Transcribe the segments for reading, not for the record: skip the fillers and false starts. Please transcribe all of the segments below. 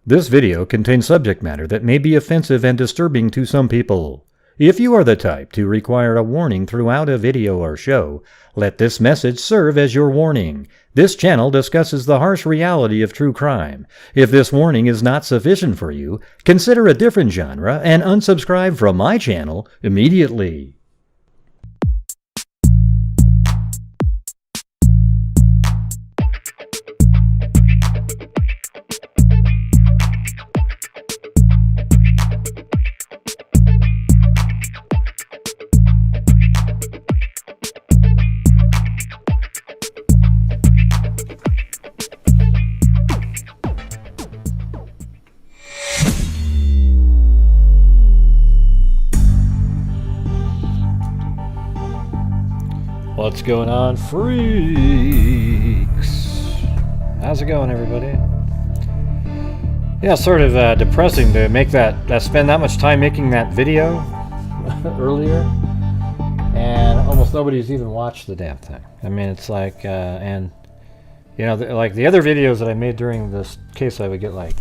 This video contains subject matter that may be offensive and disturbing to some people. If you are the type to require a warning throughout a video or show, let this message serve as your warning. This channel discusses the harsh reality of true crime. If this warning is not sufficient for you, consider a different genre and unsubscribe from my channel immediately. What's going on, freaks? How's it going, everybody? Yeah, sort of depressing to make spend that much time making that video earlier, and almost nobody's even watched the damn thing. I mean, it's like, and you know, like the other videos that I made during this case, I would get like,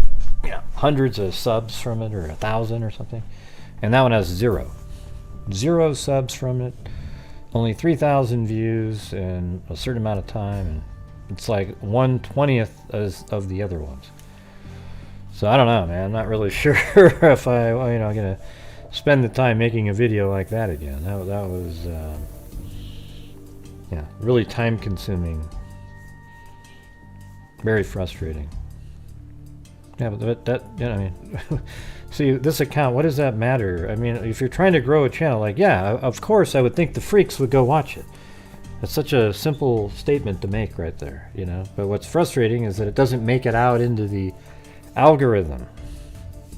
you know, hundreds of subs from it, or 1,000 or something, and that one has zero subs from it. Only 3,000 views in a certain amount of time, and it's like 1/20th of the other ones. So I don't know, man. I'm not really sure if I'm gonna spend the time making a video like that again. That was, yeah, really time-consuming, very frustrating. Yeah, but that, you know, I mean. See, this account, what does that matter? I mean, if you're trying to grow a channel, like, yeah, of course I would think the freaks would go watch it. That's such a simple statement to make right there, you know? But what's frustrating is that it doesn't make it out into the algorithm,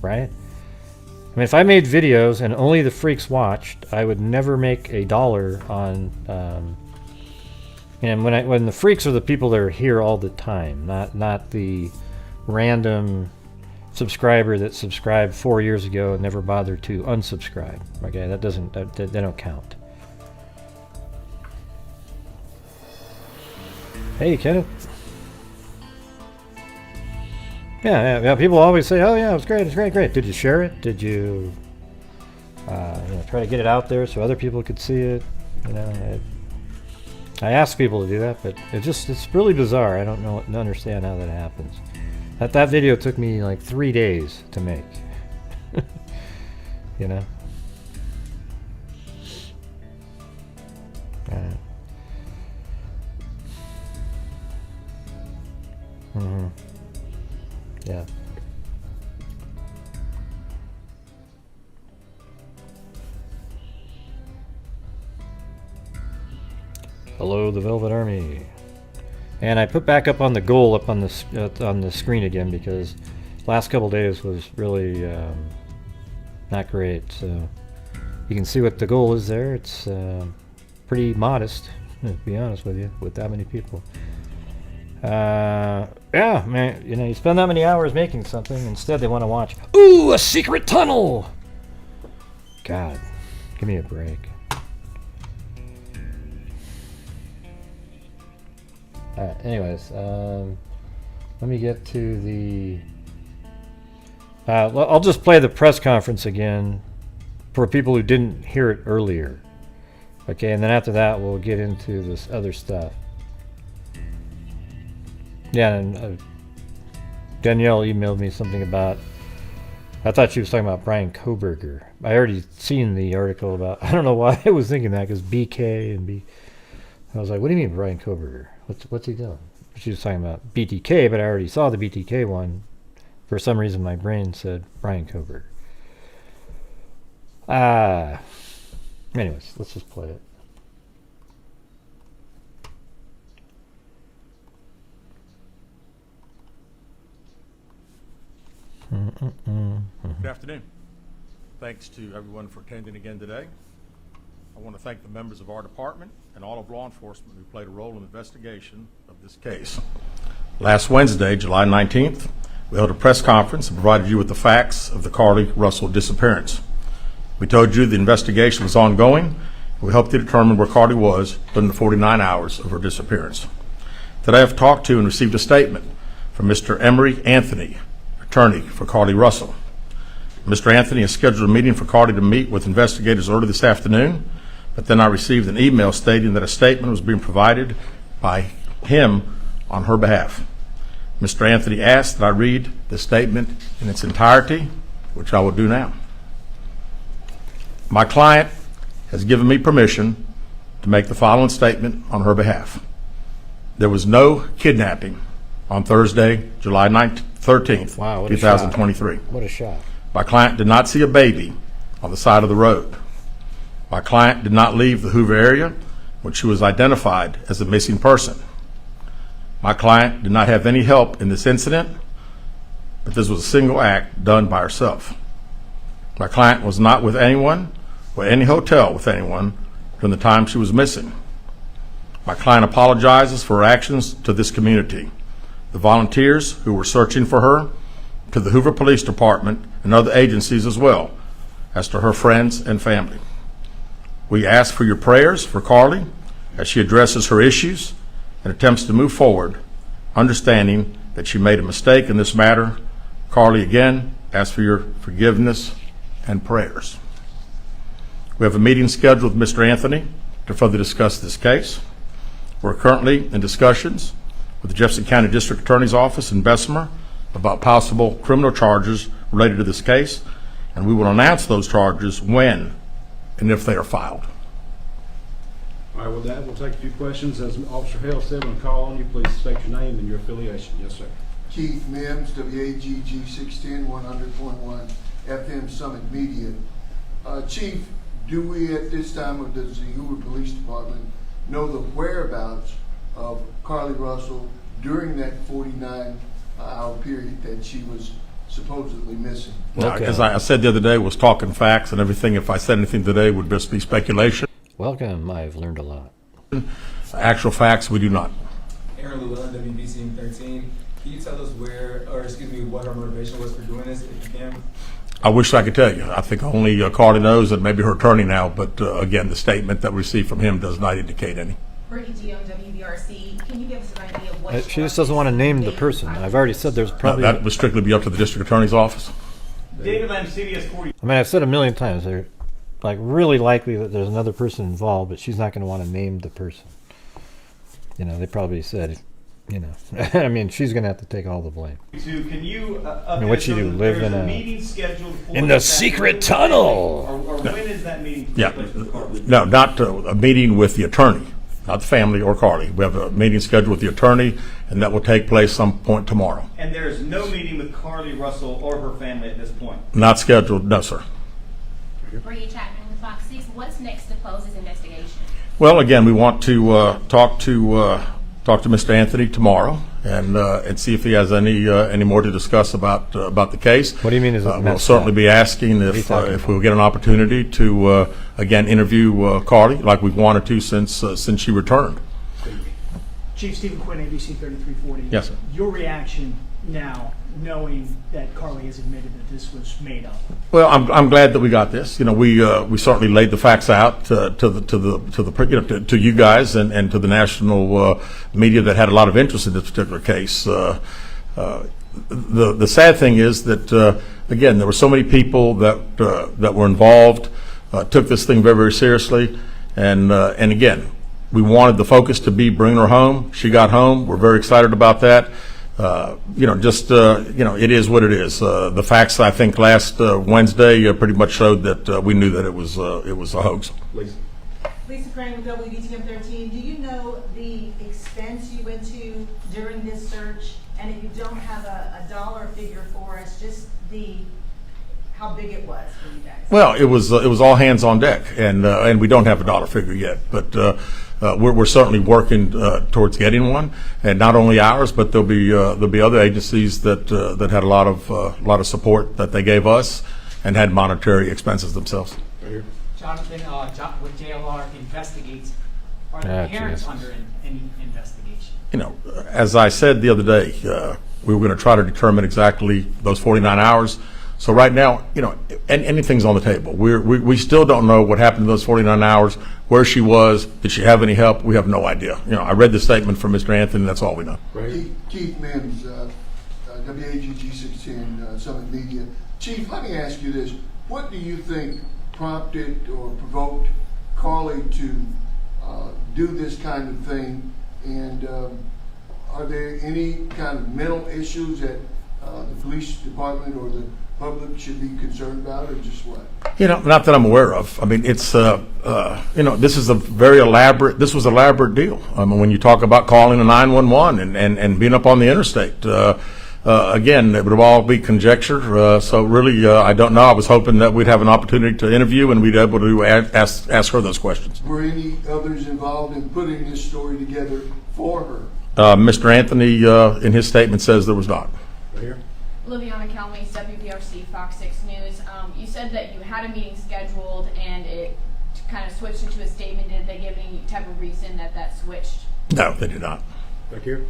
right? I mean, if I made videos and only the freaks watched, I would never make $1 on, and when the freaks are the people that are here all the time, not the random subscriber that subscribed 4 years ago and never bothered to unsubscribe. Okay, they don't count. Hey, Kenneth. Yeah. People always say, "Oh yeah, it's great. Did you share it? Did you, try to get it out there so other people could see it?" You know, I ask people to do that, but it's really bizarre. I don't understand how that happens. That video took me like 3 days to make. You know? Yeah. Hello, the Velvet Army. And I put back up on the goal up on the screen again because last couple days was really not great. So you can see what the goal is there. It's pretty modest, to be honest with you, with that many people. Yeah, man, you spend that many hours making something, instead they want to watch, ooh, a secret tunnel! God, give me a break. Alright, anyways, let me get to the... I'll just play the press conference again for people who didn't hear it earlier. Okay, and then after that we'll get into this other stuff. Yeah, and Danielle emailed me something about... I thought she was talking about Brian Kohberger. I already seen the article about... I don't know why I was thinking that, because BK and B... I was like, what do you mean Brian Kohberger? What's he doing? She was talking about BTK, but I already saw the BTK one. For some reason, my brain said Brian Kohberger. Anyways, let's just play it. Good afternoon. Thanks to everyone for attending again today. I want to thank the members of our department and all of law enforcement who played a role in the investigation of this case. Last Wednesday, July 19th, we held a press conference and provided you with the facts of the Carly Russell disappearance. We told you the investigation was ongoing, and we helped you determine where Carly was during the 49 hours of her disappearance. Today I've talked to and received a statement from Mr. Emery Anthony, attorney for Carly Russell. Mr. Anthony has scheduled a meeting for Carly to meet with investigators early this afternoon, but then I received an email stating that a statement was being provided by him on her behalf. Mr. Anthony asked that I read the statement in its entirety, which I will do now. My client has given me permission to make the following statement on her behalf. There was no kidnapping on Thursday, July 13th, Wow, what a 2023. What a shock. My client did not see a baby on the side of the road. My client did not leave the Hoover area when she was identified as a missing person. My client did not have any help in this incident, but this was a single act done by herself. My client was not with anyone or any hotel with anyone during the time she was missing. My client apologizes for her actions to this community, the volunteers who were searching for her, to the Hoover Police Department and other agencies as well, as to her friends and family. We ask for your prayers for Carly as she addresses her issues and attempts to move forward, understanding that she made a mistake in this matter. Carly, again, asks for your forgiveness and prayers. We have a meeting scheduled with Mr. Anthony to further discuss this case. We're currently in discussions with the Jefferson County District Attorney's Office in Bessemer about possible criminal charges related to this case, and we will announce those charges when and if they are filed. All right, with that, we'll take a few questions. As Officer Hale said, when I call on you, please state your name and your affiliation. Yes, sir. Keith Mims, WAGG 610, 100.1 FM Summit Media. Chief, do we at this time, or does the Hoover Police Department know the whereabouts of Carly Russell during that 49-hour period that she was supposedly missing? Okay. As I said the other day, was talking facts and everything. If I said anything today, would just be speculation. Welcome. I've learned a lot. Actual facts, we do not. Aaron Llewellyn, WBC 13. Can you tell us what her motivation was for doing this, if you can? I wish I could tell you. I think only Carly knows, and maybe her attorney now, but again, the statement that we received from him does not indicate any. Brittany G on WBRC. Can you give us an idea of what She just doesn't want to name the person. I've already said there's probably. That would strictly be up to the district attorney's office. David Lamb, CBS 40. I mean, I've said a million times, they're like really likely that there's another person involved, but she's not going to want to name the person. You know, they probably said, you know, I mean, she's going to have to take all the blame. Can you I mean, what'd she do? Live in a meeting scheduled for in the secret tunnel? Or when is that meeting? Yeah, no, not a meeting with the attorney, not the family or Carly. We have a meeting scheduled with the attorney, and that will take place some point tomorrow. And there is no meeting with Carly Russell or her family at this point? Not scheduled, no, sir. Bree Chapman with Fox 6. What's next to close this investigation? Well, again, we want to talk to Mr. Anthony tomorrow and see if he has any more to discuss about the case. What do you mean? Is it we'll messed certainly up? be asking What are you if talking we'll get an opportunity to again interview Carly like we've wanted to since she returned. Chief Stephen Quinn, ABC 3340. Yes, sir. Your reaction now, knowing that Carly has admitted that this was made up? Well, I'm glad that we got this. You know, we certainly laid the facts out to you guys and to the national media that had a lot of interest in this particular case. The sad thing is that again, there were so many people that were involved, took this thing very, very seriously, and again, we wanted the focus to be bringing her home. She got home. We're very excited about that. It is what it is. The facts, I think, last Wednesday pretty much showed that we knew that it was a hoax. Lisa Crane with WBTM 13. Do you know the expense you went to during this search? And if you don't have a dollar figure for us, just how big it was for you guys? Well, it was all hands on deck, and we don't have a dollar figure yet, but we're certainly working towards getting one, and not only ours, but there'll be other agencies that had a lot of support that they gave us and had monetary expenses themselves. Right here. Jonathan, with JLR Investigates, are the parents under any investigation? You know, as I said the other day, we were going to try to determine exactly those 49 hours. So right now, you know, anything's on the table. We still don't know what happened in those 49 hours, where she was, did she have any help? We have no idea. You know, I read the statement from Mr. Anthony, that's all we know. Right. Keith Mims, WAGG 610 Summit Media. Chief, let me ask you this. What do you think prompted or provoked Carly to do this kind of thing? And are there any kind of mental issues that the police department or the public should be concerned about, or just what? Not that I'm aware of. I mean, it's, this is a very elaborate, this was an elaborate deal. I mean, when you talk about calling a 911 and being up on the interstate, again, it would all be conjecture. So really, I don't know. I was hoping that we'd have an opportunity to interview and we'd be able to ask her those questions. Were any others involved in putting this story together for her? Mr. Anthony, in his statement, says there was not. Right here. Liviana Calmes, WBRC, Fox 6 News. You said that you had a meeting scheduled and it kind of switched into a statement. Did they give any type of reason that switched? No, they did not. Back here.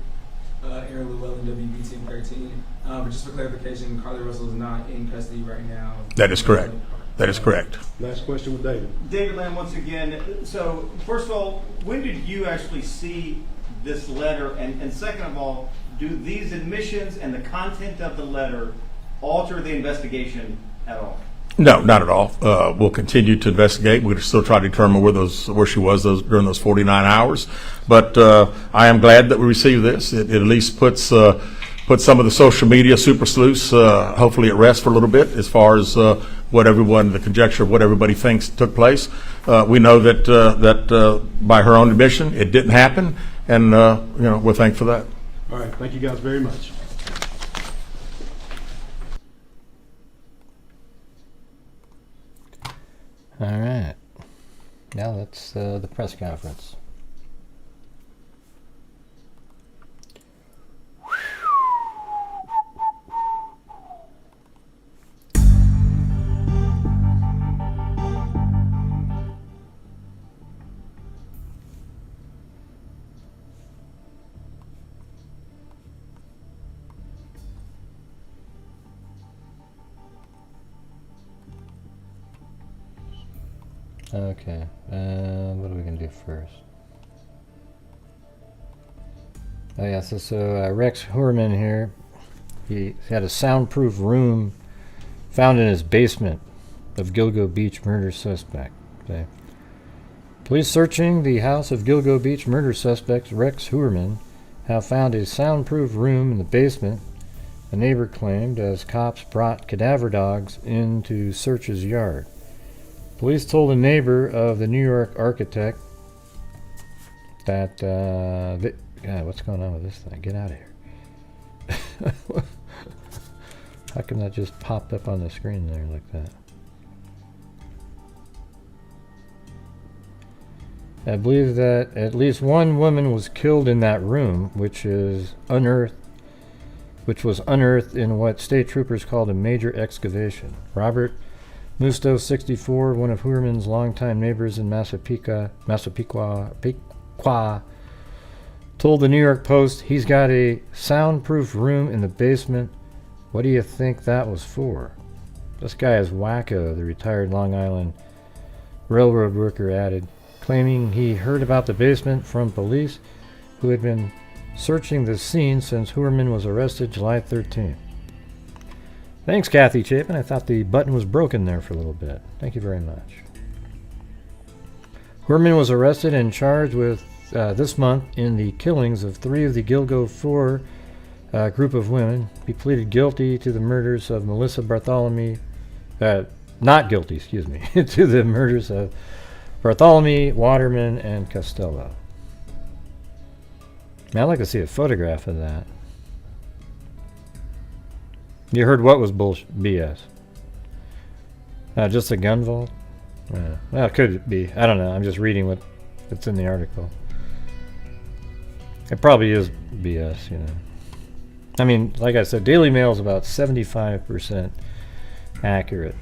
Aaron Llewellyn, WB Team 13. But just for clarification, Carly Russell is not in custody right now. That is correct. That is correct. Last question with David. David Lamb, once again. So, first of all, when did you actually see this letter? And second of all, do these admissions and the content of the letter alter the investigation at all? No, not at all. We'll continue to investigate. We'll still try to determine where she was during those 49 hours. But I am glad that we received this. It at least puts some of the social media super sleuths hopefully at rest for a little bit as far as the conjecture of what everybody thinks took place. We know that by her own admission, it didn't happen, and we're thankful for that. All right, thank you guys very much. All right. Now that's the press conference. Okay, what are we going to do first? Oh yeah, so Rex Heuermann here, he had a soundproof room found in his basement of Gilgo Beach murder suspect. Okay. Police searching the house of Gilgo Beach murder suspect Rex Heuermann have found a soundproof room in the basement, a neighbor claimed, as cops brought cadaver dogs in to search his yard. Police told a neighbor of the New York architect that God, what's going on with this thing? Get out of here. How come that just popped up on the screen there like that? I believe that at least one woman was killed in that room, which was unearthed in what state troopers called a major excavation. Robert Musto, 64, one of Heuermann's longtime neighbors in Massapequa, told the New York Post he's got a soundproof room in the basement. What do you think that was for? This guy is wacko, the retired Long Island railroad worker added, claiming he heard about the basement from police who had been searching the scene since Heuermann was arrested July 13th. Thanks, Kathy Chapin. I thought the button was broken there for a little bit. Thank you very much. Heuermann was arrested and charged with this month in the killings of 3 of the Gilgo 4 group of women. He pleaded guilty to the murders of Melissa Bartholomew, not guilty, excuse me, to the murders of Bartholomew, Waterman, and Costello. Man, I'd like to see a photograph of that. You heard what was BS? Just a gun vault? Well, could it be? I don't know. I'm just reading what's in the article. It probably is BS, you know. I mean, like I said, Daily Mail is about 75% accurate.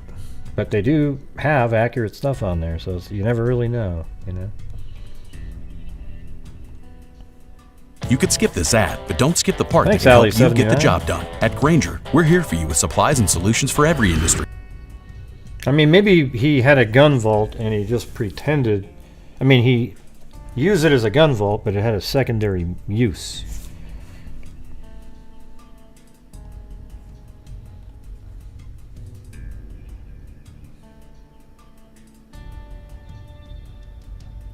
But they do have accurate stuff on there, so you never really know, you know. You could skip this ad, but don't skip the part Thanks, that can Ali, help you get the 79. job done. At Grainger, we're here for you with supplies and solutions for every industry. I mean, maybe he had a gun vault and he just pretended. I mean, he used it as a gun vault, but it had a secondary use.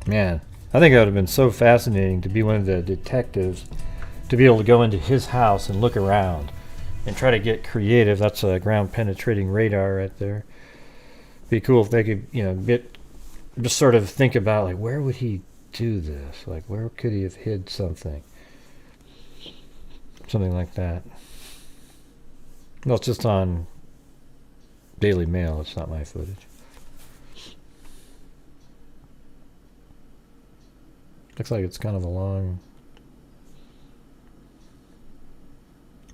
Man, I think that would have been so fascinating to be one of the detectives, to be able to go into his house and look around and try to get creative. That's a ground penetrating radar right there. Be cool if they could, you know, just sort of think about, like, where would he do this? Like, where could he have hid something? Something like that. Well, it's just on Daily Mail. It's not my footage. Looks like it's kind of a long...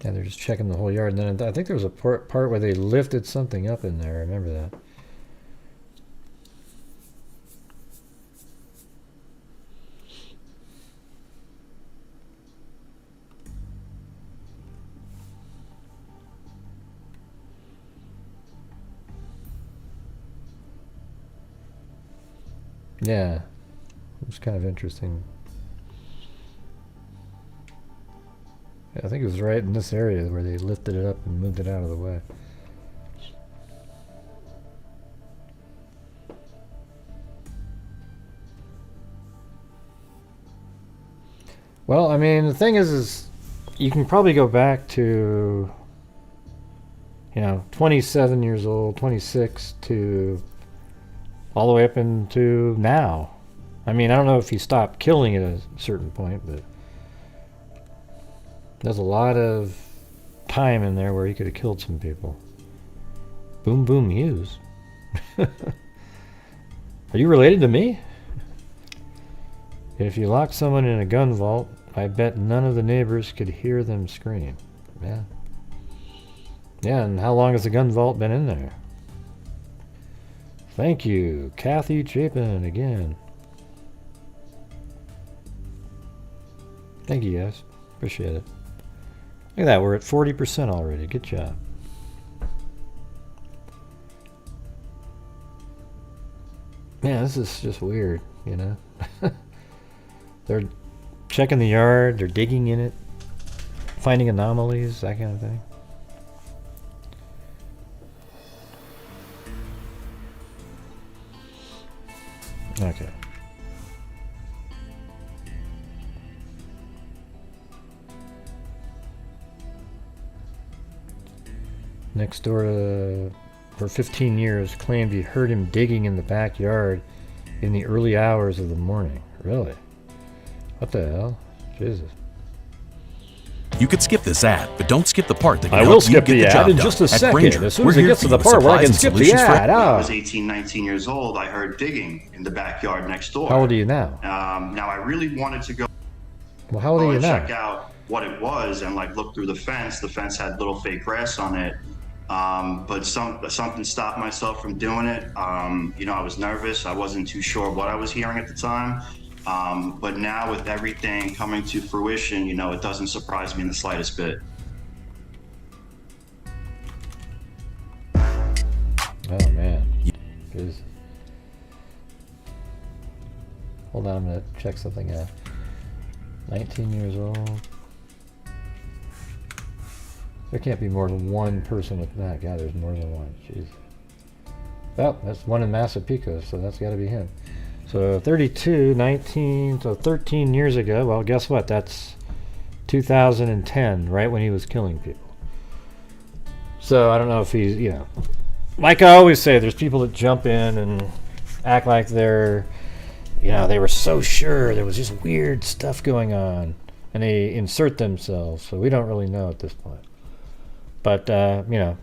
Yeah, they're just checking the whole yard. And then I think there was a part where they lifted something up in there. I remember that. Yeah, it was kind of interesting. Yeah, I think it was right in this area where they lifted it up and moved it out of the way. Well, I mean, the thing is you can probably go back to, you know, 27 years old, 26 to all the way up into now. I mean, I don't know if he stopped killing at a certain point, but there's a lot of time in there where he could have killed some people. Boom Boom Hughes. Are you related to me? If you locked someone in a gun vault, I bet none of the neighbors could hear them scream. Yeah. Yeah, and how long has the gun vault been in there? Thank you, Kathy Chapin, again. Thank you, guys. Appreciate it. Look at that, we're at 40% already. Good job. Man, this is just weird, you know? They're checking the yard, they're digging in it, finding anomalies, that kind of thing. Okay. Next door to, for 15 years, claimed he heard him digging in the backyard in the early hours of the morning. Really? What the hell? Jesus. You could skip this ad, but don't skip the part that can I will help you skip get the the ad job in done. just a At second. Grainger, As soon we're as it here gets for to you the with part where I supplies can and skip the solutions for ad. When I Oh. was 18, 19 years old, I heard digging in the backyard next door. How old are you now? Now, I really wanted to go Well, how old are you and now? check out what it was and like look through the fence. The fence had little fake grass on it. But something stopped myself from doing it. You know, I was nervous. I wasn't too sure what I was hearing at the time. But now with everything coming to fruition, you know, it doesn't surprise me in the slightest bit. Oh, man. Jesus. Hold on, I'm going to check something out. 19 years old. There can't be more than one person with that. God, there's more than one. Jeez. Well, that's one in Massapequa, so that's got to be him. So 32, 19, so 13 years ago. Well, guess what? That's 2010, right when he was killing people. So I don't know if he's, you know, like I always say, there's people that jump in and act like they're, you know, they were so sure there was just weird stuff going on, and they insert themselves. So we don't really know at this point. But, you know,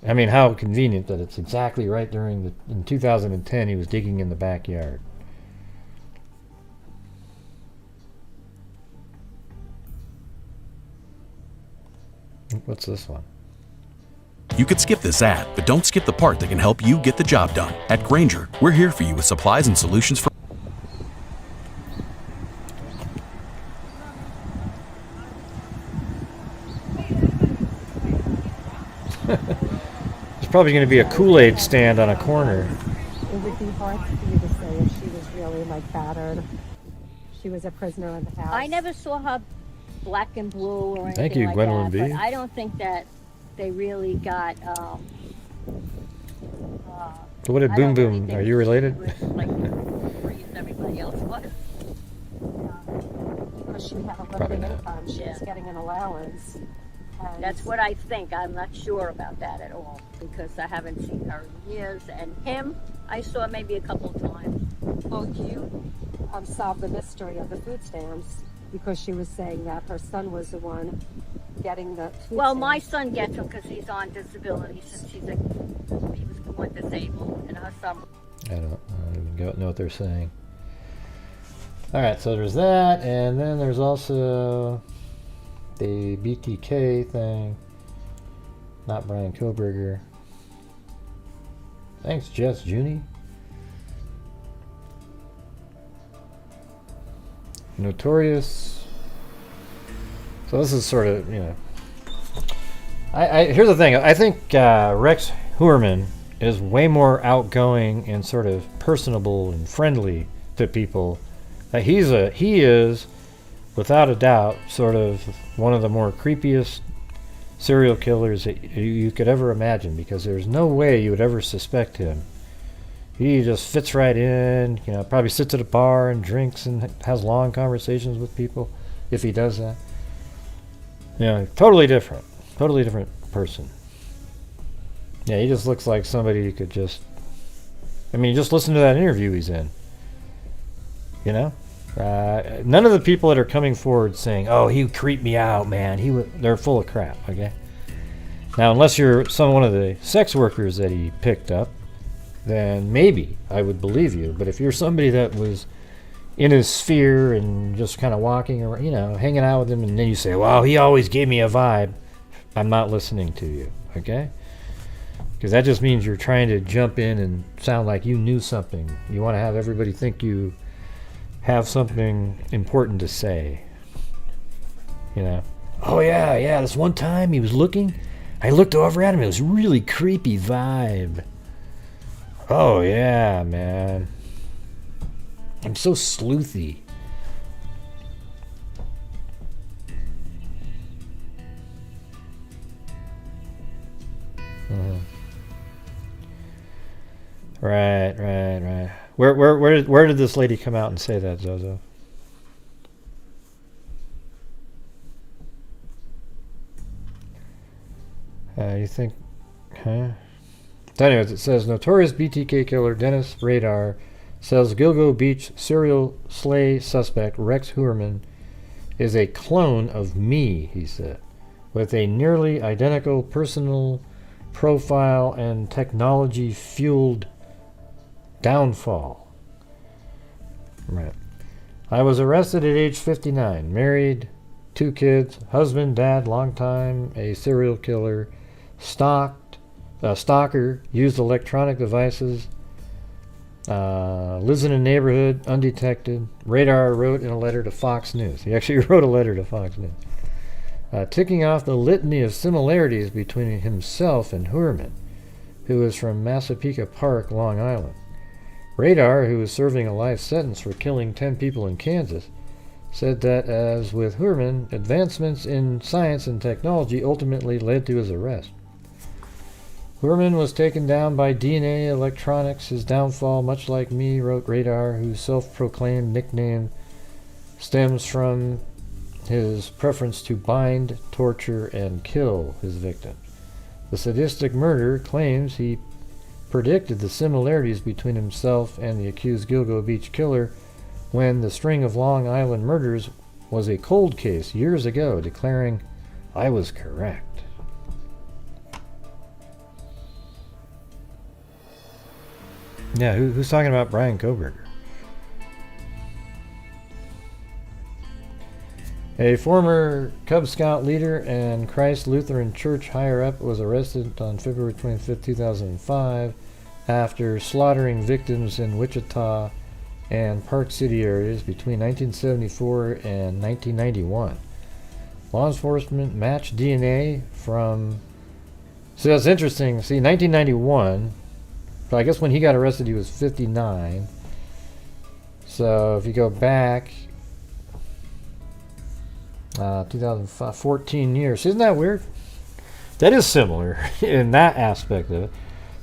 I mean, how convenient that it's exactly right during in 2010 he was digging in the backyard. What's this one? You could skip this ad, but don't skip the part that can help you get the job done. At Grainger, we're here for you with supplies and solutions for... There's probably going to be a Kool-Aid stand on a corner. It would be hard for you to say if she was really like battered. She was a prisoner in the house. I never saw her black and blue or anything Thank you, like Gwendolyn that, B. but I don't think that they really got. So what did I Boom don't really Boom? think Are you related? she was, like, raised everybody everybody else was. Because she had a Probably limited not. income, she was getting an allowance. And That's what I think. I'm not sure about that at all because I haven't seen her in years. And him, I saw maybe a couple of times. Well, you solved the mystery of the food stamps because she was saying that her son was the one getting the food Well, stamps. my son gets them because he's on disability since he was the one disabled, and her son. I don't even know what they're saying. All right, so there's that, and then there's also the BTK thing. Not Brian Koberger. Thanks, Jess Junie. Notorious. So this is sort of, you know. Here's the thing. I think Rex Heuermann is way more outgoing and sort of personable and friendly to people. He is, without a doubt, sort of one of the more creepiest serial killers that you could ever imagine, because there's no way you would ever suspect him. He just fits right in, you know, probably sits at a bar and drinks and has long conversations with people, if he does that. You know, totally different person. Yeah, he just looks like somebody you could just, I mean, just listen to that interview he's in. You know? None of the people that are coming forward saying, oh, he creeped me out, man, they're full of crap, okay? Now, unless you're one of the sex workers that he picked up, then maybe I would believe you. But if you're somebody that was in his sphere and just kind of walking around, you know, hanging out with him, and then you say, well, he always gave me a vibe, I'm not listening to you, okay? Because that just means you're trying to jump in and sound like you knew something. You want to have everybody think you have something important to say. You know? Oh, yeah, this one time he was looking. I looked over at him. It was a really creepy vibe. Oh, yeah, man. I'm so sleuthy. Right. Where did this lady come out and say that, Zozo? You think, huh? So anyways, it says, notorious BTK killer Dennis Radar says Gilgo Beach serial slay suspect Rex Heuermann is a clone of me, he said, with a nearly identical personal profile and technology-fueled downfall. Right. I was arrested at age 59, married, 2 kids, husband, dad, long time, a serial killer, stalker, used electronic devices, lives in a neighborhood, undetected. Radar wrote in a letter to Fox News. He actually wrote a letter to Fox News. Ticking off the litany of similarities between himself and Heuermann, who is from Massapequa Park, Long Island. Radar, who was serving a life sentence for killing 10 people in Kansas, said that, as with Heuermann, advancements in science and technology ultimately led to his arrest. Heuermann was taken down by DNA electronics. His downfall, much like me, wrote Radar, whose self-proclaimed nickname stems from his preference to bind, torture, and kill his victims. The sadistic murderer claims he predicted the similarities between himself and the accused Gilgo Beach killer when the string of Long Island murders was a cold case years ago, declaring, I was correct. Yeah, who's talking about Brian Koberger? A former Cub Scout leader and Christ Lutheran Church higher-up was arrested on February 25, 2005 after slaughtering victims in Wichita and Park City areas between 1974 and 1991. Law enforcement matched DNA from... So that's interesting. See, 1991, but I guess when he got arrested he was 59. So if you go back... 2005, 14 years. Isn't that weird? That is similar in that aspect of it,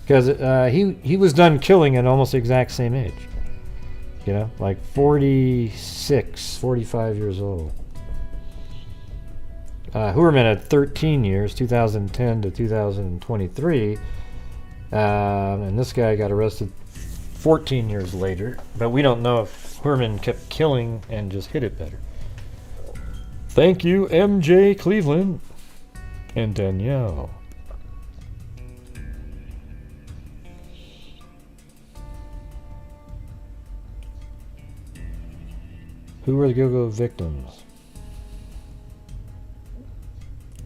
because he was done killing at almost the exact same age. You know, like 46, 45 years old. Heuermann had 13 years, 2010 to 2023. And this guy got arrested 14 years later. But we don't know if Heuermann kept killing and just hit it better. Thank you, MJ Cleveland and Danielle. Who were the Gilgo victims?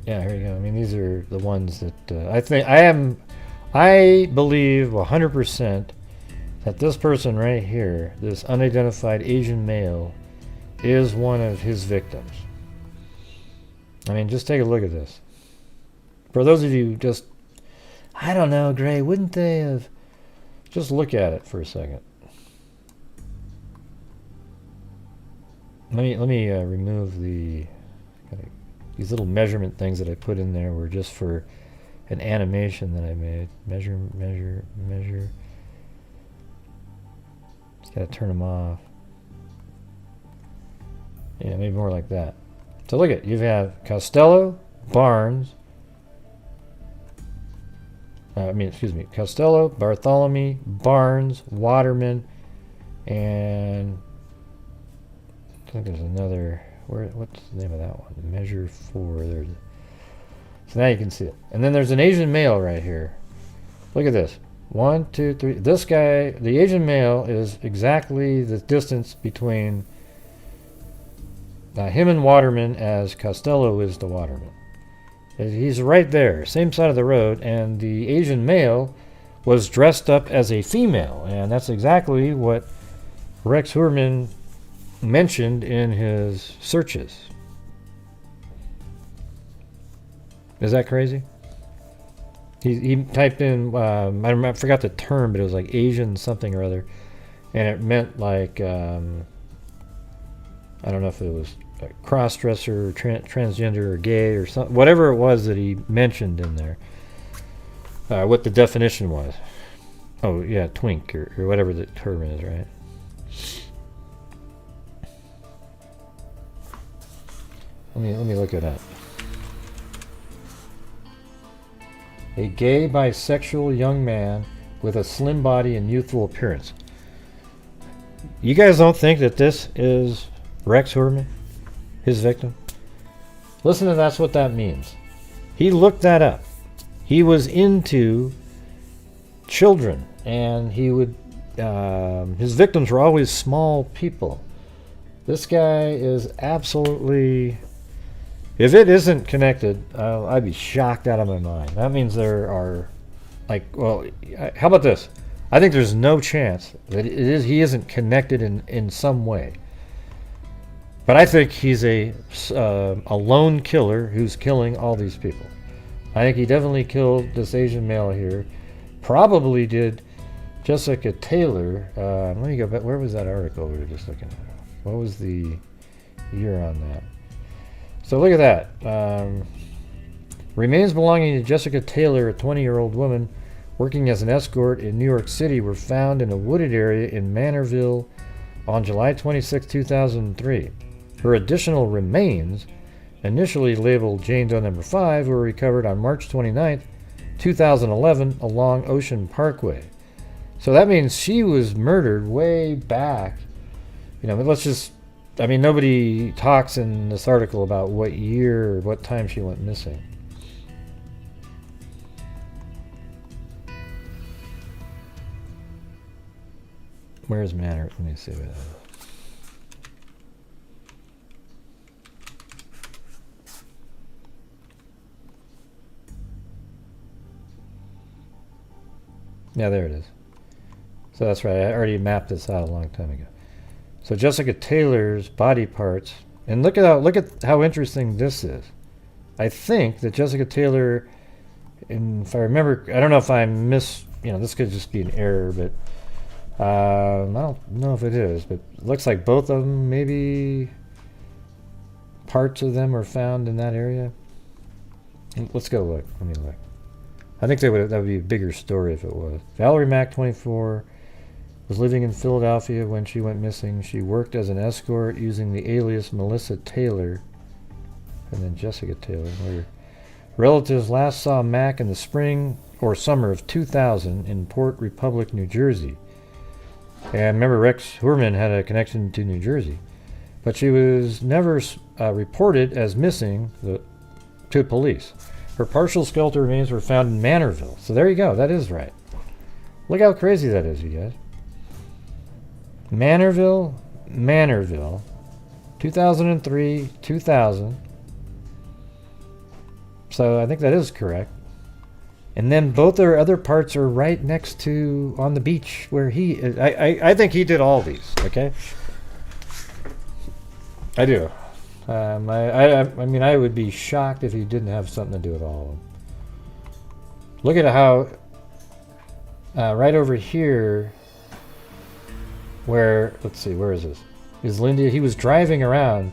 Yeah, here you go. I mean, these are the ones that I believe 100% that this person right here, this unidentified Asian male, is one of his victims. I mean, just take a look at this. For those of you just, I don't know, Gray, wouldn't they have, just look at it for a second. Let me remove these little measurement things that I put in there were just for an animation that I made. Measure. Just gotta turn them off. Yeah, maybe more like that. So look at, you have Costello, Barnes. Costello, Bartholomew, Barnes, Waterman, and I think there's another. What's the name of that one? Measure 4. There's. So now you can see it. And then there's an Asian male right here. Look at this. 1, 2, 3. This guy, the Asian male, is exactly the distance between him and Waterman as Costello is to Waterman. He's right there, same side of the road, and the Asian male was dressed up as a female, and that's exactly what Rex Heuermann mentioned in his searches. Is that crazy? He typed in, I forgot the term, but it was like Asian something or other, and it meant like, I don't know if it was a cross-dresser, transgender, or gay, or something, whatever it was that he mentioned in there, what the definition was. Oh yeah, twink, or whatever the term is, right? Let me look it up. A gay bisexual young man with a slim body and youthful appearance. You guys don't think that this is Rex Heuermann, his victim? Listen to that's what that means. He looked that up. He was into children, and he would his victims were always small people. This guy is absolutely, if it isn't connected, I'd be shocked out of my mind. That means there are, like, well, how about this? I think there's no chance that he isn't connected in some way. But I think he's a lone killer who's killing all these people. I think he definitely killed this Asian male here. Probably did Jessica Taylor. Let me go back. Where was that article we were just looking at? What was the year on that? So look at that. Remains belonging to Jessica Taylor, a 20-year-old woman working as an escort in New York City, were found in a wooded area in Manorville on July 26, 2003. Her additional remains, initially labeled Jane Doe Number 5, were recovered on March 29, 2011 along Ocean Parkway. So that means she was murdered way back. You know, let's just, I mean, nobody talks in this article about what year or what time she went missing. Where's Manor? Let me see where that is. Yeah, there it is. So that's right. I already mapped this out a long time ago. So Jessica Taylor's body parts, and look at how interesting this is. I think that Jessica Taylor, and if I remember, I don't know if I this could just be an error, but I don't know if it is, but it looks like both of them, maybe parts of them were found in that area. And let's go look. Let me look. I think that would be a bigger story if it was. Valerie Mack, 24. was living in Philadelphia when she went missing. She worked as an escort using the alias Melissa Taylor, and then Jessica Taylor. Her relatives last saw Mac in the spring or summer of 2000 in Port Republic, New Jersey. And remember, Rex Heuermann had a connection to New Jersey. But she was never reported as missing to police. Her partial skeletal remains were found in Manorville. So there you go. That is right. Look how crazy that is, you guys. Manorville, 2003, 2000. So I think that is correct. And then both their other parts are right next to on the beach where he is. I think he did all these, okay? I do. I mean, I would be shocked if he didn't have something to do with all of them. Look at how right over here where, let's see, where is this? Is Linda, he was driving around.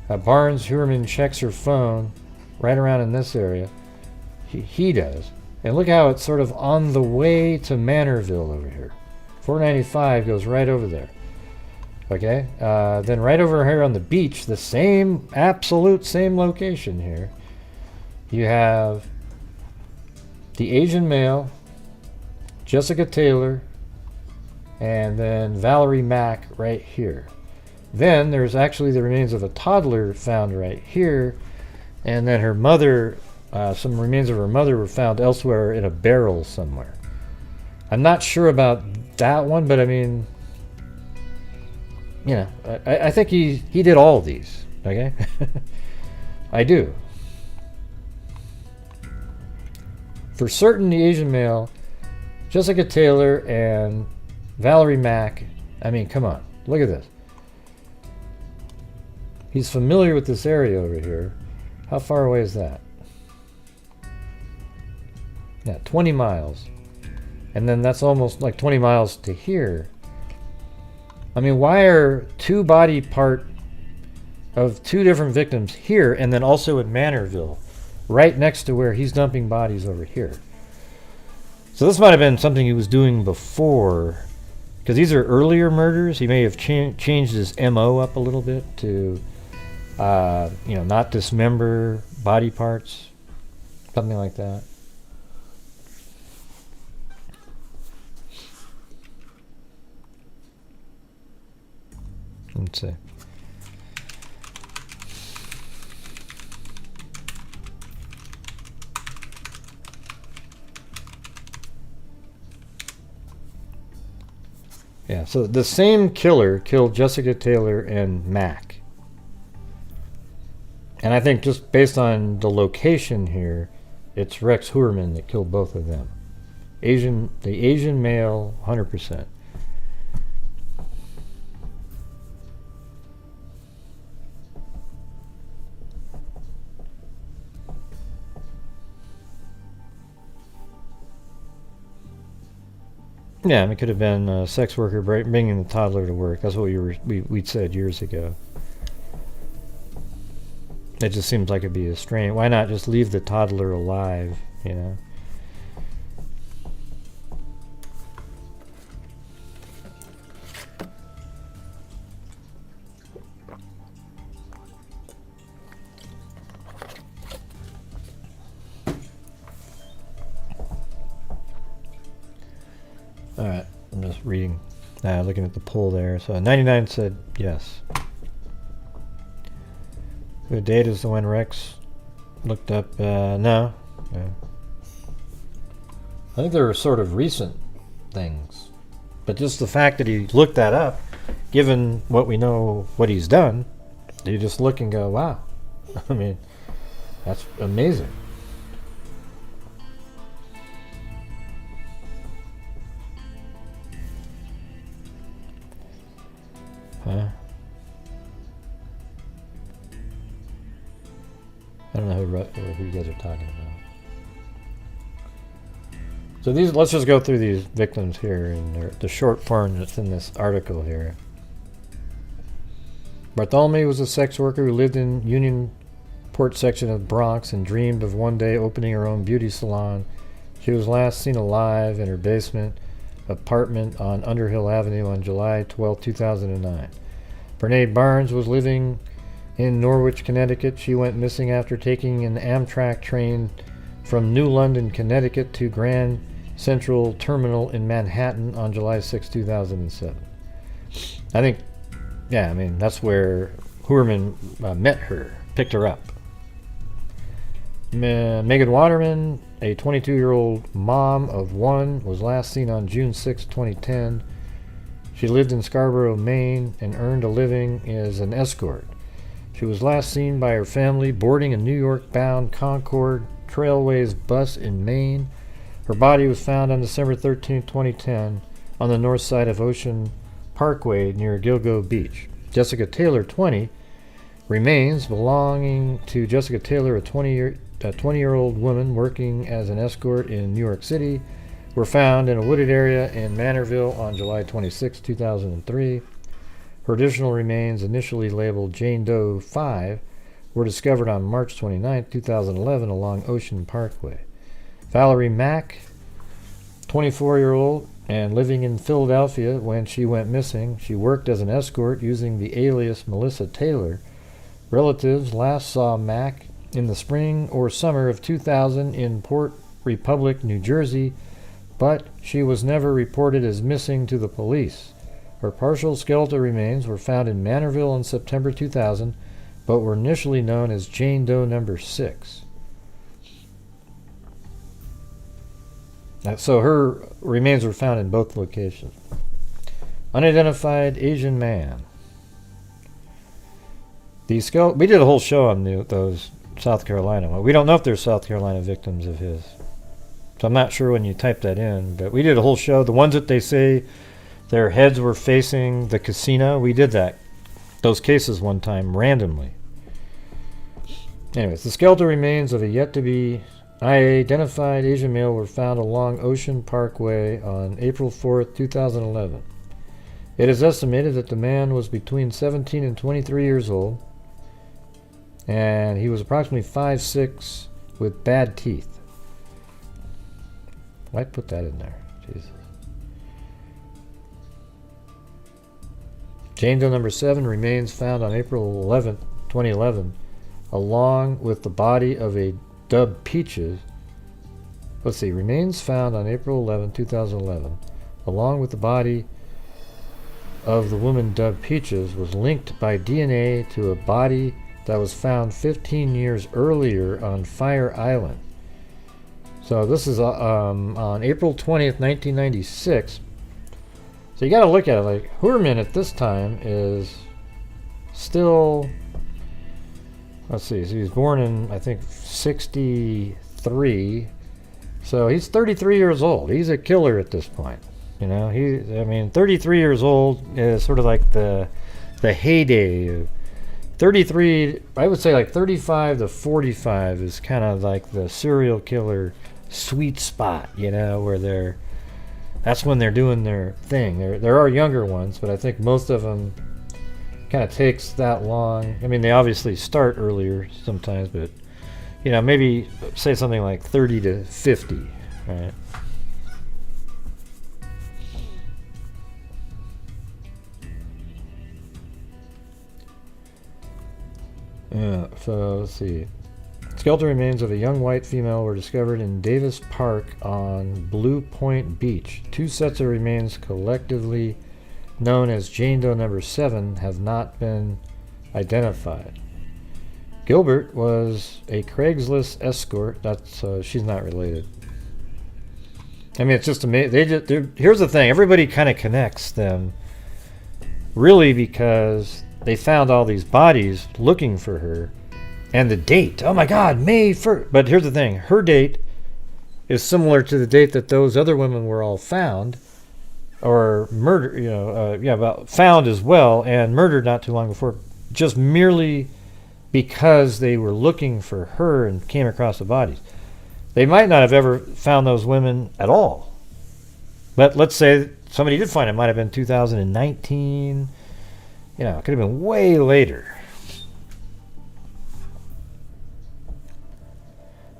Barnes Heuermann checks her phone right around in this area. He does. And look how it's sort of on the way to Manorville over here. 495 goes right over there. Okay? Then right over here on the beach, the same, absolute same location here, you have the Asian male, Jessica Taylor, and then Valerie Mack right here. Then there's actually the remains of a toddler found right here, and then her mother, some remains of her mother were found elsewhere in a barrel somewhere. I'm not sure about that one, but I mean, you know, I think he did all these, okay? I do. For certain, the Asian male, Jessica Taylor and Valerie Mack, I mean, come on, look at this. He's familiar with this area over here. How far away is that? Yeah, 20 miles. And then that's almost like 20 miles to here. I mean, why are two body part of two different victims here and then also in Manorville, right next to where he's dumping bodies over here? So this might have been something he was doing before, because these are earlier murders. He may have changed his MO up a little bit to, you know, not dismember body parts, something like that. Let's see. Yeah, so the same killer killed Jessica Taylor and Mac. And I think just based on the location here, it's Rex Heuermann that killed both of them. The Asian male, 100%. Yeah, I mean, it could have been a sex worker bringing the toddler to work. That's what we'd said years ago. It just seems like it'd be a strange. Why not just leave the toddler alive, you know? Alright, I'm just reading, looking at the poll there. So 99 said yes. The date is the one Rex looked up. No. Yeah. I think they were sort of recent things. But just the fact that he looked that up, given what we know, what he's done, you just look and go, wow. I mean, that's amazing. Huh? I don't know who you guys are talking about. So these, let's just go through these victims here and the short form that's in this article here. Bartholomew was a sex worker who lived in Unionport section of Bronx and dreamed of one day opening her own beauty salon. She was last seen alive in her basement apartment on Underhill Avenue on July 12, 2009. Brene Barnes was living in Norwich, Connecticut. She went missing after taking an Amtrak train from New London, Connecticut to Grand Central Terminal in Manhattan on July 6, 2007. I think, yeah, I mean, that's where Heuermann met her, picked her up. Megan Waterman, a 22-year-old mom of one, was last seen on June 6, 2010. She lived in Scarborough, Maine, and earned a living as an escort. She was last seen by her family boarding a New York-bound Concord Trailways bus in Maine. Her body was found on December 13, 2010, on the north side of Ocean Parkway near Gilgo Beach. Jessica Taylor, 20, remains belonging to Jessica Taylor, a 20-year-old woman working as an escort in New York City, were found in a wooded area in Manorville on July 26, 2003. Her additional remains, initially labeled Jane Doe 5, were discovered on March 29, 2011 along Ocean Parkway. Valerie Mack, 24-year-old and living in Philadelphia when she went missing. She worked as an escort using the alias Melissa Taylor. Relatives last saw Mack in the spring or summer of 2000 in Port Republic, New Jersey, but she was never reported as missing to the police. Her partial skeletal remains were found in Manorville in September 2000, but were initially known as Jane Doe number 6. So her remains were found in both locations. Unidentified Asian man. We did a whole show on those South Carolina. We don't know if they're South Carolina victims of his. So I'm not sure when you type that in, but we did a whole show. The ones that they say their heads were facing the casino, we did those cases one time randomly. Anyways, the skeletal remains of a yet-to-be identified Asian male were found along Ocean Parkway on April 4th, 2011. It is estimated that the man was between 17 and 23 years old, and he was approximately 5'6" with bad teeth. Why'd put that in there? Jesus. Jane Doe number 7 remains found on April 11th, 2011, along with the body of a dubbed Peaches. Let's see, remains found on April 11, 2011, along with the body of the woman dubbed Peaches, was linked by DNA to a body that was found 15 years earlier on Fire Island. So this is on April 20th, 1996. So you got to look at it like Heuermann at this time is still, let's see, so he was born in, I think, 63. So he's 33 years old. He's a killer at this point. You know, 33 years old is sort of like the heyday of 33. I would say like 35 to 45 is kind of like the serial killer sweet spot, you know, where that's when they're doing their thing. There are younger ones, but I think most of them kind of takes that long. I mean, they obviously start earlier sometimes, but you know, maybe say something like 30 to 50, right? Yeah, so let's see. Skeletal remains of a young white female were discovered in Davis Park on Blue Point Beach. 2 sets of remains, collectively known as Jane Doe number 7, have not been identified. Gilbert was a Craigslist escort. She's not related. I mean, it's just amazing. Here's the thing: everybody kind of connects them, really, because they found all these bodies looking for her, and the date. Oh my God, May 1st. But here's the thing: her date is similar to the date that those other women were all found, or murdered. You know, found as well and murdered not too long before. Just merely because they were looking for her and came across the bodies. They might not have ever found those women at all. But let's say somebody did find it. It might have been 2019. You know, it could have been way later.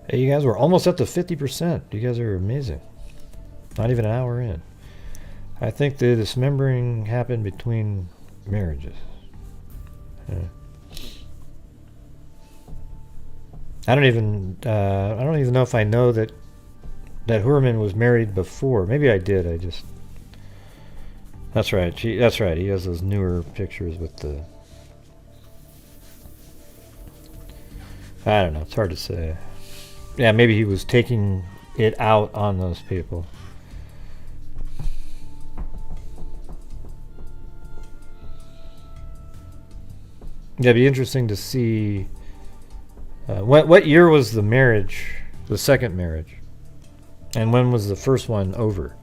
Hey, you guys, we're almost up to 50%. You guys are amazing. Not even an hour in. I think the dismembering happened between marriages. I don't even know if I know that Heuermann was married before. Maybe I did. I just. That's right. That's right. He has those newer pictures with the. I don't know. It's hard to say. Yeah, maybe he was taking it out on those people. Yeah, it'd be interesting to see. What year was the marriage, the second marriage? And when was the first one over?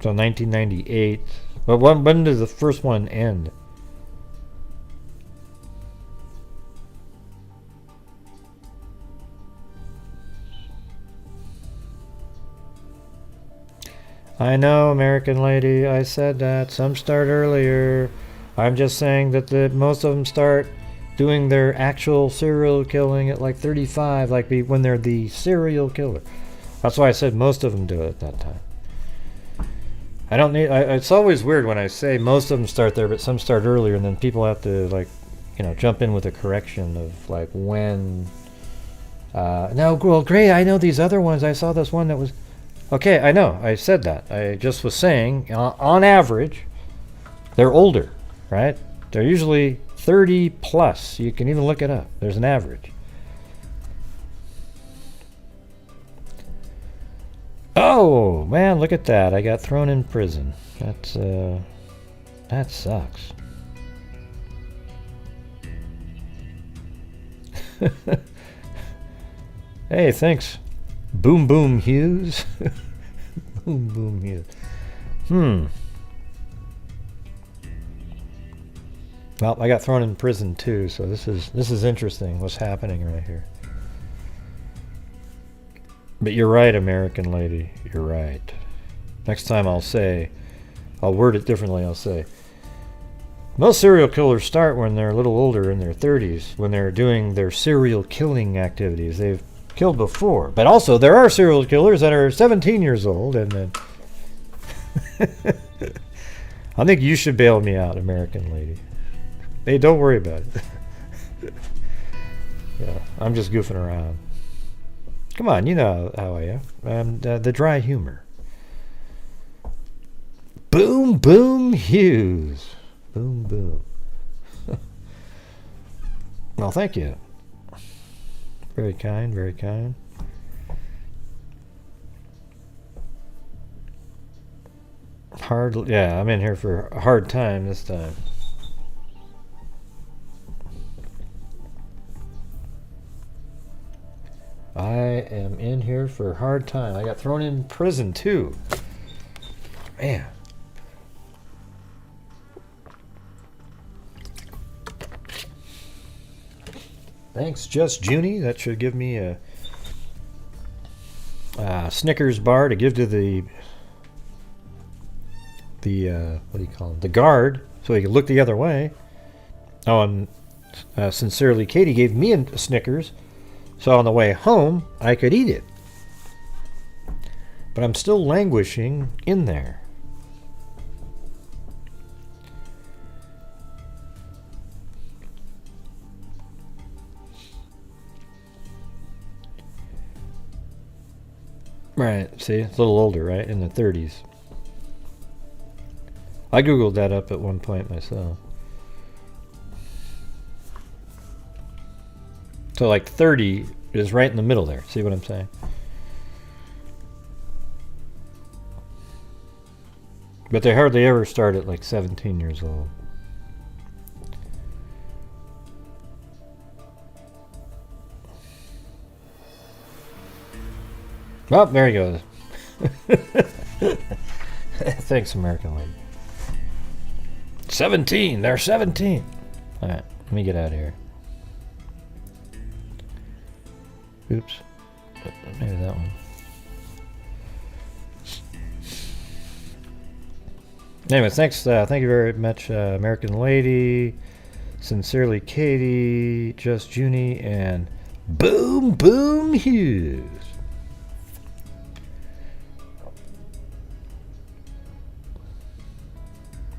So 1998. But when did the first one end? I know, American lady, I said that. Some start earlier. I'm just saying that most of them start doing their actual serial killing at like 35, like when they're the serial killer. That's why I said most of them do it at that time. I don't need. It's always weird when I say most of them start there, but some start earlier, and then people have to jump in with a correction of like when. No, well, great. I know these other ones. I saw this one that was. Okay, I know. I said that. I just was saying, on average, they're older, right? They're usually 30 plus. You can even look it up. There's an average. Oh, man, look at that. I got thrown in prison. That sucks. Hey, thanks. Boom Boom Hughes. Boom Boom Hughes. Well, I got thrown in prison too, so this is interesting what's happening right here. But you're right, American lady. You're right. Next time I'll word it differently. I'll say, most serial killers start when they're a little older, in their 30s, when they're doing their serial killing activities. They've killed before, but also there are serial killers that are 17 years old, and then I think you should bail me out, American lady. Hey, don't worry about it. Yeah, I'm just goofing around. Come on, you know how I am. The dry humor. Boom Boom Hughes. Boom boom. Well, thank you. Very kind, very kind. Yeah, I'm in here for a hard time this time. I am in here for a hard time. I got thrown in prison too. Man. Thanks, Just Junie. That should give me a Snickers bar to give to the what do you call him? The guard, so he can look the other way. Oh, and sincerely, Katie gave me a Snickers, so on the way home I could eat it. But I'm still languishing in there. Right, see, it's a little older, right? In the 30s. I googled that up at one point myself. So like 30 is right in the middle there. See what I'm saying? But they hardly ever start at like 17 years old. Oh, there he goes. Thanks, American lady. 17. They're 17. All right, let me get out of here. Oops. Maybe that one. Anyway, thanks. Thank you very much, American lady. Sincerely, Katie, Just Junie, and Boom Boom Hughes.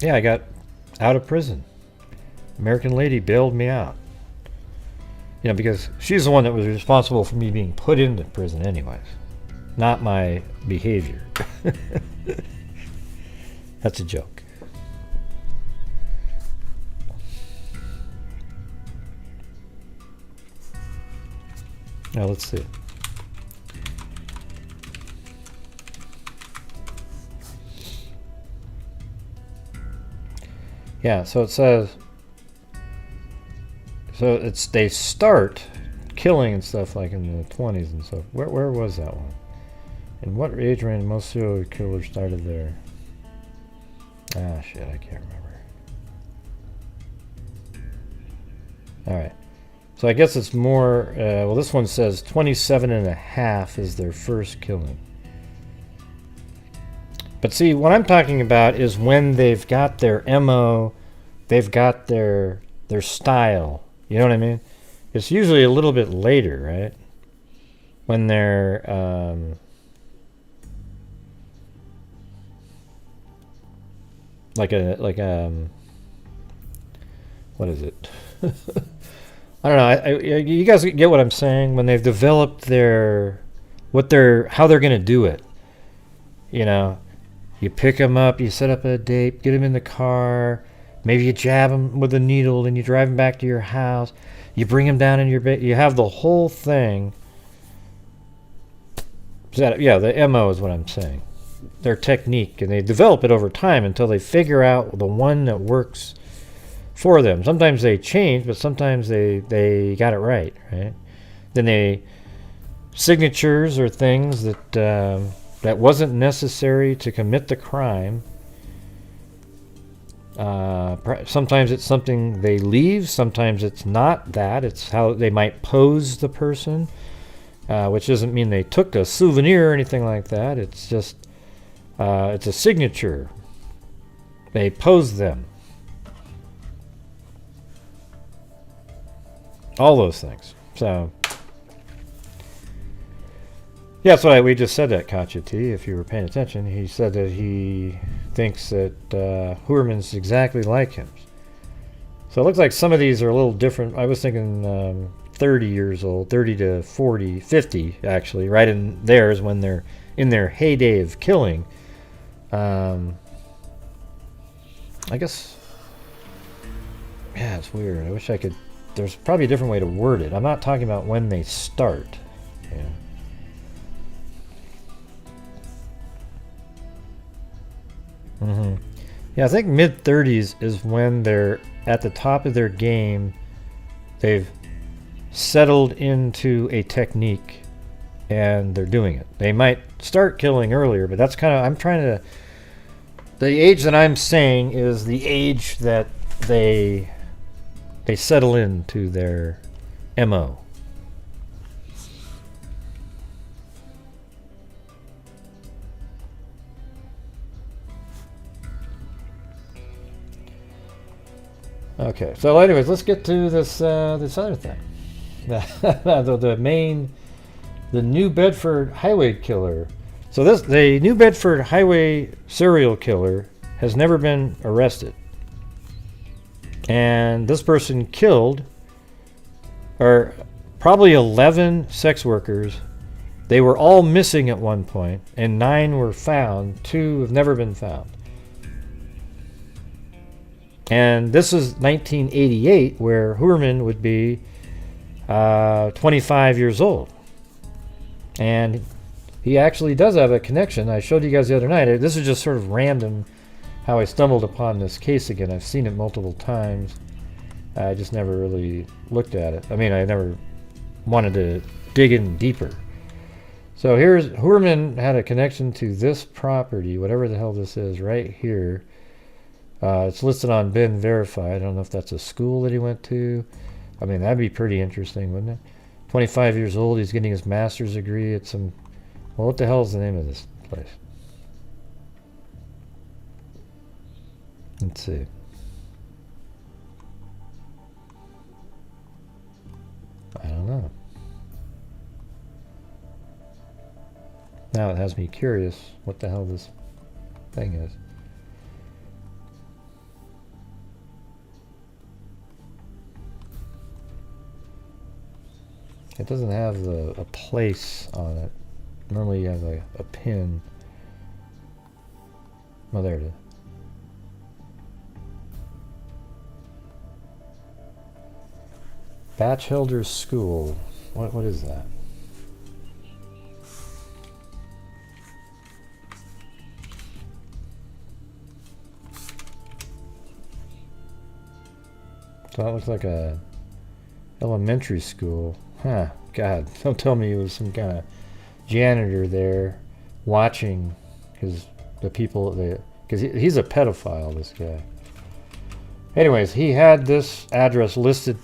Yeah, I got out of prison. American lady bailed me out. You know, because she's the one that was responsible for me being put into prison anyways. Not my behavior. That's a joke. Now let's see. Yeah, so it says, so they start killing and stuff like in the 20s and stuff. Where was that one? In what age range most serial killers started there? Ah, shit, I can't remember. Alright. So I guess it's more, well, this one says 27 and a half is their first killing. But see, what I'm talking about is when they've got their MO, they've got their style. You know what I mean? It's usually a little bit later, right? When they're what is it? I don't know. You guys get what I'm saying? When they've developed how they're going to do it. You know, you pick them up, you set up a date, get them in the car, maybe you jab them with a needle, and you drive them back to your house. You bring them down in your bed. You have the whole thing. Yeah, the MO is what I'm saying. Their technique, and they develop it over time until they figure out the one that works for them. Sometimes they change, but sometimes they got it right? Then signatures or things that wasn't necessary to commit the crime. Sometimes it's something they leave, sometimes it's not that. It's how they might pose the person, which doesn't mean they took a souvenir or anything like that. It's just it's a signature. They pose them. All those things. So yeah, that's why we just said that, Katya T, if you were paying attention. He said that he thinks that Heuermann's exactly like him. So it looks like some of these are a little different. I was thinking 30 years old, 30 to 40, 50 actually, right in theirs when they're in their heyday of killing. I guess, yeah, it's weird. I wish I could, there's probably a different way to word it. I'm not talking about when they start. Yeah. Yeah, I think mid-30s is when they're at the top of their game. They've settled into a technique and they're doing it. They might start killing earlier, but that's kind of, I'm trying to, the age that I'm saying is the age that they settle into their MO. Okay, so anyways, let's get to this this other thing. The New Bedford Highway Killer. So the New Bedford Highway serial killer has never been arrested. And this person killed probably 11 sex workers. They were all missing at one point, and 9 were found. 2 have never been found. And this is 1988, where Heuermann would be 25 years old. And he actually does have a connection. I showed you guys the other night. This is just sort of random how I stumbled upon this case again. I've seen it multiple times. I just never really looked at it. I mean, I never wanted to dig in deeper. So here's Heuermann had a connection to this property, whatever the hell this is, right here. It's listed on Ben Verified. I don't know if that's a school that he went to. I mean, that'd be pretty interesting, wouldn't it? 25 years old, he's getting his master's degree at some... Well, what the hell is the name of this place? Let's see. Now it has me curious what the hell this thing is. It doesn't have a place on it. Normally you have a pin. Oh, there it is. Batchelder School. What is that? So that looks like a elementary school. Huh, God, don't tell me he was some kind of janitor there watching the people, because he's a pedophile, this guy. Anyways, he had this address listed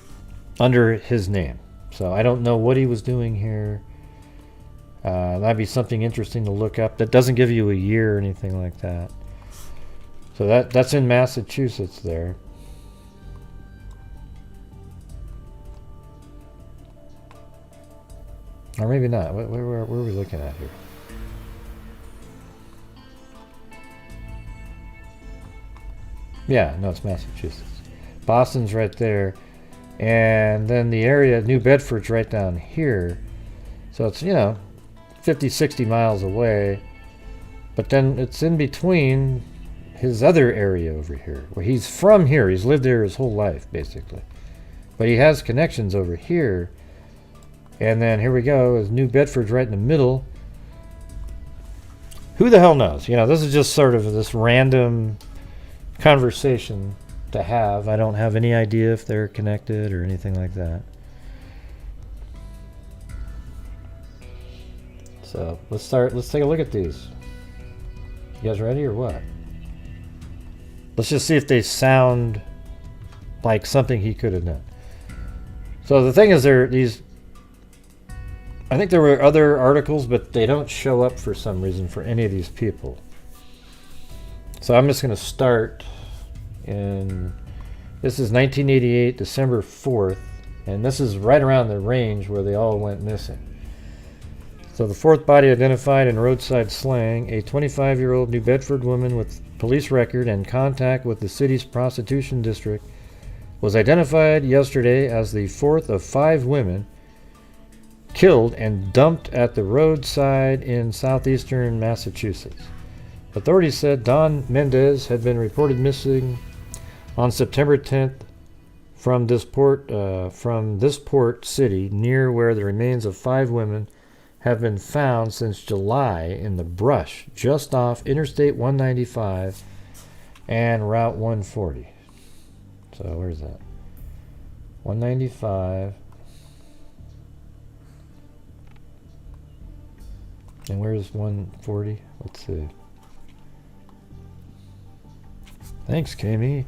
under his name. So I don't know what he was doing here. That'd be something interesting to look up. That doesn't give you a year or anything like that. So that's in Massachusetts there. Or maybe not. Where are we looking at here? Yeah, no, it's Massachusetts. Boston's right there. And then the area, New Bedford's right down here. So it's, 50, 60 miles away. But then it's in between his other area over here. Where he's from here. He's lived there his whole life, basically. But he has connections over here. And then here we go, is New Bedford's right in the middle. Who the hell knows? This is just sort of this random conversation to have. I don't have any idea if they're connected or anything like that. So let's take a look at these. You guys ready or what? Let's just see if they sound like something he could have done. So the thing is, I think there were other articles, but they don't show up for some reason for any of these people. So I'm just going to start in, this is 1988, December 4th, and this is right around the range where they all went missing. So the fourth body identified in roadside slang, a 25-year-old New Bedford woman with police record and contact with the city's prostitution district was identified yesterday as the fourth of 5 women killed and dumped at the roadside in southeastern Massachusetts. Authorities said Dawn Mendez had been reported missing on September 10th from this port city near where the remains of 5 women have been found since July in the brush just off Interstate 195 and Route 140. So where's that? 195. And where's 140? Let's see. Thanks, Kami.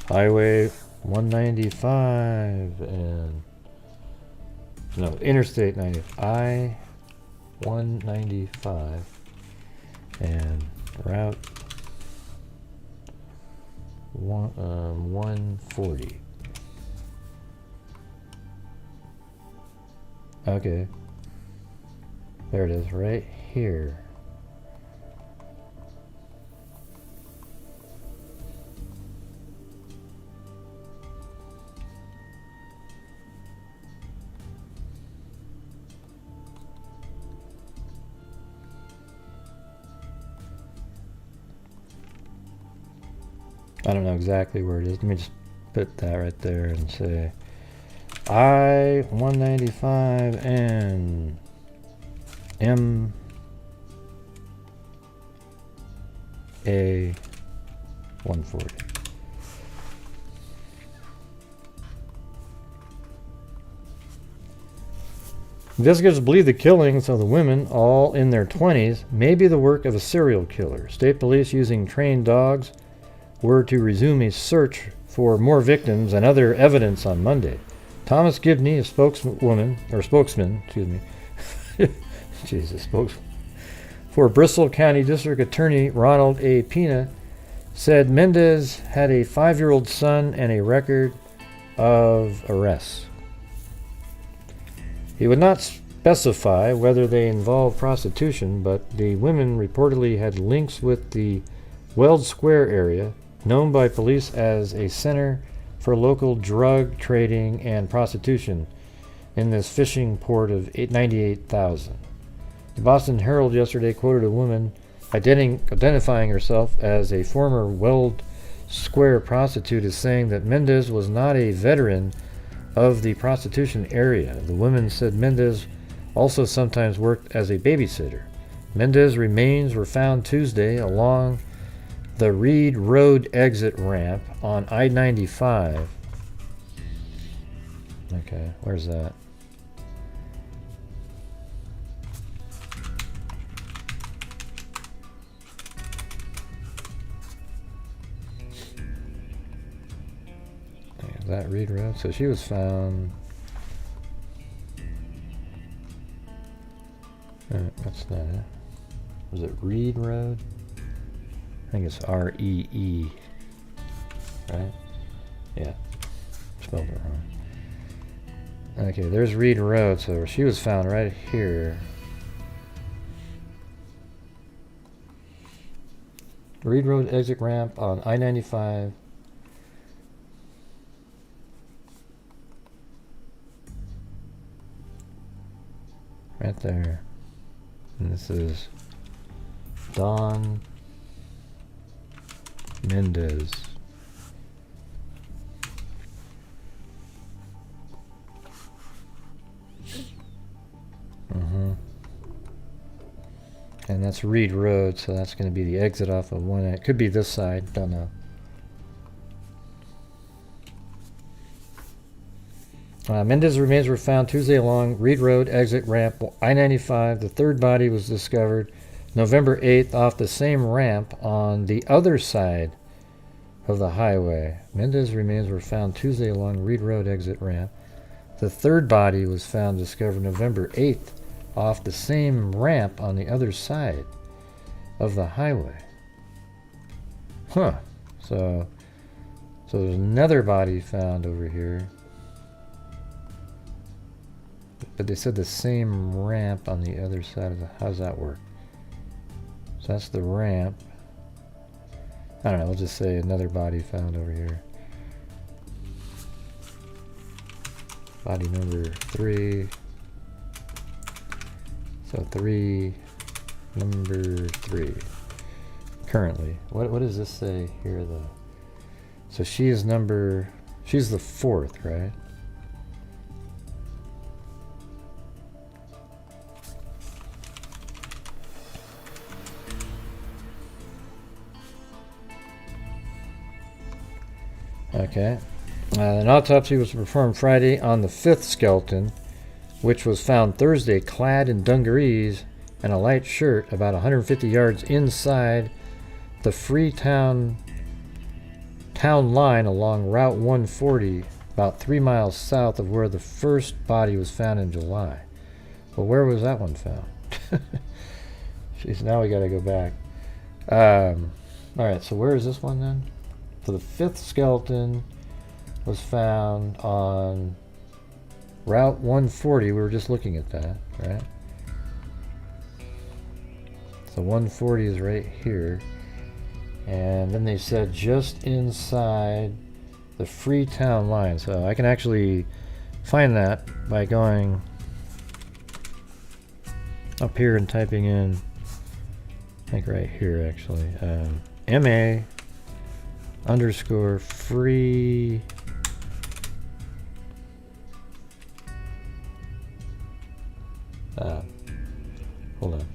Highway 195 and Interstate 90. I-195 and Route 140. Okay. There it is, right here. I don't know exactly where it is. Let me just put that right there and say I-195 and MA-140. Investigators believe the killings of the women, all in their 20s, may be the work of a serial killer. State police, using trained dogs, were to resume a search for more victims and other evidence on Monday. Thomas Gibney, a spokesman, for Bristol County District Attorney Ronald A. Pena, said Mendez had a 5-year-old son and a record of arrests. He would not specify whether they involved prostitution, but the women reportedly had links with the Weld Square area, known by police as a center for local drug trading and prostitution in this fishing port of 98,000. The Boston Herald yesterday quoted a woman identifying herself as a former Weld Square prostitute as saying that Mendez was not a veteran of the prostitution area. The woman said Mendez also sometimes worked as a babysitter. Mendez remains were found Tuesday along the Reed Road exit ramp on I-95. Okay, where's that? Is that Reed Road? So she was found. That's not it. Was it Reed Road? I think it's R-E-E. Right? Yeah. Spelled it wrong. Okay, there's Reed Road. So she was found right here. Reed Road exit ramp on I-95. Right there. And this is Don Mendez. And that's Reed Road, so that's going to be the exit off of one. It could be this side, don't know. Mendez remains were found Tuesday along Reed Road exit ramp I-95. The third body was discovered November 8th off the same ramp on the other side of the highway. Mendez remains were found Tuesday along Reed Road exit ramp. The third body was found discovered November 8th off the same ramp on the other side of the highway. Huh. So there's another body found over here. But they said the same ramp on the other side of the... How does that work? So that's the ramp. I don't know, we'll just say another body found over here. Body number 3. So number 3. Currently. What does this say here though? So she's the 4th, right? Okay. An autopsy was performed Friday on the 5th skeleton, which was found Thursday clad in dungarees and a light shirt about 150 yards inside the Freetown town line along Route 140, about 3 miles south of where the first body was found in July. Well, where was that one found? Jeez, now we got to go back. All right, so where is this one then? So the 5th skeleton was found on Route 140. We were just looking at that, right? So 140 is right here. And then they said just inside the Freetown line. So I can actually find that by going up here and typing in, I think right here actually, MA_free hold on.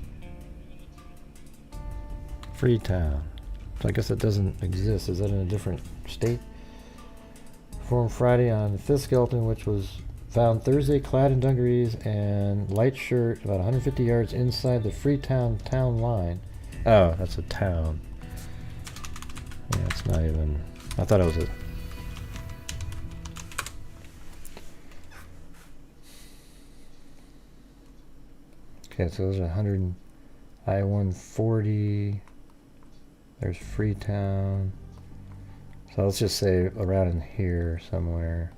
Freetown. So I guess that doesn't exist. Is that in a different state? Performed Friday on the 5th skeleton, which was found Thursday clad in dungarees and light shirt about 150 yards inside the Freetown town line. Oh, that's a town. Yeah, it's not even... I thought it was a... Okay, so those are 100... I-140... There's Freetown. So let's just say around in here somewhere.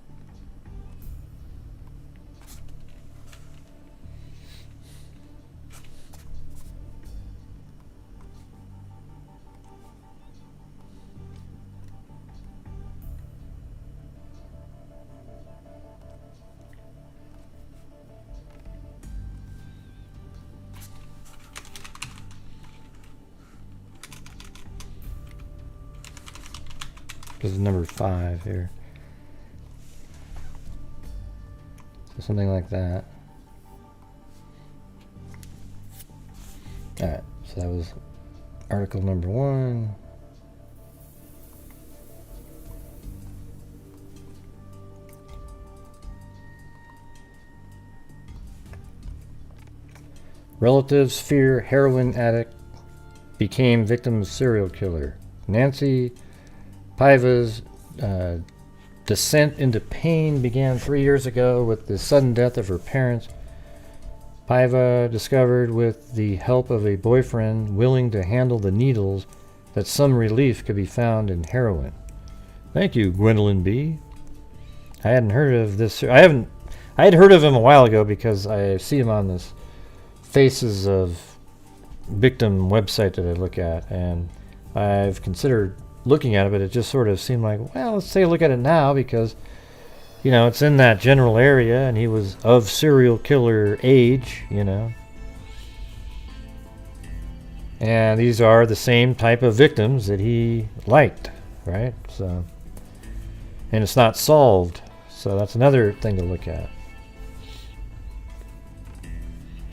This is number 5 here. So something like that. Alright, so that was article number 1. Relatives fear heroin addict became victim of serial killer. Nancy Paiva's descent into pain began 3 years ago with the sudden death of her parents. Paiva discovered with the help of a boyfriend willing to handle the needles that some relief could be found in heroin. Thank you, Gwendolyn B. I hadn't heard of this. I had heard of him a while ago because I see him on this Faces of Victim website that I look at, and I've considered looking at it, but it just sort of seemed like, well, let's take a look at it now because, you know, it's in that general area and he was of serial killer age, you know. And these are the same type of victims that he liked, right? So, and it's not solved, so that's another thing to look at.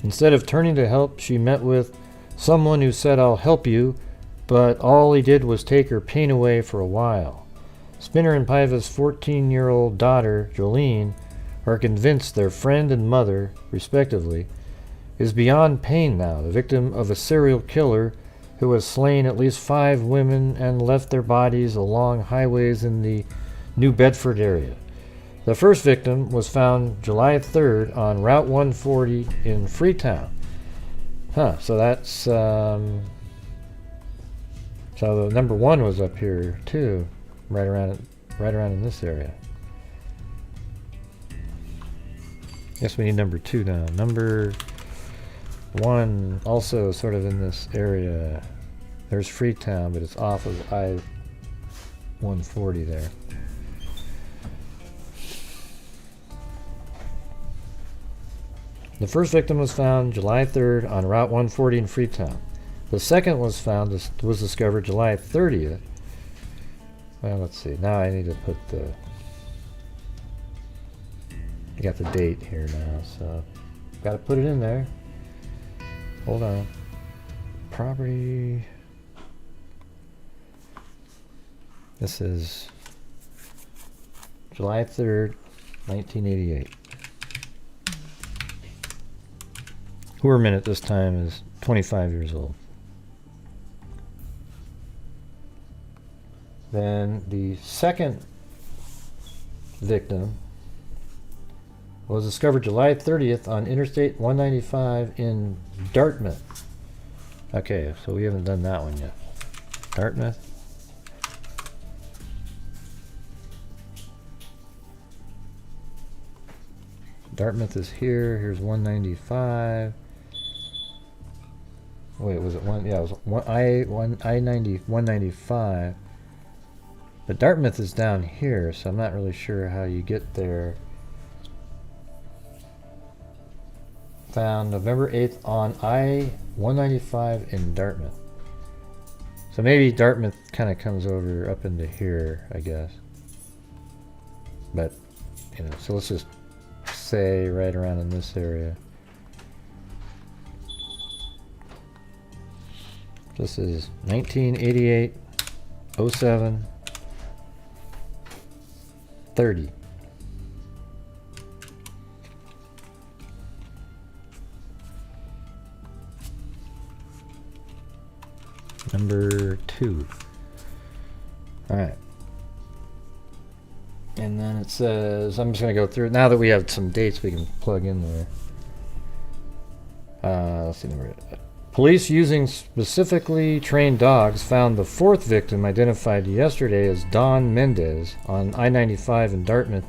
Instead of turning to help, she met with someone who said, "I'll help you," but all he did was take her pain away for a while. Spinner and Paiva's 14-year-old daughter, Jolene, are convinced their friend and mother, respectively, is beyond pain now, the victim of a serial killer who has slain at least 5 women and left their bodies along highways in the New Bedford area. The first victim was found July 3rd on Route 140 in Freetown. So that's... so the number 1 was up here too, right around in this area. Guess we need number 2 now. Number 1 also sort of in this area. There's Freetown, but it's off of I-140 there. The first victim was found July 3rd on Route 140 in Freetown. The second was discovered July 30th. Well, let's see. Now I need to put the... I got the date here now, so... Got to put it in there. Hold on. Property... This is July 3rd, 1988. Heuermann at this time is 25 years old. Then the second victim was discovered July 30th on Interstate 195 in Dartmouth. Okay, so we haven't done that one yet. Dartmouth. Dartmouth is here. Here's 195. Wait, was it one? Yeah, it was I-195. But Dartmouth is down here, so I'm not really sure how you get there. Found November 8th on I-195 in Dartmouth. So maybe Dartmouth kind of comes over up into here, I guess. But, you know, so let's just say right around in this area. This is 1988, 07, 30. Number 2. All right. And then it says, I'm just going to go through it. Now that we have some dates we can plug in there. Let's see. Police using specifically trained dogs found the fourth victim identified yesterday as Don Mendez on I-95 in Dartmouth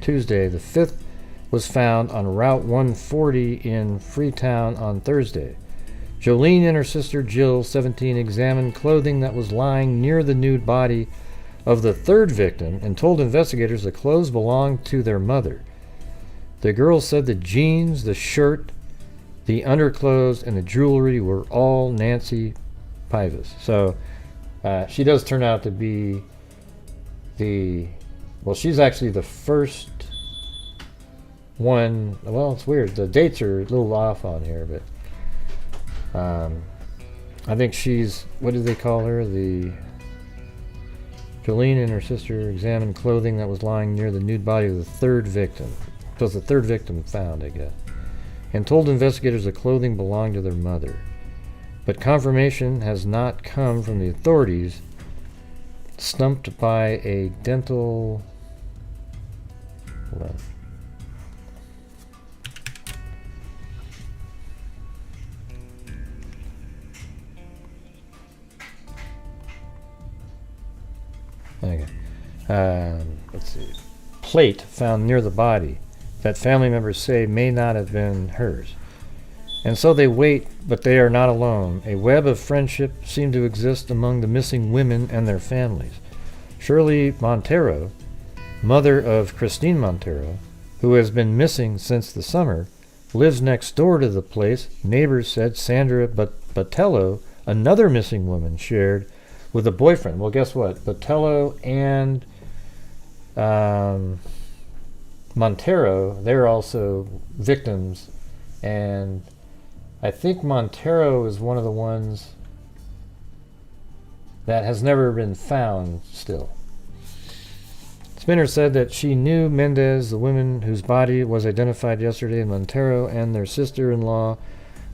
Tuesday. The fifth was found on Route 140 in Freetown on Thursday. Jolene and her sister Jill, 17, examined clothing that was lying near the nude body of the third victim and told investigators the clothes belonged to their mother. The girls said the jeans, the shirt, the underclothes, and the jewelry were all Nancy Paiva's. So she does turn out to be well, she's actually the first one. Well, it's weird. The dates are a little off on here, but I think she's, what did they call her? Jolene and her sister examined clothing that was lying near the nude body of the third victim. It was the third victim found, I guess, and told investigators the clothing belonged to their mother. But confirmation has not come from the authorities, stumped by a dental... Hold on. Okay. Let's see. Plate found near the body that family members say may not have been hers. And so they wait, but they are not alone. A web of friendship seemed to exist among the missing women and their families. Shirley Montero, mother of Christine Montero, who has been missing since the summer, lives next door to the place. Neighbors said Sandra Botello, another missing woman, shared with a boyfriend. Well, guess what? Botello and Montero, they're also victims, and I think Montero is one of the ones that has never been found still. Spinner said that she knew Mendez, the woman whose body was identified yesterday, and Montero and their sister-in-law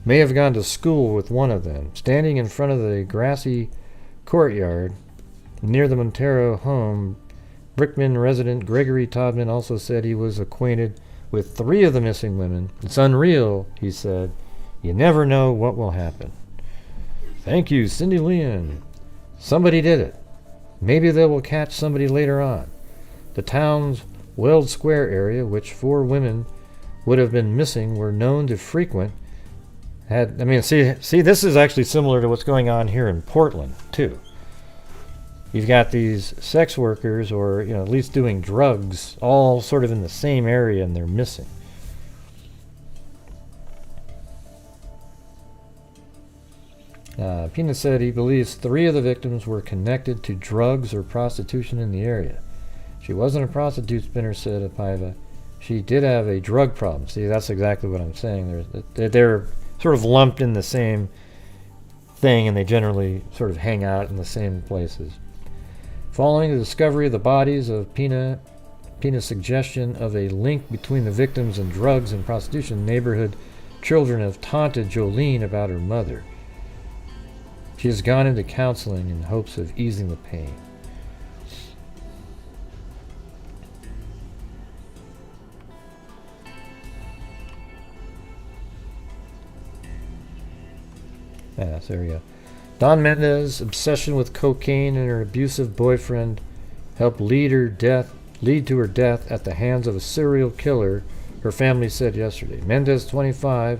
may have gone to school with one of them. Standing in front of the grassy courtyard near the Montero home, Brickman resident Gregory Todman also said he was acquainted with 3 of the missing women. It's unreal, he said. You never know what will happen. Thank you, Cindy Leon. Somebody did it. Maybe they will catch somebody later on. The town's Weld Square area, which 4 women would have been missing, were known to frequent. See, this is actually similar to what's going on here in Portland, too. You've got these sex workers, or at least doing drugs, all sort of in the same area, and they're missing. Pina said he believes 3 of the victims were connected to drugs or prostitution in the area. She wasn't a prostitute, Spinner said of Paiva. She did have a drug problem. See, that's exactly what I'm saying. They're sort of lumped in the same thing, and they generally sort of hang out in the same places. Following the discovery of the bodies of Pina's suggestion of a link between the victims and drugs and prostitution, neighborhood children have taunted Jolene about her mother. She has gone into counseling in hopes of easing the pain. So there we go. Dawn Mendez's obsession with cocaine and her abusive boyfriend helped lead to her death at the hands of a serial killer, her family said yesterday. Mendez, 25,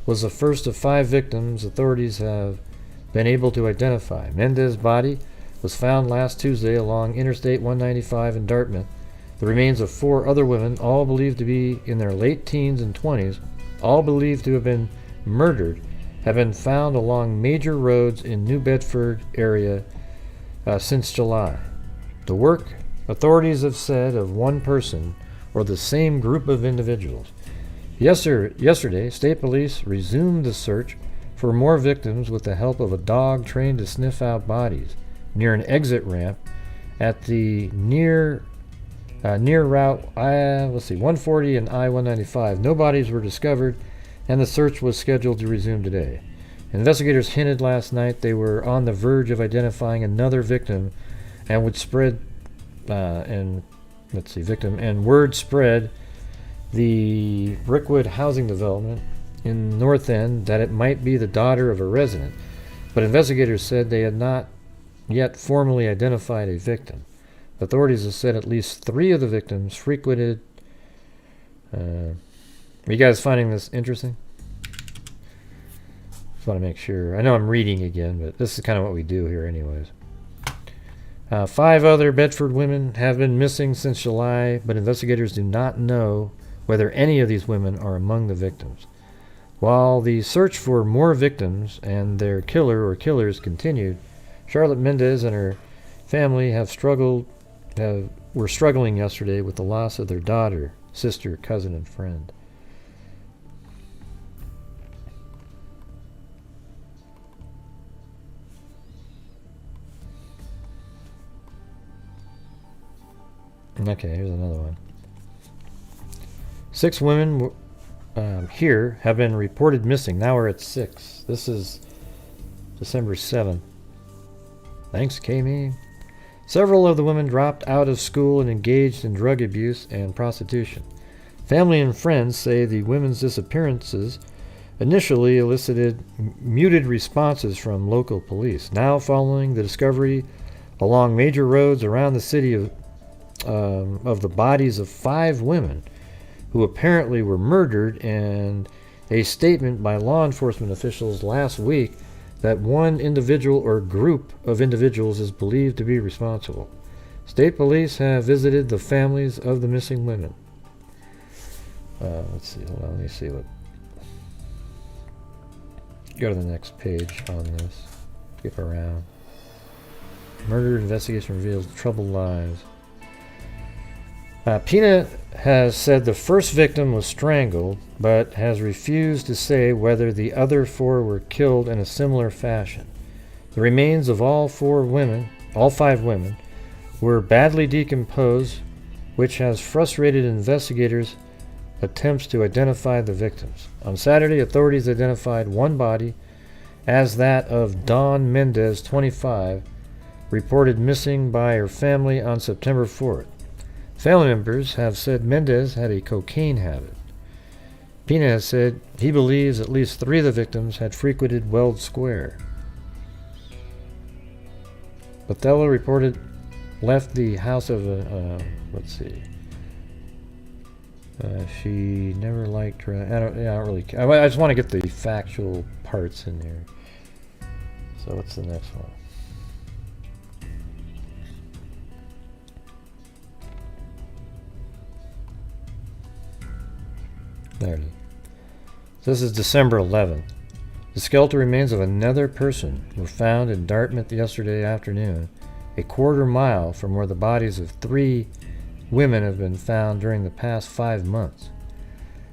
was the first of 5 victims authorities have been able to identify. Mendez's body was found last Tuesday along Interstate 195 in Dartmouth. The remains of 4 other women, all believed to be in their late teens and 20s, all believed to have been murdered, have been found along major roads in New Bedford area since July. The work, authorities have said, of one person or the same group of individuals. Yesterday, state police resumed the search for more victims with the help of a dog trained to sniff out bodies near an exit ramp at the near route 140 and I-195. No bodies were discovered, and the search was scheduled to resume today. Investigators hinted last night they were on the verge of identifying another victim, and word spread the Brickwood housing development in North End that it might be the daughter of a resident, but investigators said they had not yet formally identified a victim. Authorities have said at least 3 of the victims frequented. Are you guys finding this interesting? Just want to make sure. I know I'm reading again, but this is kind of what we do here anyways. 5 other Bedford women have been missing since July, but investigators do not know whether any of these women are among the victims. While the search for more victims and their killer or killers continued, Charlotte Mendez and her family have struggled were struggling yesterday with the loss of their daughter, sister, cousin, and friend. Okay, here's another one. 6 women here have been reported missing. Now we're at 6. This is December 7th. Thanks, Kami. Several of the women dropped out of school and engaged in drug abuse and prostitution. Family and friends say the women's disappearances initially elicited muted responses from local police. Now, following the discovery along major roads around the city of the bodies of 5 women who apparently were murdered, and a statement by law enforcement officials last week that one individual or group of individuals is believed to be responsible. State police have visited the families of the missing women. Let's see, hold on, let me see what... Go to the next page on this. Skip around. Murder investigation reveals troubled lives. Pina has said the first victim was strangled, but has refused to say whether the other 4 were killed in a similar fashion. The remains of all 5 women, were badly decomposed, which has frustrated investigators' attempts to identify the victims. On Saturday, authorities identified one body as that of Dawn Mendez, 25, reported missing by her family on September 4th. Family members have said Mendez had a cocaine habit. Pina has said he believes at least 3 of the victims had frequented Weld Square. Othello reported left the house of let's see. She never liked her. I don't really care. I just want to get the factual parts in here. So what's the next one? There it is. This is December 11th. The skeletal remains of another person were found in Dartmouth yesterday afternoon, a quarter-mile from where the bodies of 3 women have been found during the past 5 months.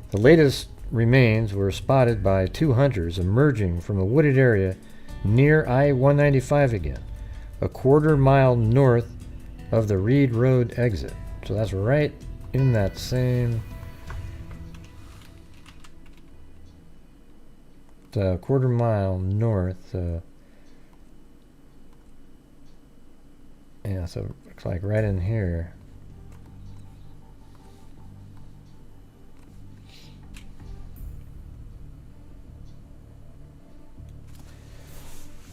The latest remains were spotted by 2 hunters emerging from a wooded area near I-195 again, a quarter-mile north of the Reed Road exit. So that's right in that same... quarter-mile north. Yeah, so it looks like right in here.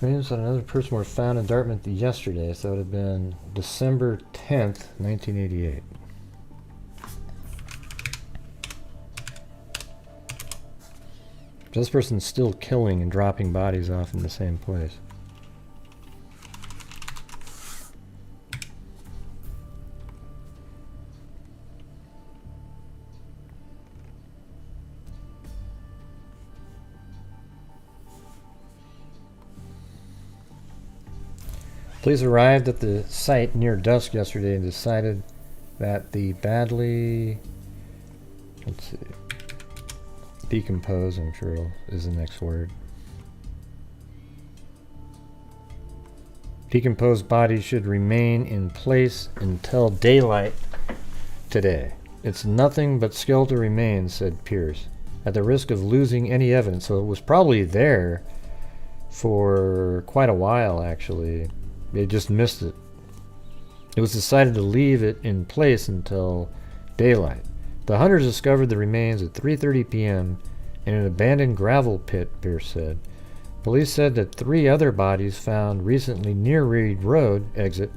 Remains of another person were found in Dartmouth yesterday, so it would have been December 10th, 1988. This person's still killing and dropping bodies off in the same place. Police arrived at the site near dusk yesterday and decided that the badly... let's see... decompose, I'm sure is the next word. Decomposed bodies should remain in place until daylight today. It's nothing but skeletal remains, said Pierce, at the risk of losing any evidence. So it was probably there for quite a while, actually. They just missed it. It was decided to leave it in place until daylight. The hunters discovered the remains at 3:30 p.m. in an abandoned gravel pit, Pierce said. Police said that 3 other bodies found recently near Reed Road exit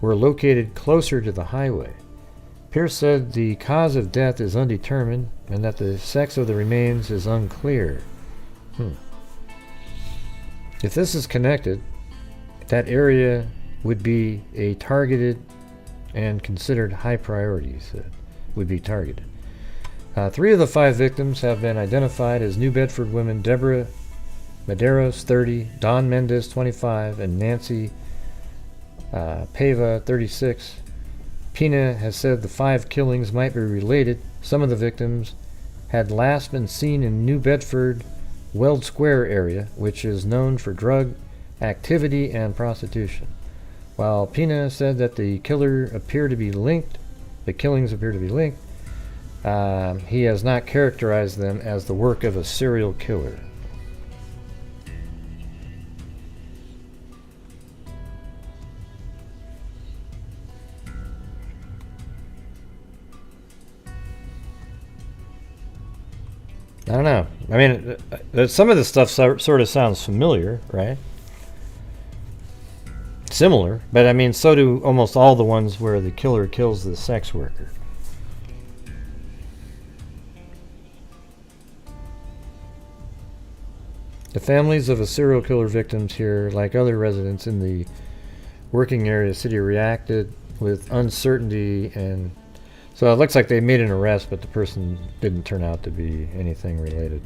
were located closer to the highway. Pierce said the cause of death is undetermined and that the sex of the remains is unclear. If this is connected, that area would be a targeted and considered high priority, he said. Would be targeted. 3 of the 5 victims have been identified as New Bedford women Deborah Medeiros, 30, Dawn Mendez, 25, and Nancy Pava, 36. Pina has said the 5 killings might be related. Some of the victims had last been seen in New Bedford, Weld Square area, which is known for drug activity and prostitution. While Pina said that the killings appear to be linked, he has not characterized them as the work of a serial killer. I don't know. I mean, some of this stuff sort of sounds familiar, right? Similar, but I mean, so do almost all the ones where the killer kills the sex worker. The families of the serial killer victims here, like other residents in the working area city, reacted with uncertainty, and so it looks like they made an arrest, but the person didn't turn out to be anything related.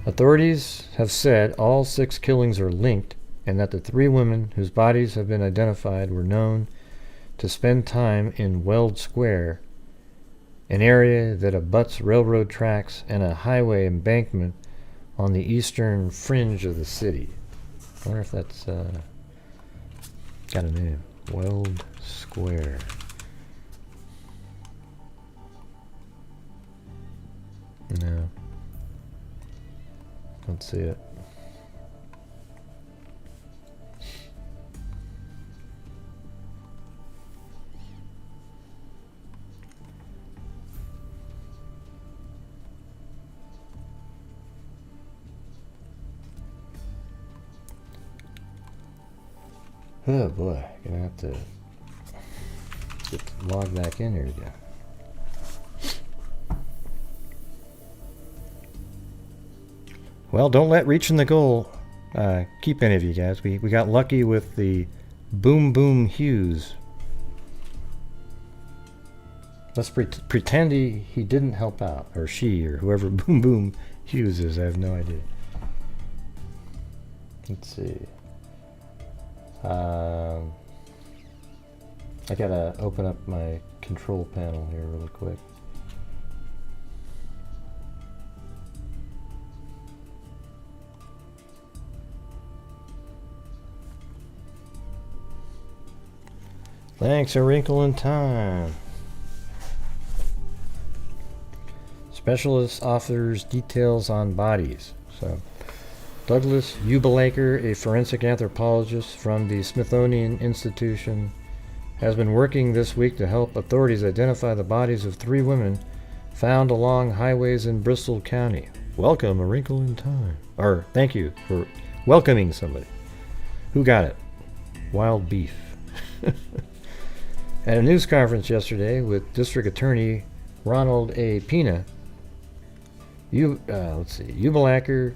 Authorities have said all 6 killings are linked, and that the 3 women whose bodies have been identified were known to spend time in Weld Square, an area that abuts railroad tracks and a highway embankment on the eastern fringe of the city. I wonder if that's got a name. Weld Square. No. Don't see it. Oh boy, gonna have to log back in here again. Well, don't let reaching the goal keep any of you guys. We got lucky with the Boom Boom Hughes. Let's pretend he didn't help out, or she, or whoever Boom Boom Hughes is. I have no idea. Let's see. I gotta open up my control panel here really quick. Thanks, A Wrinkle in Time. Specialist offers details on bodies. So, Douglas Ubelaker, a forensic anthropologist from the Smithsonian Institution, has been working this week to help authorities identify the bodies of 3 women found along highways in Bristol County. Welcome, A Wrinkle in Time. Or, thank you for welcoming somebody. Who got it? Wild Beef. At a news conference yesterday with District Attorney Ronald A. Pina, Ubelaker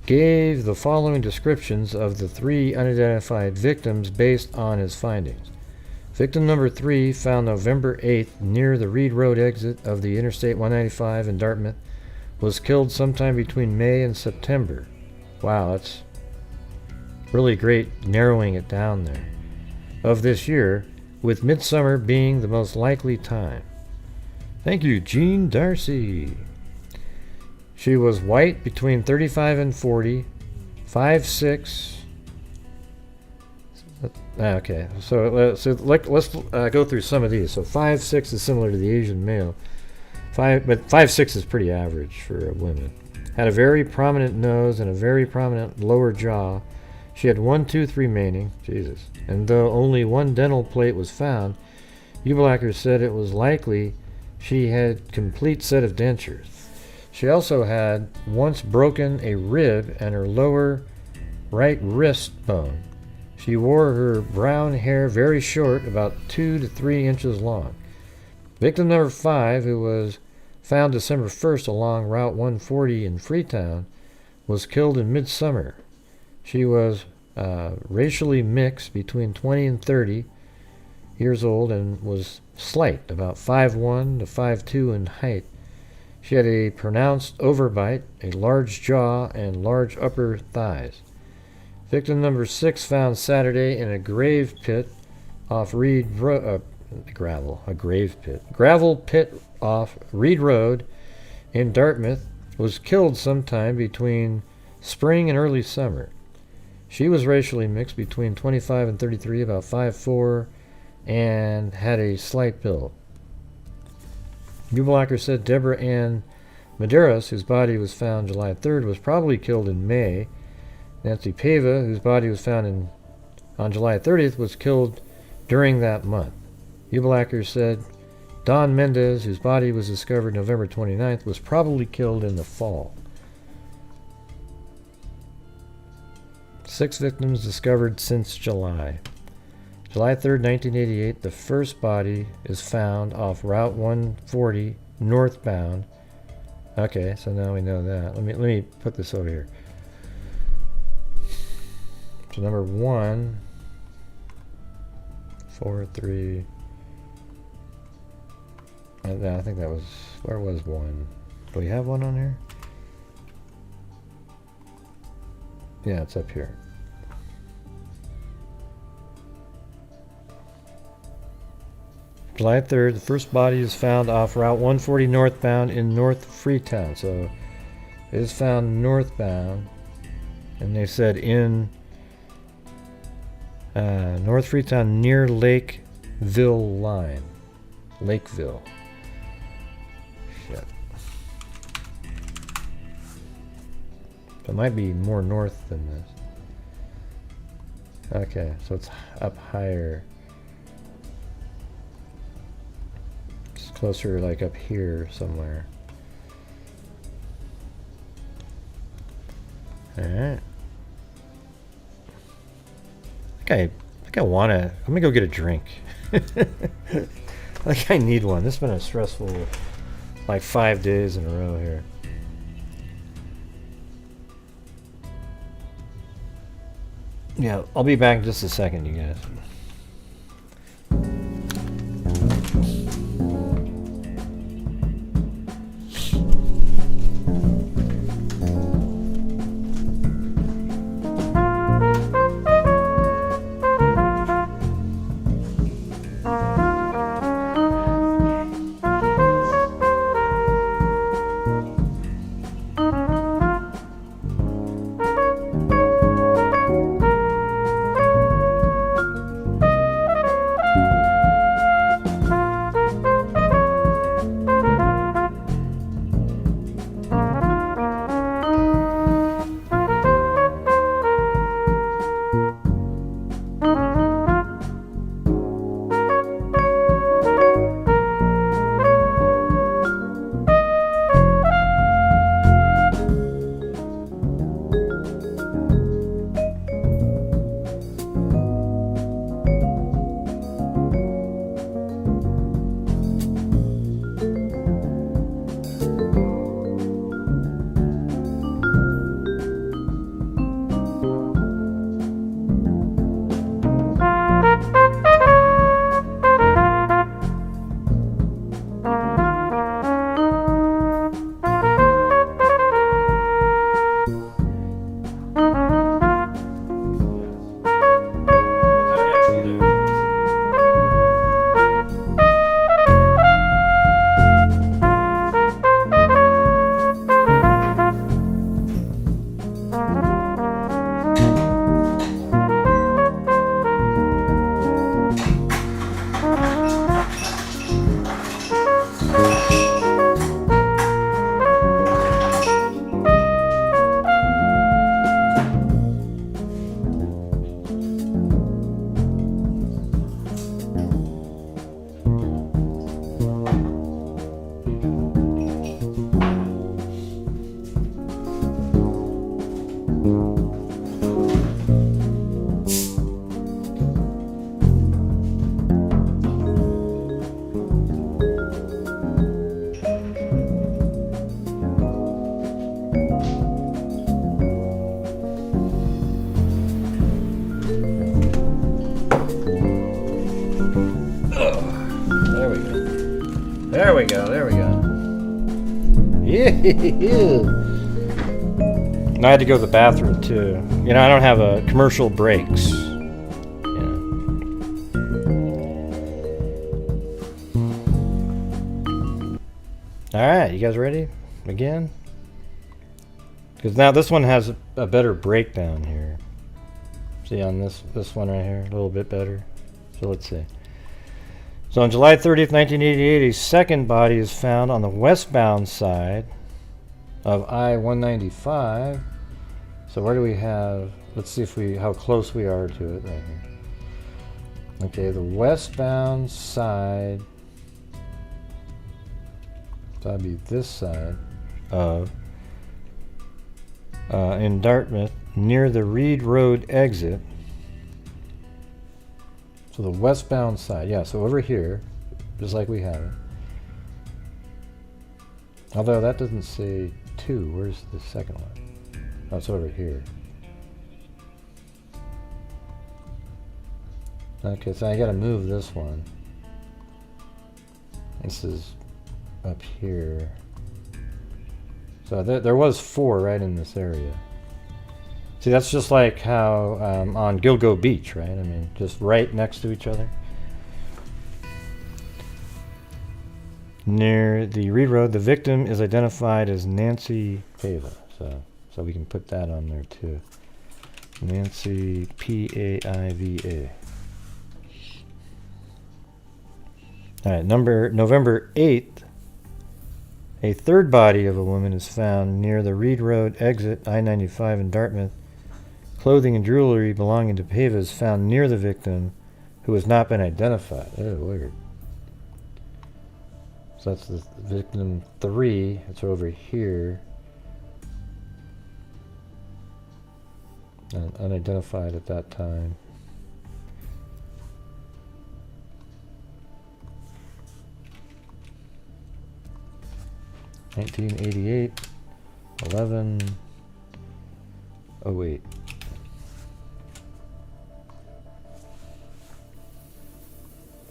gave the following descriptions of the 3 unidentified victims based on his findings. Victim number 3, found November 8th near the Reed Road exit of the Interstate 195 in Dartmouth, was killed sometime between May and September. Wow, that's really great narrowing it down there. Of this year, with midsummer being the most likely time. Thank you, Jean Darcy. She was white, between 35 and 40, 5'6". Okay, so let's go through some of these. So 5'6" is similar to the Asian male, but 5'6" is pretty average for women. Had a very prominent nose and a very prominent lower jaw. She had 1 tooth remaining, Jesus, and though only 1 dental plate was found, Ubelaker said it was likely she had complete set of dentures. She also had once broken a rib and her lower right wrist bone. She wore her brown hair very short, about 2 to 3 inches long. Victim number 5, who was found December 1st along Route 140 in Freetown, was killed in midsummer. She was racially mixed, between 20 and 30 years old, and was slight, about 5'1" to 5'2" in height. She had a pronounced overbite, a large jaw, and large upper thighs. Victim number 6 found Saturday in a grave pit off gravel pit off Reed Road in Dartmouth. Was killed sometime between spring and early summer. She was racially mixed, between 25 and 33, about 5'4", and had a slight build. U-Blocker said Deborah Ann Medeiros, whose body was found July 3rd, was probably killed in May. Nancy Pava, whose body was found on July 30th, was killed during that month. U-Blacker said Don Mendez, whose body was discovered November 29th, was probably killed in the fall. 6 victims discovered since July. July 3rd, 1988, the first body is found off Route 140 northbound. Okay, so now we know that. Let me put this over here. So number 1, 4, 3. I think that was, where was 1? Do we have 1 on here? Yeah, it's up here. July 3rd, the first body is found off Route 140 northbound in North Freetown. So it is found northbound, and they said in North Freetown near Lakeville line. Lakeville. Shit. It might be more north than this. Okay, so it's up higher. It's closer, like up here somewhere. Alright. I think I wanna. Let me go get a drink. I think I need one. This has been a stressful, like 5 days in a row here. Yeah, I'll be back in just a second, you guys. There we go. I had to go to the bathroom too. You know, I don't have a commercial breaks. Alright, you guys ready? Again? Because now this one has a better breakdown here. See on this one right here, a little bit better. So let's see. So on July 30th, 1988, a second body is found on the westbound side of I-195. So where do we have, let's see if how close we are to it right here. Okay, the westbound side, so that'd be this side of, in Dartmouth, near the Reed Road exit. So the westbound side, yeah, so over here, just like we have it. Although that doesn't say 2, where's the second one? Oh, it's over here. Okay, so I gotta move this one. This is up here. So there was 4 right in this area. See, that's just like how on Gilgo Beach, right? I mean, just right next to each other. Near the Reed Road, the victim is identified as Nancy Pava. So we can put that on there too. Nancy Paiva. All right, November 8th, a third body of a woman is found near the Reed Road exit, I-95 in Dartmouth. Clothing and jewelry belonging to Pava is found near the victim, who has not been identified. Oh, weird. So that's the victim 3. It's over here. And unidentified at that time. (1988) 11:08.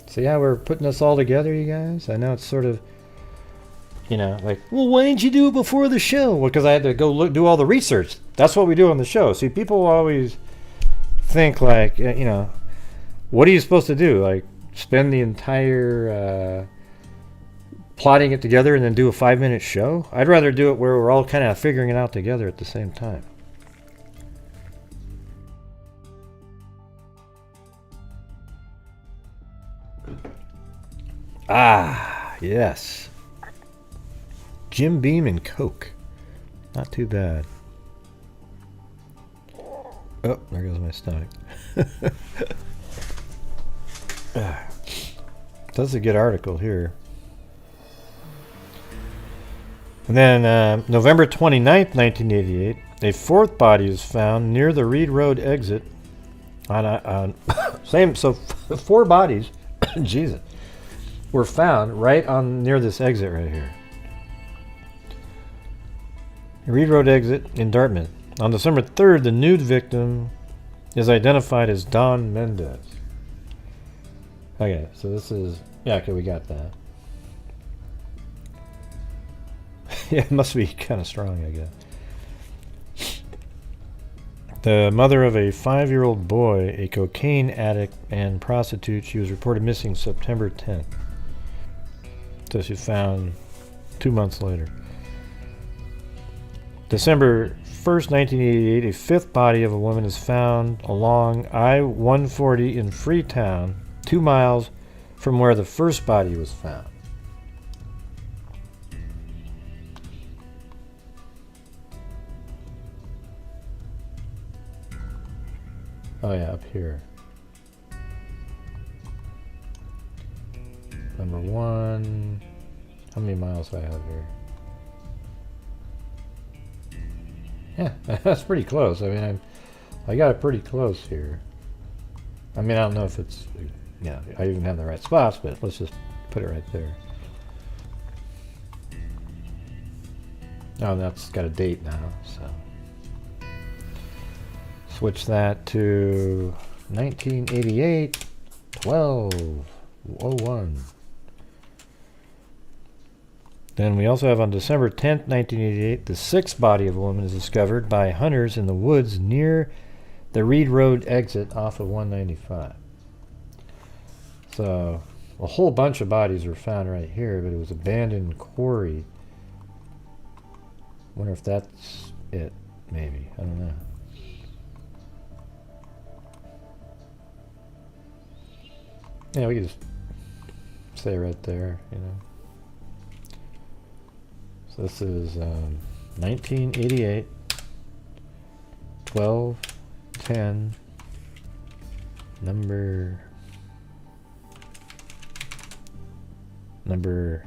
See how we're putting this all together, you guys? I know it's sort of, you know, like, well, why didn't you do it before the show? Well, because I had to go do all the research. That's what we do on the show. See, people always think like, you know, what are you supposed to do? Like, spend the entire plotting it together and then do a 5-minute show? I'd rather do it where we're all kind of figuring it out together at the same time. Ah, yes. Jim Beam and Coke. Not too bad. Oh, there goes my stomach. That's a good article here. And then November 29th, 1988, a fourth body is found near the Reed Road exit. So 4 bodies, Jesus, were found right on near this exit right here. Reed Road exit in Dartmouth. On December 3rd, the nude victim is identified as Don Mendez. Okay, so this is, yeah, okay, we got that. Yeah, it must be kind of strong, I guess. The mother of a 5-year-old boy, a cocaine addict and prostitute, she was reported missing September 10th. So she found 2 months later. December 1st, 1988, a 5th body of a woman is found along I-140 in Freetown, 2 miles from where the first body was found. Oh yeah, up here. Number 1. How many miles do I have here? Yeah, that's pretty close. I mean, I got it pretty close here. I mean, I don't know if it's, yeah, I even have the right spots, but let's just put it right there. Oh, and that's got a date now, so. Switch that to 1988, 12:01. Then we also have on December 10th, 1988, the sixth body of a woman is discovered by hunters in the woods near the Reed Road exit off of 195. So a whole bunch of bodies were found right here, but it was abandoned quarry. Wonder if that's it, maybe. I don't know. Yeah, we could just say right there, you know. So this is 1988, 12/10, number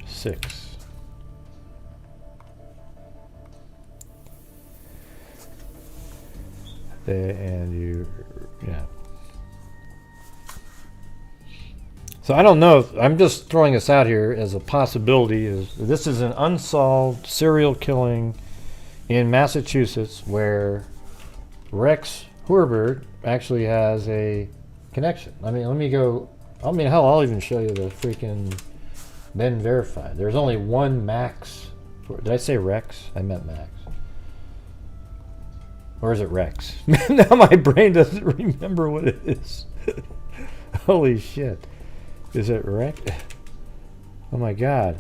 6. And you, yeah. So I don't know. I'm just throwing this out here as a possibility. This is an unsolved serial killing in Massachusetts where Rex Heuermann actually has a connection. I mean, let me go. I mean, hell, I'll even show you the freaking been verified. There's only one Max. Did I say Rex? I meant Max. Or is it Rex? Now my brain doesn't remember what it is. Holy shit. Is it Rex? Oh my god.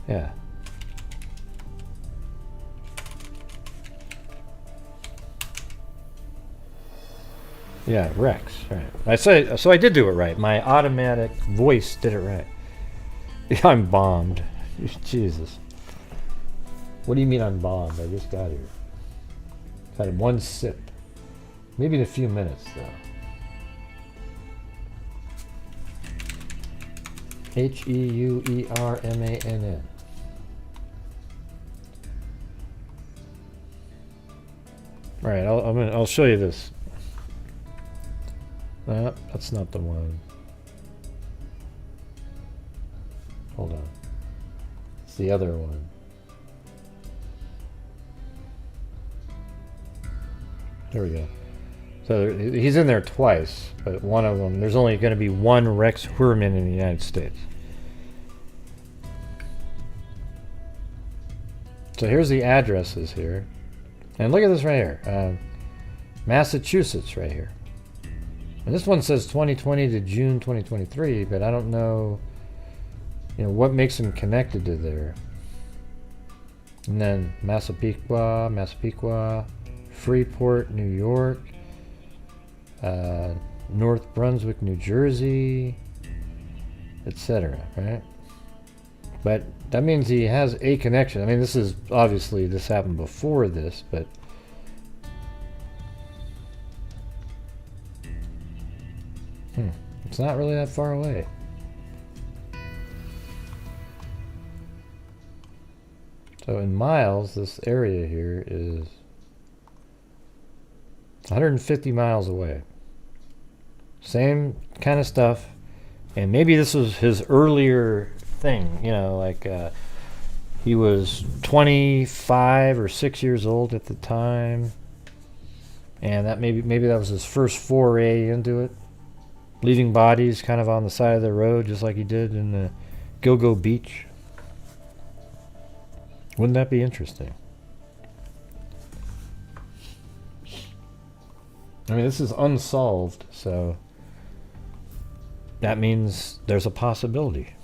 Yeah. Yeah, Rex. Right. So I did do it right. My automatic voice did it right. Yeah, I'm bombed. Jesus. What do you mean I'm bombed? I just got here. Had one sip. Maybe in a few minutes though. Heuermann. All right, I'll show you this. That's not the one. Hold on. It's the other one. There we go. So he's in there twice, but one of them, there's only going to be one Rex Heuermann in the United States. So here's the addresses here. And look at this right here. Massachusetts right here. And this one says 2020 to June 2023, but I don't know, what makes them connected to there. And then Massapequa, Freeport, New York, North Brunswick, New Jersey, etc. Right? But that means he has a connection. I mean, this happened before this, but it's not really that far away. So in miles, this area here is 150 miles away. Same kind of stuff. And maybe this was his earlier thing, he was 25 or 6 years old at the time. And that maybe that was his first foray into it. Leaving bodies kind of on the side of the road, just like he did in the Gilgo Beach. Wouldn't that be interesting? I mean, this is unsolved, so that means there's a possibility.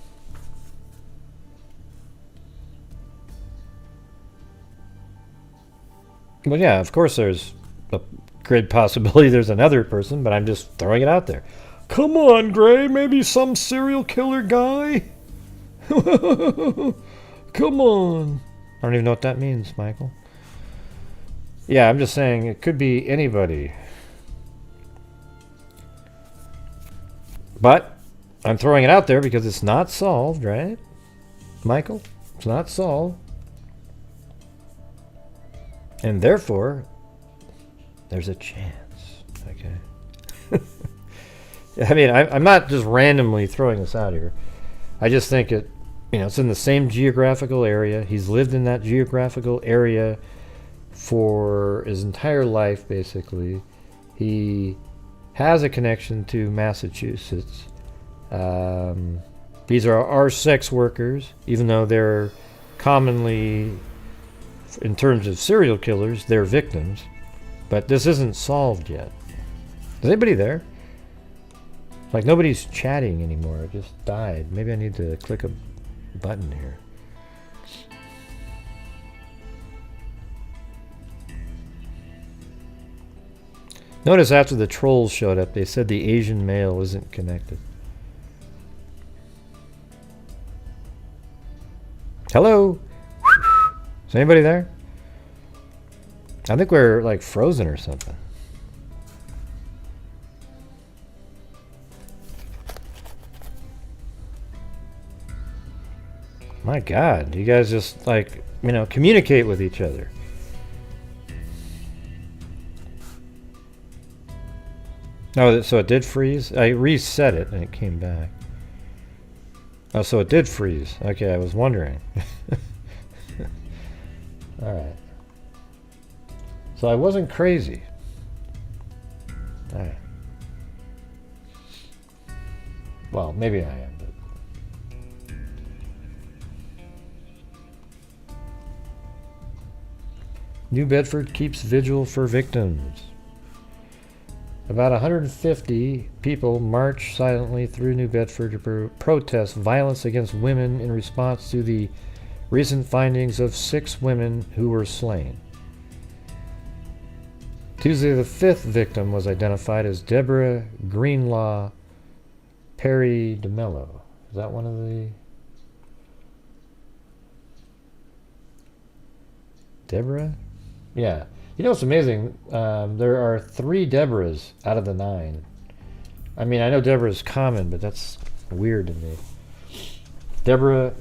Well, yeah, of course there's a great possibility there's another person, but I'm just throwing it out there. Come on, Gray, maybe some serial killer guy? Come on. I don't even know what that means, Michael. Yeah, I'm just saying it could be anybody. But I'm throwing it out there because it's not solved, right? Michael? It's not solved. And therefore, there's a chance. Okay. I mean, I'm not just randomly throwing this out here. I just think it's in the same geographical area. He's lived in that geographical area for his entire life, basically. He has a connection to Massachusetts. These are our sex workers, even though they're commonly, in terms of serial killers, they're victims. But this isn't solved yet. Is anybody there? Like, nobody's chatting anymore. It just died. Maybe I need to click a button here. Notice after the trolls showed up, they said the Asian male isn't connected. Hello? Is anybody there? I think we're like frozen or something. My God, you guys just like, you know, communicate with each other. Oh, so it did freeze? I reset it and it came back. Oh, so it did freeze. Okay, I was wondering. Alright. So I wasn't crazy. Alright. Well, maybe I am, but... New Bedford keeps vigil for victims. About 150 people marched silently through New Bedford to protest violence against women in response to the recent findings of 6 women who were slain. Tuesday, the 5th victim was identified as Deborah Greenlaw Perry DeMello. Is that one of the... Deborah? Yeah. You know what's amazing? There are 3 Deborahs out of the 9. I mean, I know Deborah's common, but that's weird to me. Deborah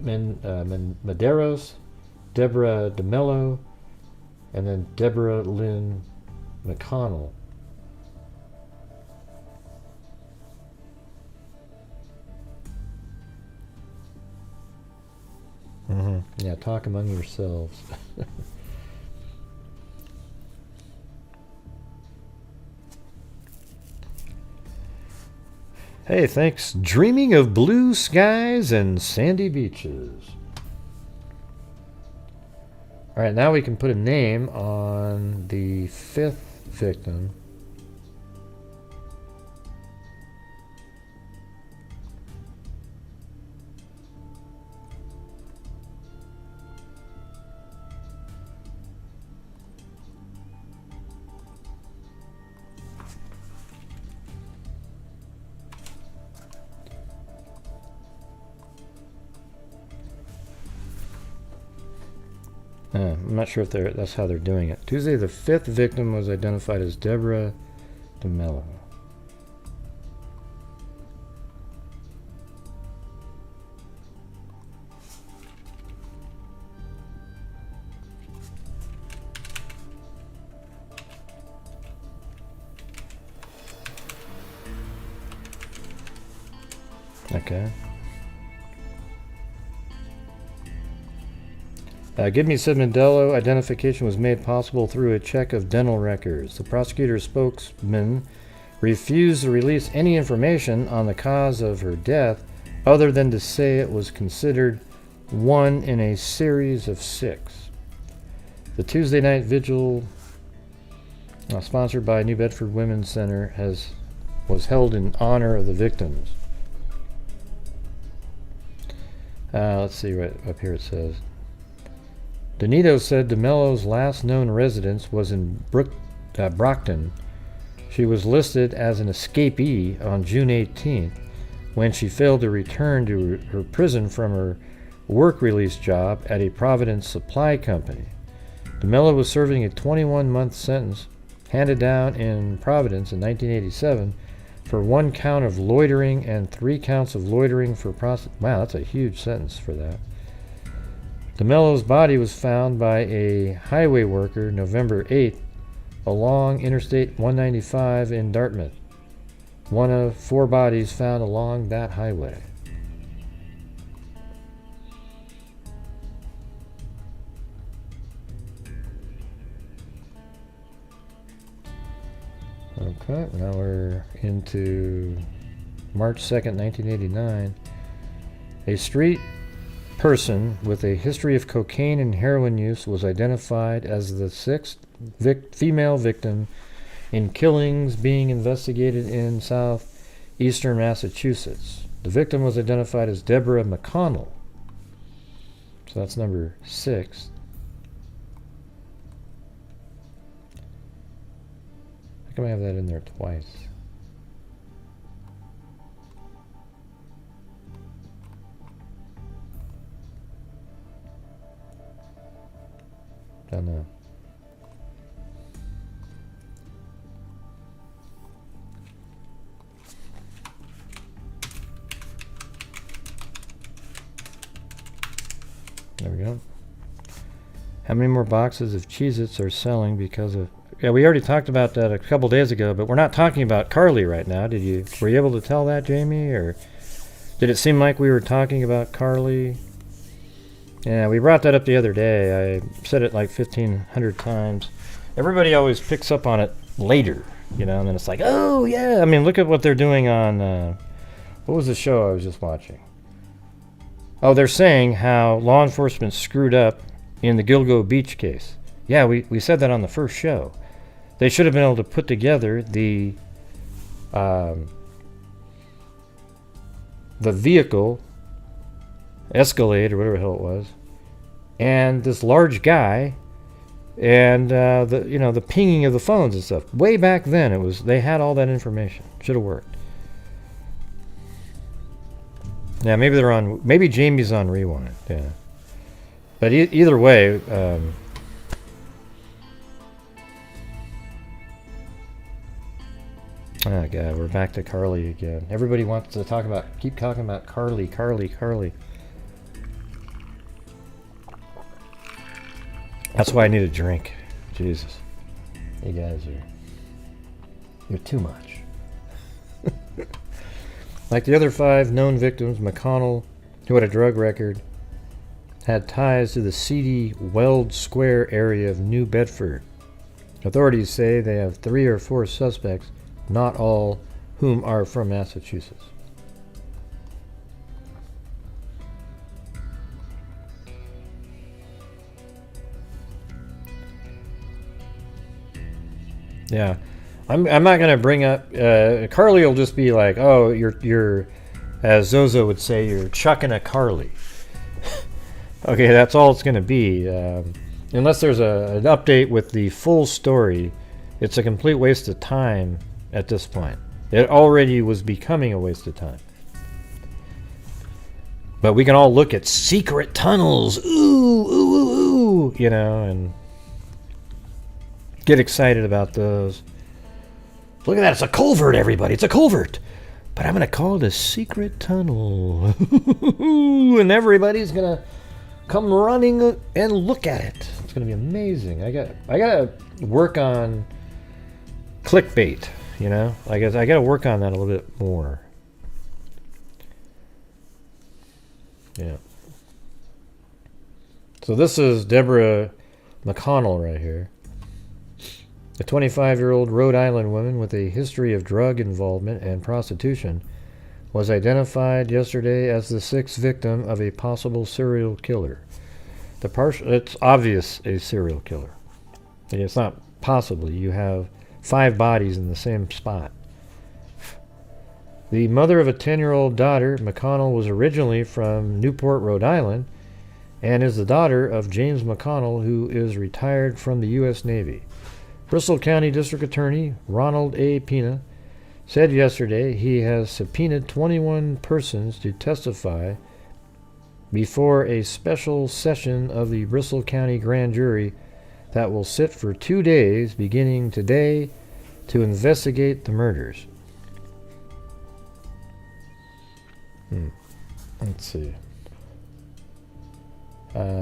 Medeiros, Deborah DeMello, and then Deborah Lynn McConnell. Yeah, talk among yourselves. Hey, thanks. Dreaming of blue skies and sandy beaches. All right, now we can put a name on the 5th victim. I'm not sure if that's how they're doing it. Tuesday, the 5th victim was identified as Deborah DeMello. Okay. Give me said Mandello identification was made possible through a check of dental records. The prosecutor's spokesman refused to release any information on the cause of her death other than to say it was considered one in a series of 6. The Tuesday night vigil, sponsored by New Bedford Women's Center, was held in honor of the victims. Let's see, right up here it says. Donito said DeMello's last known residence was in Brockton. She was listed as an escapee on June 18th when she failed to return to her prison from her work release job at a Providence supply company. DeMello was serving a 21-month sentence handed down in Providence in 1987 for 1 count of loitering and 3 counts of loitering for prostitution. Wow, that's a huge sentence for that. DeMello's body was found by a highway worker November 8th along Interstate 195 in Dartmouth, one of 4 bodies found along that highway. Okay, now we're into March 2nd, 1989. A street person with a history of cocaine and heroin use was identified as the sixth female victim in killings being investigated in southeastern Massachusetts. The victim was identified as Deborah McConnell. So that's number 6. How come I have that in there twice? Don't know. There we go. How many more boxes of Cheez-Its are selling because of... Yeah, we already talked about that a couple days ago, but we're not talking about Carly right now. Were you able to tell that, Jamie? Or did it seem like we were talking about Carly? Yeah, we brought that up the other day. I said it like 1,500 times. Everybody always picks up on it later, and then it's like, oh, yeah. I mean, look at what they're doing on... what was the show I was just watching? Oh, they're saying how law enforcement screwed up in the Gilgo Beach case. Yeah, we said that on the first show. They should have been able to put together the vehicle, Escalade or whatever the hell it was, and this large guy, and the pinging of the phones and stuff. Way back then, they had all that information. Should have worked. Yeah, maybe Jamie's on Rewind. Yeah, but either way. Oh God, we're back to Carly again. Everybody wants to keep talking about Carly. That's why I need a drink. Jesus, you guys you're too much. Like the other 5 known victims, McConnell, who had a drug record, had ties to the seedy Weld Square area of New Bedford. Authorities say they have 3 or 4 suspects, not all whom are from Massachusetts. Yeah. I'm not going to bring up... Carly will just be like, oh, you're as Zozo would say, you're chucking a Carly. Okay, that's all it's going to be. Unless there's an update with the full story, it's a complete waste of time at this point. It already was becoming a waste of time. But we can all look at secret tunnels, ooh, and get excited about those. Look at that, it's a culvert, everybody, it's a culvert. But I'm going to call it a secret tunnel. And everybody's going to come running and look at it. It's going to be amazing. I got to work on clickbait, I guess I got to work on that a little bit more. Yeah. So this is Deborah McConnell right here. A 25-year-old Rhode Island woman with a history of drug involvement and prostitution was identified yesterday as the 6th victim of a possible serial killer. It's obvious a serial killer. It's not possibly. You have 5 bodies in the same spot. The mother of a 10-year-old daughter, McConnell was originally from Newport, Rhode Island, and is the daughter of James McConnell, who is retired from the U.S. Navy. Bristol County District Attorney Ronald A. Pena said yesterday he has subpoenaed 21 persons to testify before a special session of the Bristol County Grand Jury that will sit for 2 days beginning today to investigate the murders. Let's see.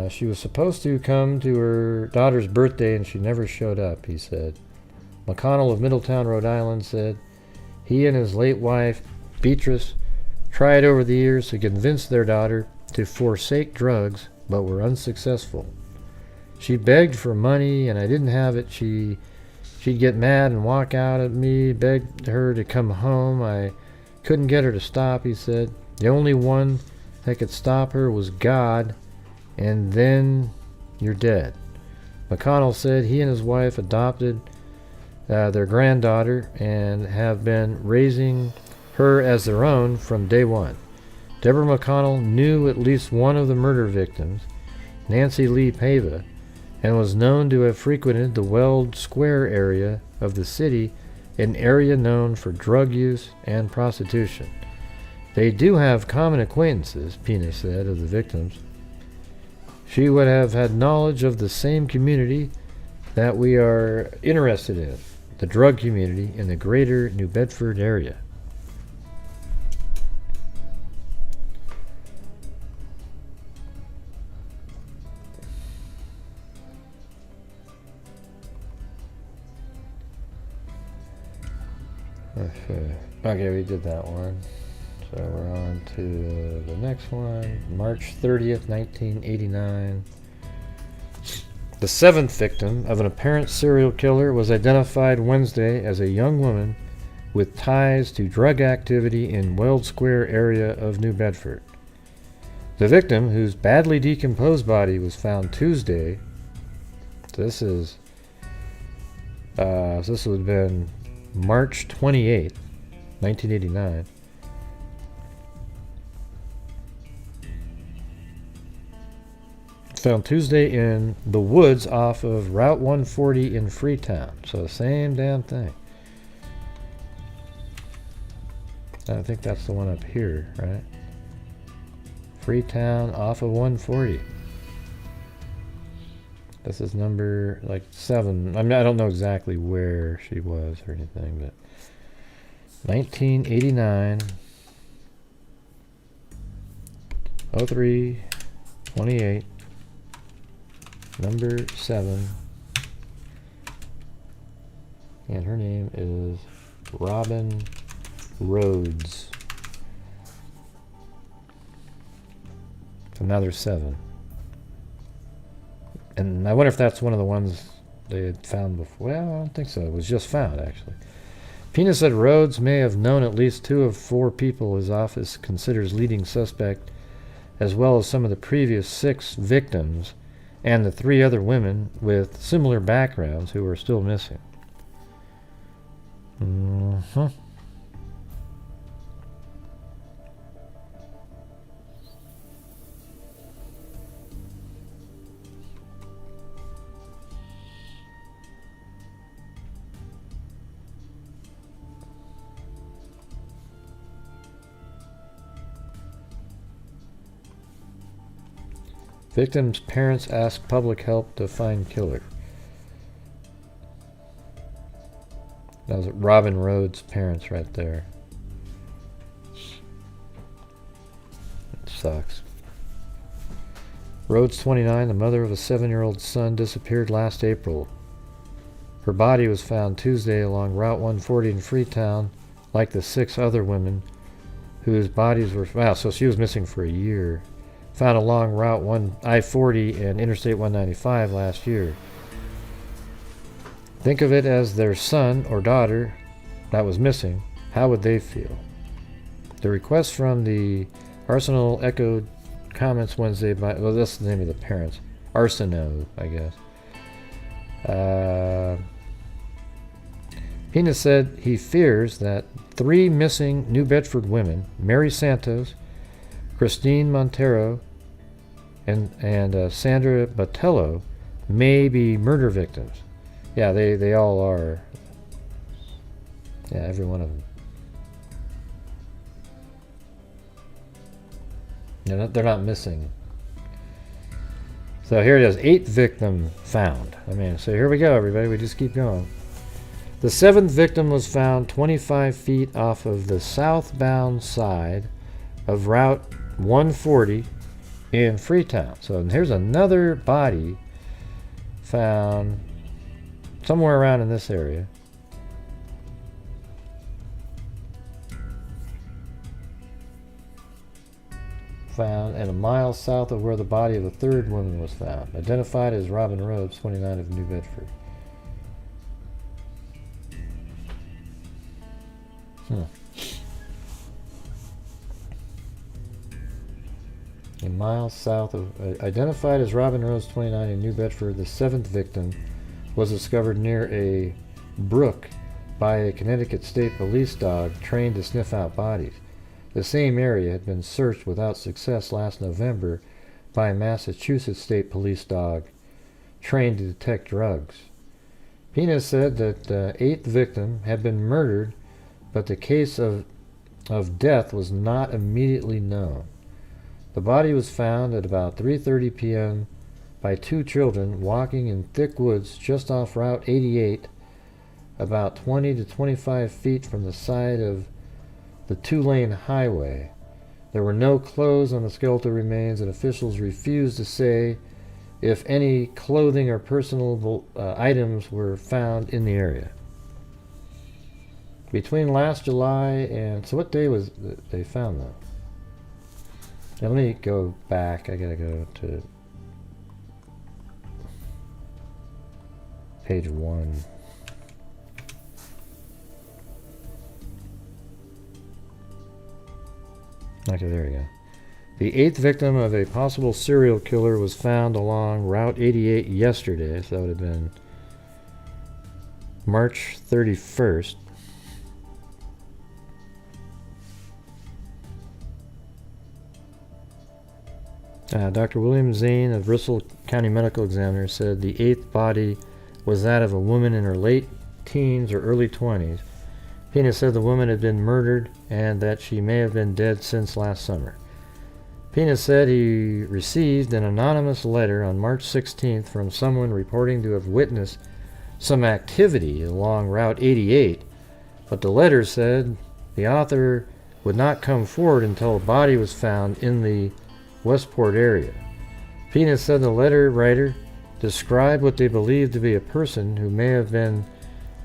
She was supposed to come to her daughter's birthday and she never showed up, he said. McConnell of Middletown, Rhode Island, said he and his late wife, Beatrice, tried over the years to convince their daughter to forsake drugs, but were unsuccessful. She begged for money and I didn't have it. She'd get mad and walk out at me, begged her to come home. I couldn't get her to stop, he said. The only one that could stop her was God, and then you're dead. McConnell said he and his wife adopted their granddaughter and have been raising her as their own from day one. Deborah McConnell knew at least one of the murder victims, Nancy Lee Pava, and was known to have frequented the Weld Square area of the city, an area known for drug use and prostitution. They do have common acquaintances, Pina said of the victims. She would have had knowledge of the same community that we are interested in, the drug community in the greater New Bedford area. Okay, we did that one. So we're on to the next one. March 30th, 1989. The seventh victim of an apparent serial killer was identified Wednesday as a young woman with ties to drug activity in Weld Square area of New Bedford. The victim, whose badly decomposed body was found Tuesday, this would have been March 28th, 1989. Found Tuesday in the woods off of Route 140 in Freetown. So the same damn thing. I think that's the one up here, right? Freetown off of 140. This is number like 7. I don't know exactly where she was or anything, but 1989 03 28 number 7, and her name is Robin Rhodes. So now there's 7. And I wonder if that's one of the ones they had found before. Well, I don't think so. It was just found, actually. Pina said Rhodes may have known at least 2 of 4 people his office considers leading suspect, as well as some of the previous 6 victims and the 3 other women with similar backgrounds who are still missing. Victim's parents ask public help to find killer. That was Robin Rhodes' parents right there. It sucks. Rhodes, 29, the mother of a 7-year-old son, disappeared last April. Her body was found Tuesday along Route 140 in Freetown, like the 6 other women whose bodies were... Wow, so she was missing for a year. Found along Route I-40 and Interstate 195 last year. Think of it as their son or daughter that was missing. How would they feel? The request from the Arsenal echoed comments Wednesday by... Well, that's the name of the parents. Arsenault, I guess. Pina said he fears that 3 missing New Bedford women, Mary Santos, Christine Montero, and Sandra Botello, may be murder victims. Yeah, they all are. Yeah, every one of them. They're not missing. So here it is, 8 victims found. I mean, so here we go, everybody. We just keep going. The 7th victim was found 25 feet off of the southbound side of Route 140 in Freetown. So here's another body found somewhere around in this area. Found and a mile south of where the body of the 3rd woman was found. Identified as Robin Rhodes, 29, of New Bedford. a mile south of, identified as Robin Rose, 29, in New Bedford. The 7th victim was discovered near a brook by a Connecticut State Police dog trained to sniff out bodies. The same area had been searched without success last November by a Massachusetts State Police dog trained to detect drugs. Pena said that the 8th victim had been murdered, but the case of death was not immediately known. The body was found at about 3:30 p.m. by 2 children walking in thick woods just off Route 88, about 20 to 25 feet from the side of the 2-lane highway. There were no clothes on the skeletal remains, and officials refused to say if any clothing or personal items were found in the area. Between last July and... So what day was they found them? Now let me go back. I gotta go to page 1. Okay, there we go. The 8th victim of a possible serial killer was found along Route 88 yesterday, so that would have been March 31st. Dr. William Zane of Bristol County Medical Examiner said the 8th body was that of a woman in her late teens or early 20s. Pena said the woman had been murdered and that she may have been dead since last summer. Pena said he received an anonymous letter on March 16th from someone reporting to have witnessed some activity along Route 88, but the letter said the author would not come forward until a body was found in the Westport area. Pena said the letter writer described what they believed to be a person who may have been...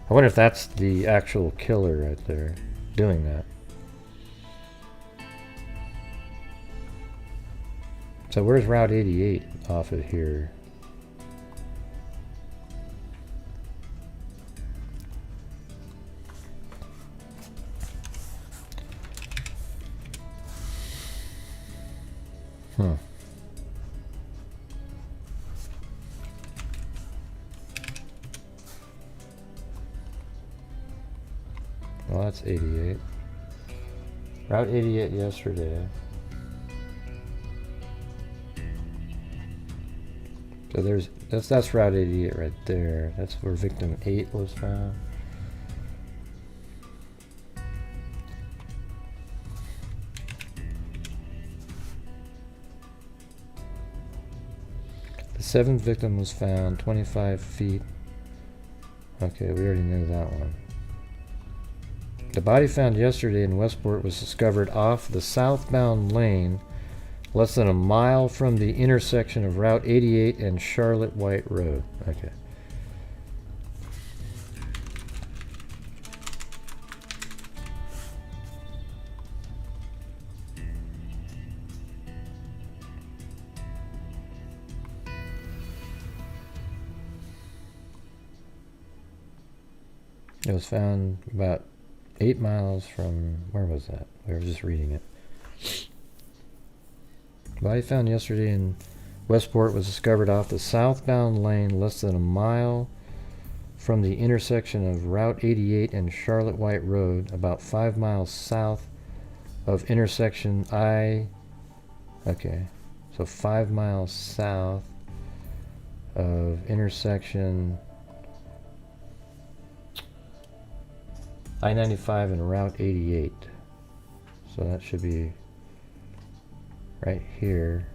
I wonder if that's the actual killer right there doing that. So where's Route 88 off of here? Well, that's 88. Route 88 yesterday. So that's Route 88 right there. That's where victim 8 was found. The 7th victim was found 25 feet. Okay, we already knew that one. The body found yesterday in Westport was discovered off the southbound lane, less than a mile from the intersection of Route 88 and Charlotte White Road. Okay. It was found about 8 miles from, where was that? We were just reading it. The body found yesterday in Westport was discovered off the southbound lane less than a mile from the intersection of Route 88 and Charlotte White Road, about 5 miles south of intersection okay, so 5 miles south of intersection I-95 and Route 88. So that should be right here.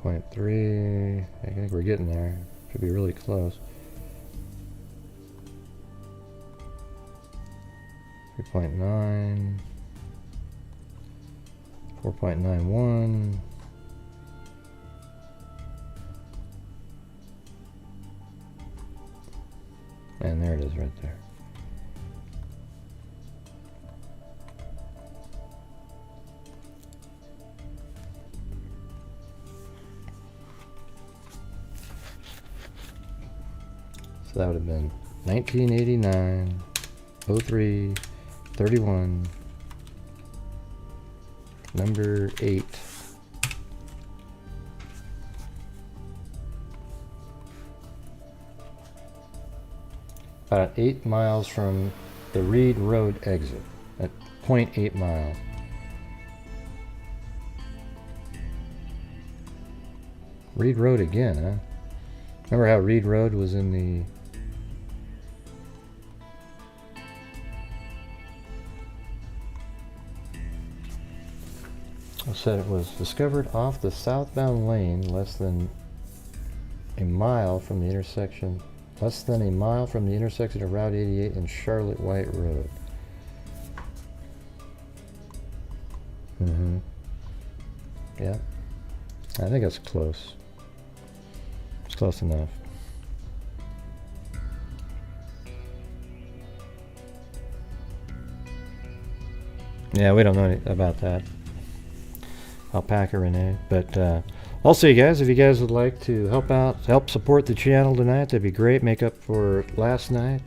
.3. I think we're getting there. Should be really close. 3.9. 4.91. And there it is right there. So that would have been 1989, 03, 31, number 8. About 8 miles from the Reed Road exit, at 0.8 miles. Reed Road again, huh? Remember how Reed Road was in the... It said it was discovered off the southbound lane less than a mile from the intersection of Route 88 and Charlotte White Road. Yeah. I think that's close. It's close enough. Yeah, we don't know anything about that. Alpaca Renee. But also, you guys, if you guys would like to help support the channel tonight, that'd be great. Make up for last night.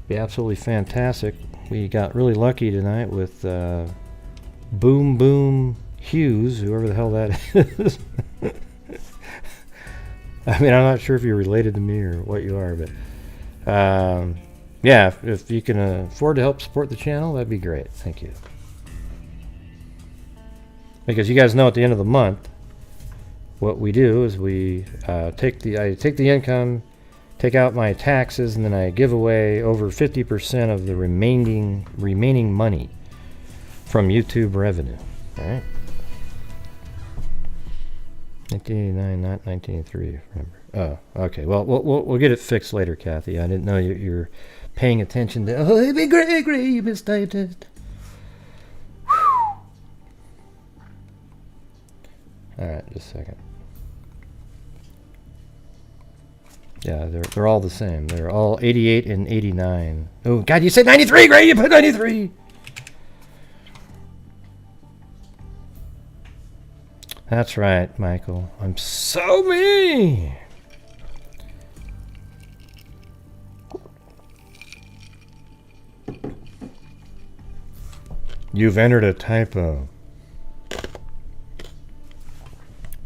Be absolutely fantastic. We got really lucky tonight with Boom Boom Hughes, whoever the hell that is. I mean, I'm not sure if you're related to me or what you are, but yeah, if you can afford to help support the channel, that'd be great. Thank you. Because you guys know at the end of the month, what we do is we take the income, take out my taxes, and then I give away over 50% of the remaining money from YouTube revenue. All right. 1989, not 1983. Remember? Oh, okay. Well, we'll get it fixed later, Kathy. I didn't know you're paying attention to. Oh, it'd be great, you mistyped it. All right, just a second. Yeah, they're all the same. They're all 88 and 89. Oh God, you said 93, Gray. You put 93. That's right, Michael. I'm so mean. You've entered a typo.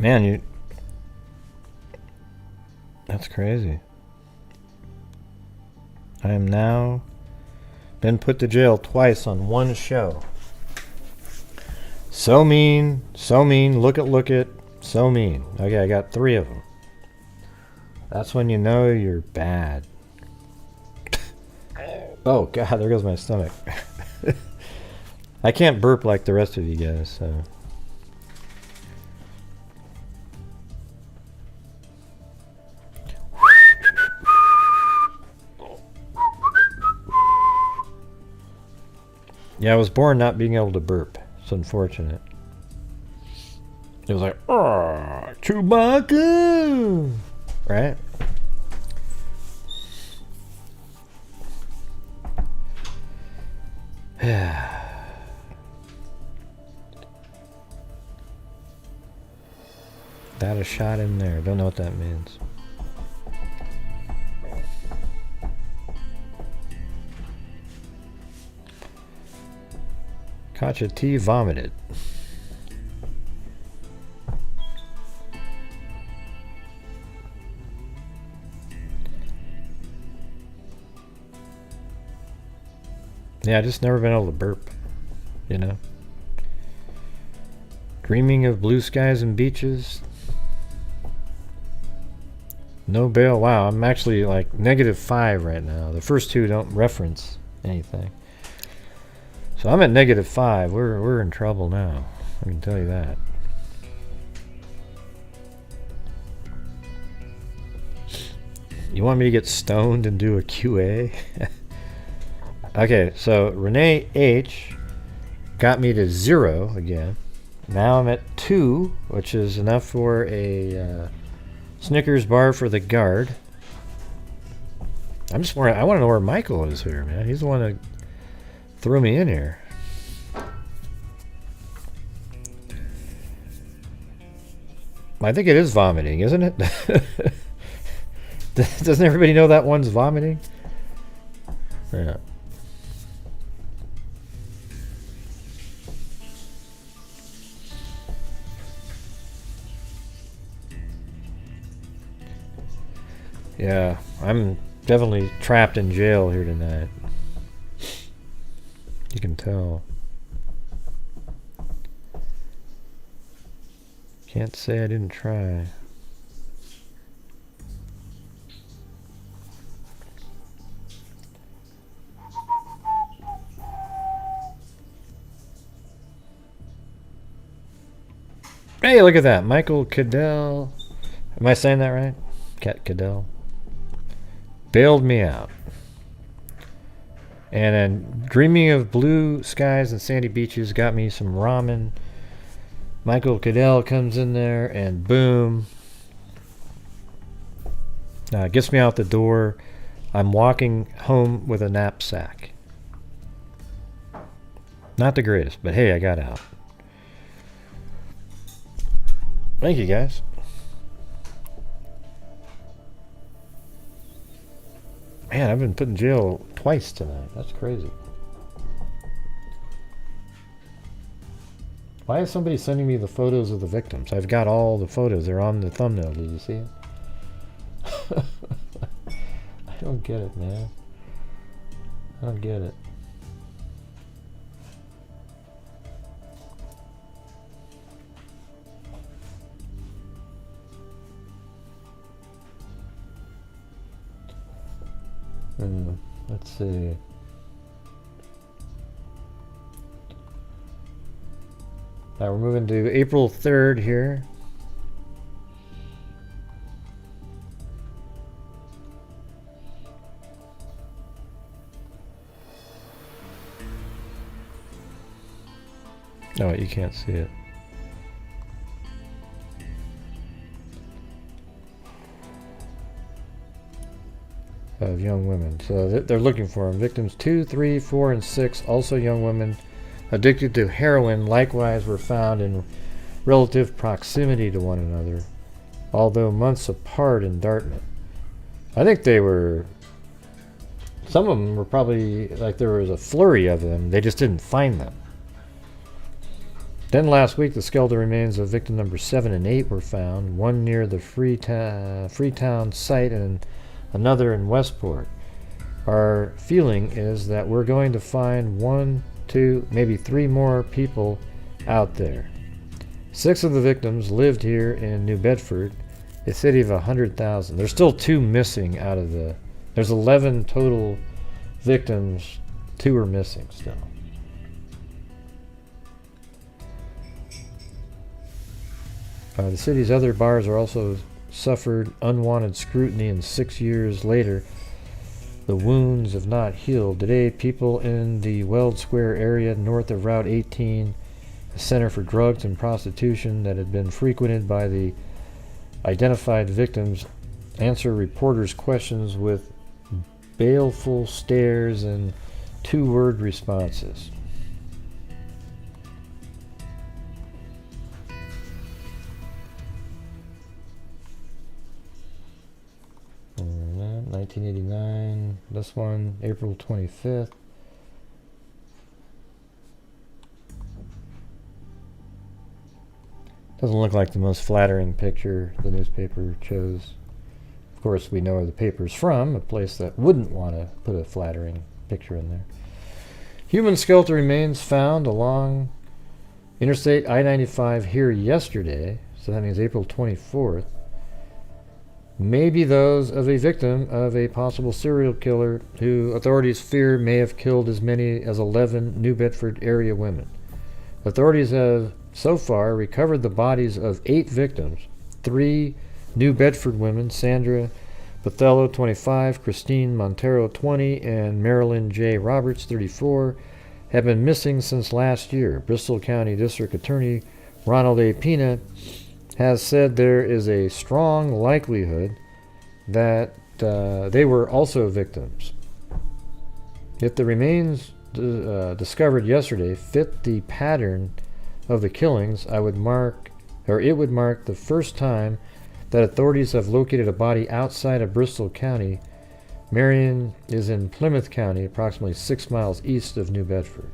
Man, that's crazy. I am now been put to jail twice on one show. So mean, look at, so mean. Okay, I got 3 of them. That's when you know you're bad. Oh God, there goes my stomach. I can't burp like the rest of you guys, so. Yeah, I was born not being able to burp. It's unfortunate. It was like, oh, Chewbacca! Right? That a shot in there. Don't know what that means. Katja T vomited. Yeah, I just never been able to burp, you know. Dreaming of blue skies and beaches. No bail. Wow, I'm actually like -5 right now. The first 2 don't reference anything. So I'm at -5. We're in trouble now. I can tell you that. You want me to get stoned and do a QA? Okay, so Renee H got me to 0 again. Now I'm at 2, which is enough for a Snickers bar for the guard. I'm just wondering, I want to know where Michael is here, man. He's the one that threw me in here. I think it is vomiting, isn't it? Doesn't everybody know that one's vomiting? Yeah. Yeah, I'm definitely trapped in jail here tonight. You can tell. Can't say I didn't try. Hey, look at that. Michael Cadell. Am I saying that right? Cat Cadell. Bailed me out. And then dreaming of blue skies and sandy beaches got me some ramen. Michael Cadell comes in there and boom. Gets me out the door. I'm walking home with a knapsack. Not the greatest, but hey, I got out. Thank you, guys. Man, I've been put in jail twice tonight. That's crazy. Why is somebody sending me the photos of the victims? I've got all the photos. They're on the thumbnail. Did you see it? I don't get it, man. I don't get it. Let's see. Now we're moving to April 3rd here. No, you can't see it. Of young women. So they're looking for them. Victims 2, 3, 4, and 6, also young women addicted to heroin, likewise were found in relative proximity to one another, although months apart in Dartmouth. I think they were, some of them were probably, like there was a flurry of them, they just didn't find them. Then last week, the skeletal remains of victim number 7 and 8 were found, one near the Freetown site and another in Westport. Our feeling is that we're going to find 1, 2, maybe 3 more people out there. 6 of the victims lived here in New Bedford, a city of 100,000. There's still 2 missing out of the... There's 11 total victims. 2 are missing still. The city's other bars are also suffered unwanted scrutiny, and 6 years later, the wounds have not healed. Today, people in the Weld Square area north of Route 18, a center for drugs and prostitution that had been frequented by the identified victims, answer reporters' questions with baleful stares and 2-word responses. And 1989, this one, April 25th. Doesn't look like the most flattering picture the newspaper chose. Of course, we know where the paper's from, a place that wouldn't want to put a flattering picture in there. Human skeletal remains found along Interstate I-95 here yesterday, so that means April 24th. Maybe those of a victim of a possible serial killer who authorities fear may have killed as many as 11 New Bedford area women. Authorities have so far recovered the bodies of 8 victims. 3 New Bedford women, Sandra Pathello, 25, Christine Montero, 20, and Marilyn J. Roberts, 34, have been missing since last year. Bristol County District Attorney Ronald A. Pina has said there is a strong likelihood that they were also victims. If the remains discovered yesterday fit the pattern of the killings, it would mark the first time that authorities have located a body outside of Bristol County. Marion is in Plymouth County, approximately 6 miles east of New Bedford.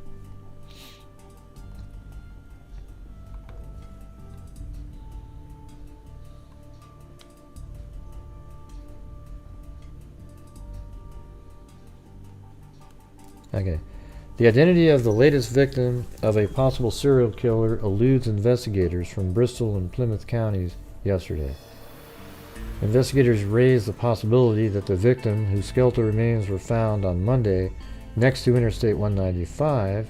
Okay. The identity of the latest victim of a possible serial killer eludes investigators from Bristol and Plymouth counties yesterday. Investigators raised the possibility that the victim, whose skeletal remains were found on Monday next to Interstate 195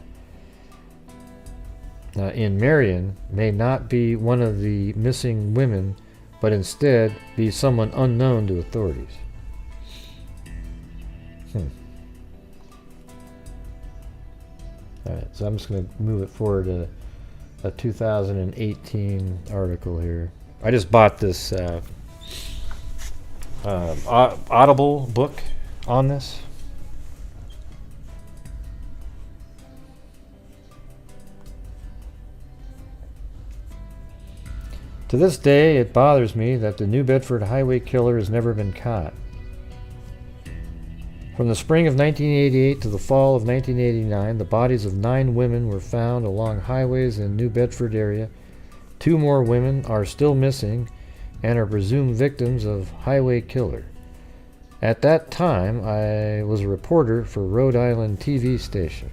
in Marion, may not be one of the missing women, but instead be someone unknown to authorities. Alright, so I'm just going to move it forward to a 2018 article here. I just bought this Audible book on this. To this day, it bothers me that the New Bedford Highway Killer has never been caught. From the spring of 1988 to the fall of 1989, the bodies of 9 women were found along highways in New Bedford area. 2 more women are still missing and are presumed victims of highway killer. At that time, I was a reporter for Rhode Island TV station.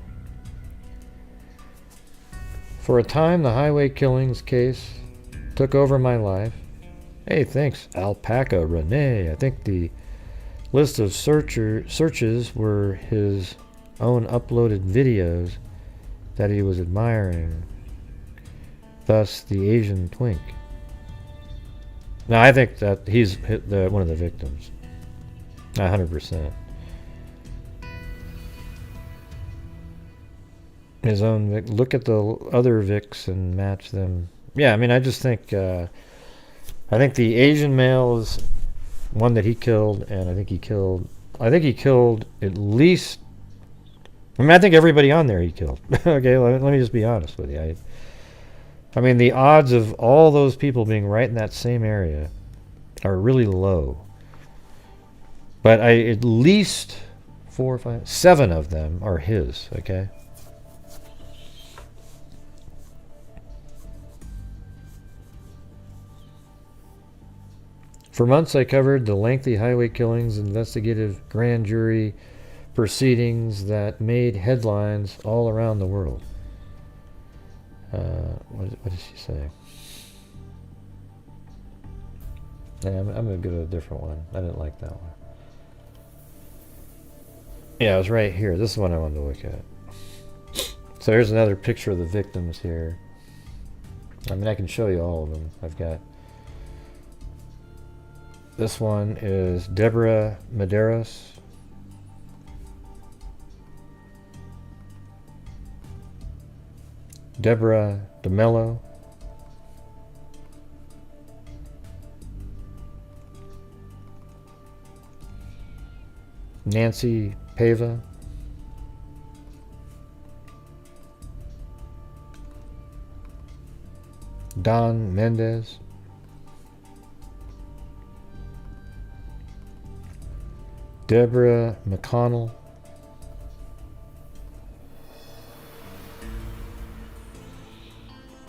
For a time, the highway killings case took over my life. Hey, thanks, Alpaca Renee. I think the list of searches were his own uploaded videos that he was admiring. Thus, the Asian twink. Now, I think that he's one of the victims. 100%. His own look at the other Vics and match them. Yeah, I mean, I just think I think the Asian male is one that he killed, and I think he killed at least, I think everybody on there he killed. Okay, let me just be honest with you. I mean, the odds of all those people being right in that same area are really low. But at least 4 or 5, 7 of them are his, okay? For months, I covered the lengthy highway killings, investigative grand jury proceedings that made headlines all around the world. What did she say? Yeah, I'm going to go to a different one. I didn't like that one. Yeah, it was right here. This is the one I wanted to look at. So here's another picture of the victims here. I mean, I can show you all of them. I've got... This one is Deborah Medeiros. Deborah DeMello. Nancy Pava. Don Mendez. Deborah McConnell.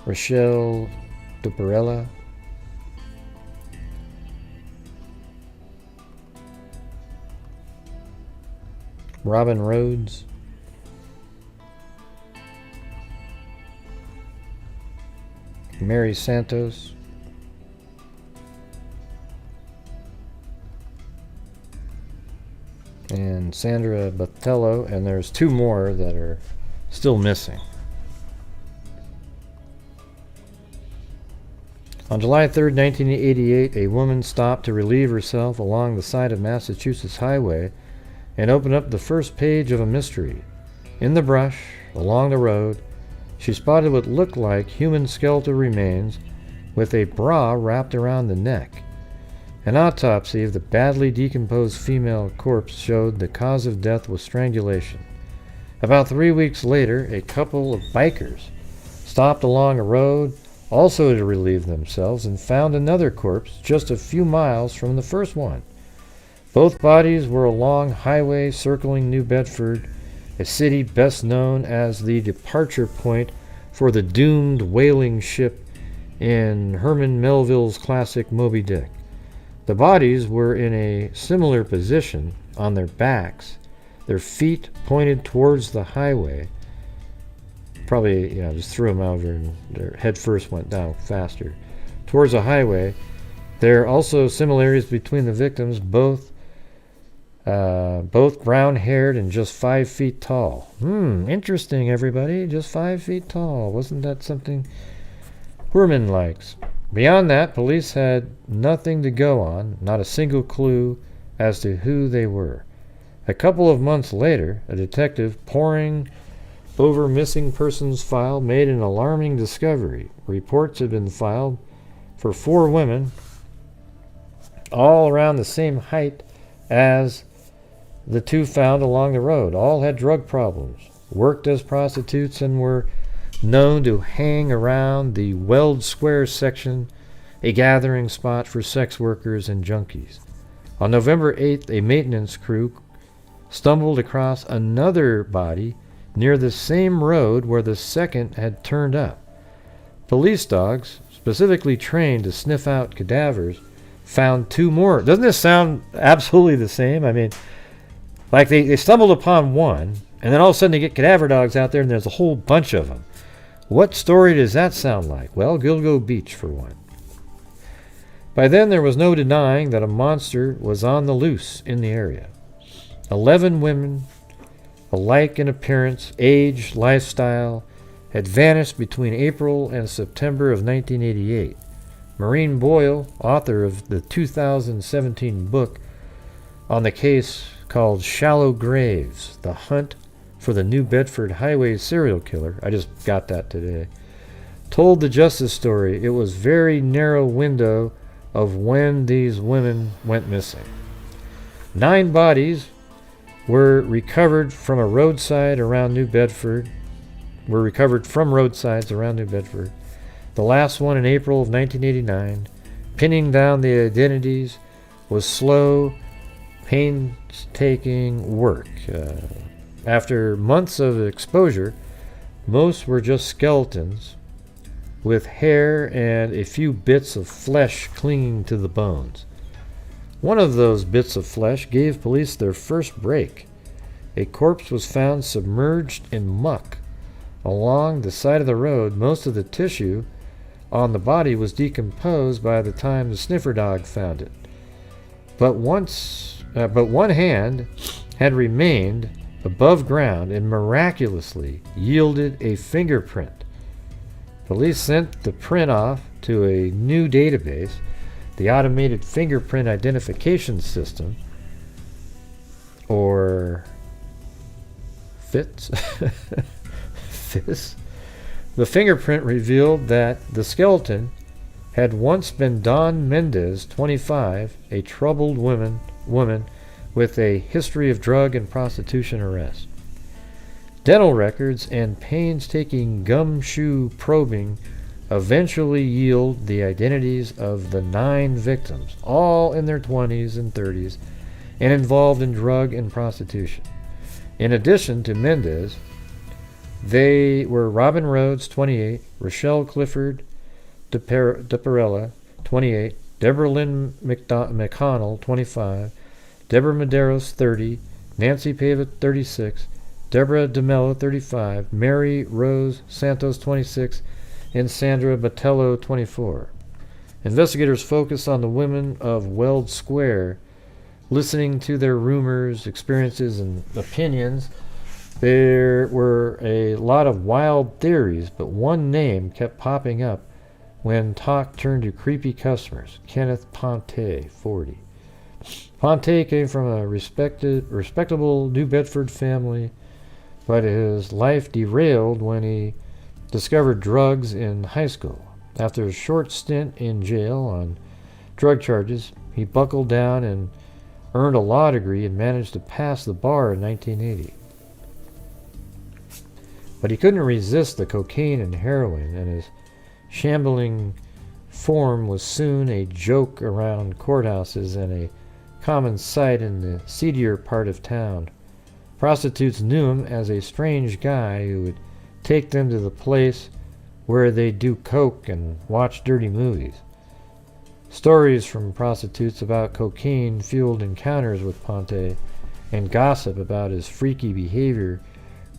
Rochelle Duperella. Robin Rhodes. Mary Santos. And Sandra Battello, and there's 2 more that are still missing. On July 3rd, 1988, a woman stopped to relieve herself along the side of Massachusetts Highway and opened up the first page of a mystery. In the brush, along the road, she spotted what looked like human skeletal remains with a bra wrapped around the neck. An autopsy of the badly decomposed female corpse showed the cause of death was strangulation. About 3 weeks later, a couple of bikers stopped along a road also to relieve themselves, and found another corpse just a few miles from the first one. Both bodies were along highway circling New Bedford, a city best known as the departure point for the doomed whaling ship in Herman Melville's classic Moby Dick. The bodies were in a similar position on their backs, their feet pointed towards the highway. Probably, just threw them over and their head first went down faster. Towards the highway. There are also similarities between the victims, both brown-haired and just 5 feet tall. Interesting, everybody. Just 5 feet tall. Wasn't that something Heuermann likes? Beyond that, police had nothing to go on, not a single clue as to who they were. A couple of months later, a detective poring over missing persons file made an alarming discovery. Reports had been filed for 4 women, all around the same height as the 2 found along the road. All had drug problems, worked as prostitutes, and were known to hang around the Weld Square section, a gathering spot for sex workers and junkies. On November 8th, a maintenance crew stumbled across another body near the same road where the second had turned up. Police dogs, specifically trained to sniff out cadavers, found 2 more. Doesn't this sound absolutely the same? I mean, like they stumbled upon one, and then all of a sudden they get cadaver dogs out there and there's a whole bunch of them. What story does that sound like? Well, Gilgo Beach, for one. By then, there was no denying that a monster was on the loose in the area. 11 women, alike in appearance, age, lifestyle, had vanished between April and September of 1988. Maureen Boyle, author of the 2017 book on the case called Shallow Graves, The Hunt for the New Bedford Highway Serial Killer, I just got that today, told the Justice story. It was very narrow window of when these women went missing. 9 bodies were recovered from roadsides around New Bedford. The last one in April of 1989. Pinning down the identities was slow, painstaking work. After months of exposure, most were just skeletons with hair and a few bits of flesh clinging to the bones. One of those bits of flesh gave police their first break. A corpse was found submerged in muck along the side of the road. Most of the tissue on the body was decomposed by the time the sniffer dog found it. But one hand had remained above ground and miraculously yielded a fingerprint. Police sent the print off to a new database, the Automated Fingerprint Identification System, or FITS. FIS. The fingerprint revealed that the skeleton had once been Dawn Mendez, 25, a troubled woman with a history of drug and prostitution arrests. Dental records and painstaking gumshoe probing eventually yield the identities of the 9 victims, all in their 20s and 30s, and involved in drug and prostitution. In addition to Mendez, they were Robin Rhodes, 28, Rochelle Clifford DeParella, 28, Deborah Lynn McConnell, 25, Deborah Medeiros, 30, Nancy Pavitt, 36, Deborah DeMello, 35, Mary Rose Santos, 26, and Sandra Batello, 24. Investigators focused on the women of Weld Square, listening to their rumors, experiences, and opinions. There were a lot of wild theories, but one name kept popping up when talk turned to creepy customers. Kenneth Ponte, 40. Ponte came from a respectable New Bedford family, but his life derailed when he discovered drugs in high school. After a short stint in jail on drug charges, he buckled down and earned a law degree and managed to pass the bar in 1980. But he couldn't resist the cocaine and heroin, and his shambling form was soon a joke around courthouses and a common sight in the seedier part of town. Prostitutes knew him as a strange guy who would take them to the place where they do coke and watch dirty movies. Stories from prostitutes about cocaine fueled encounters with Ponte, and gossip about his freaky behavior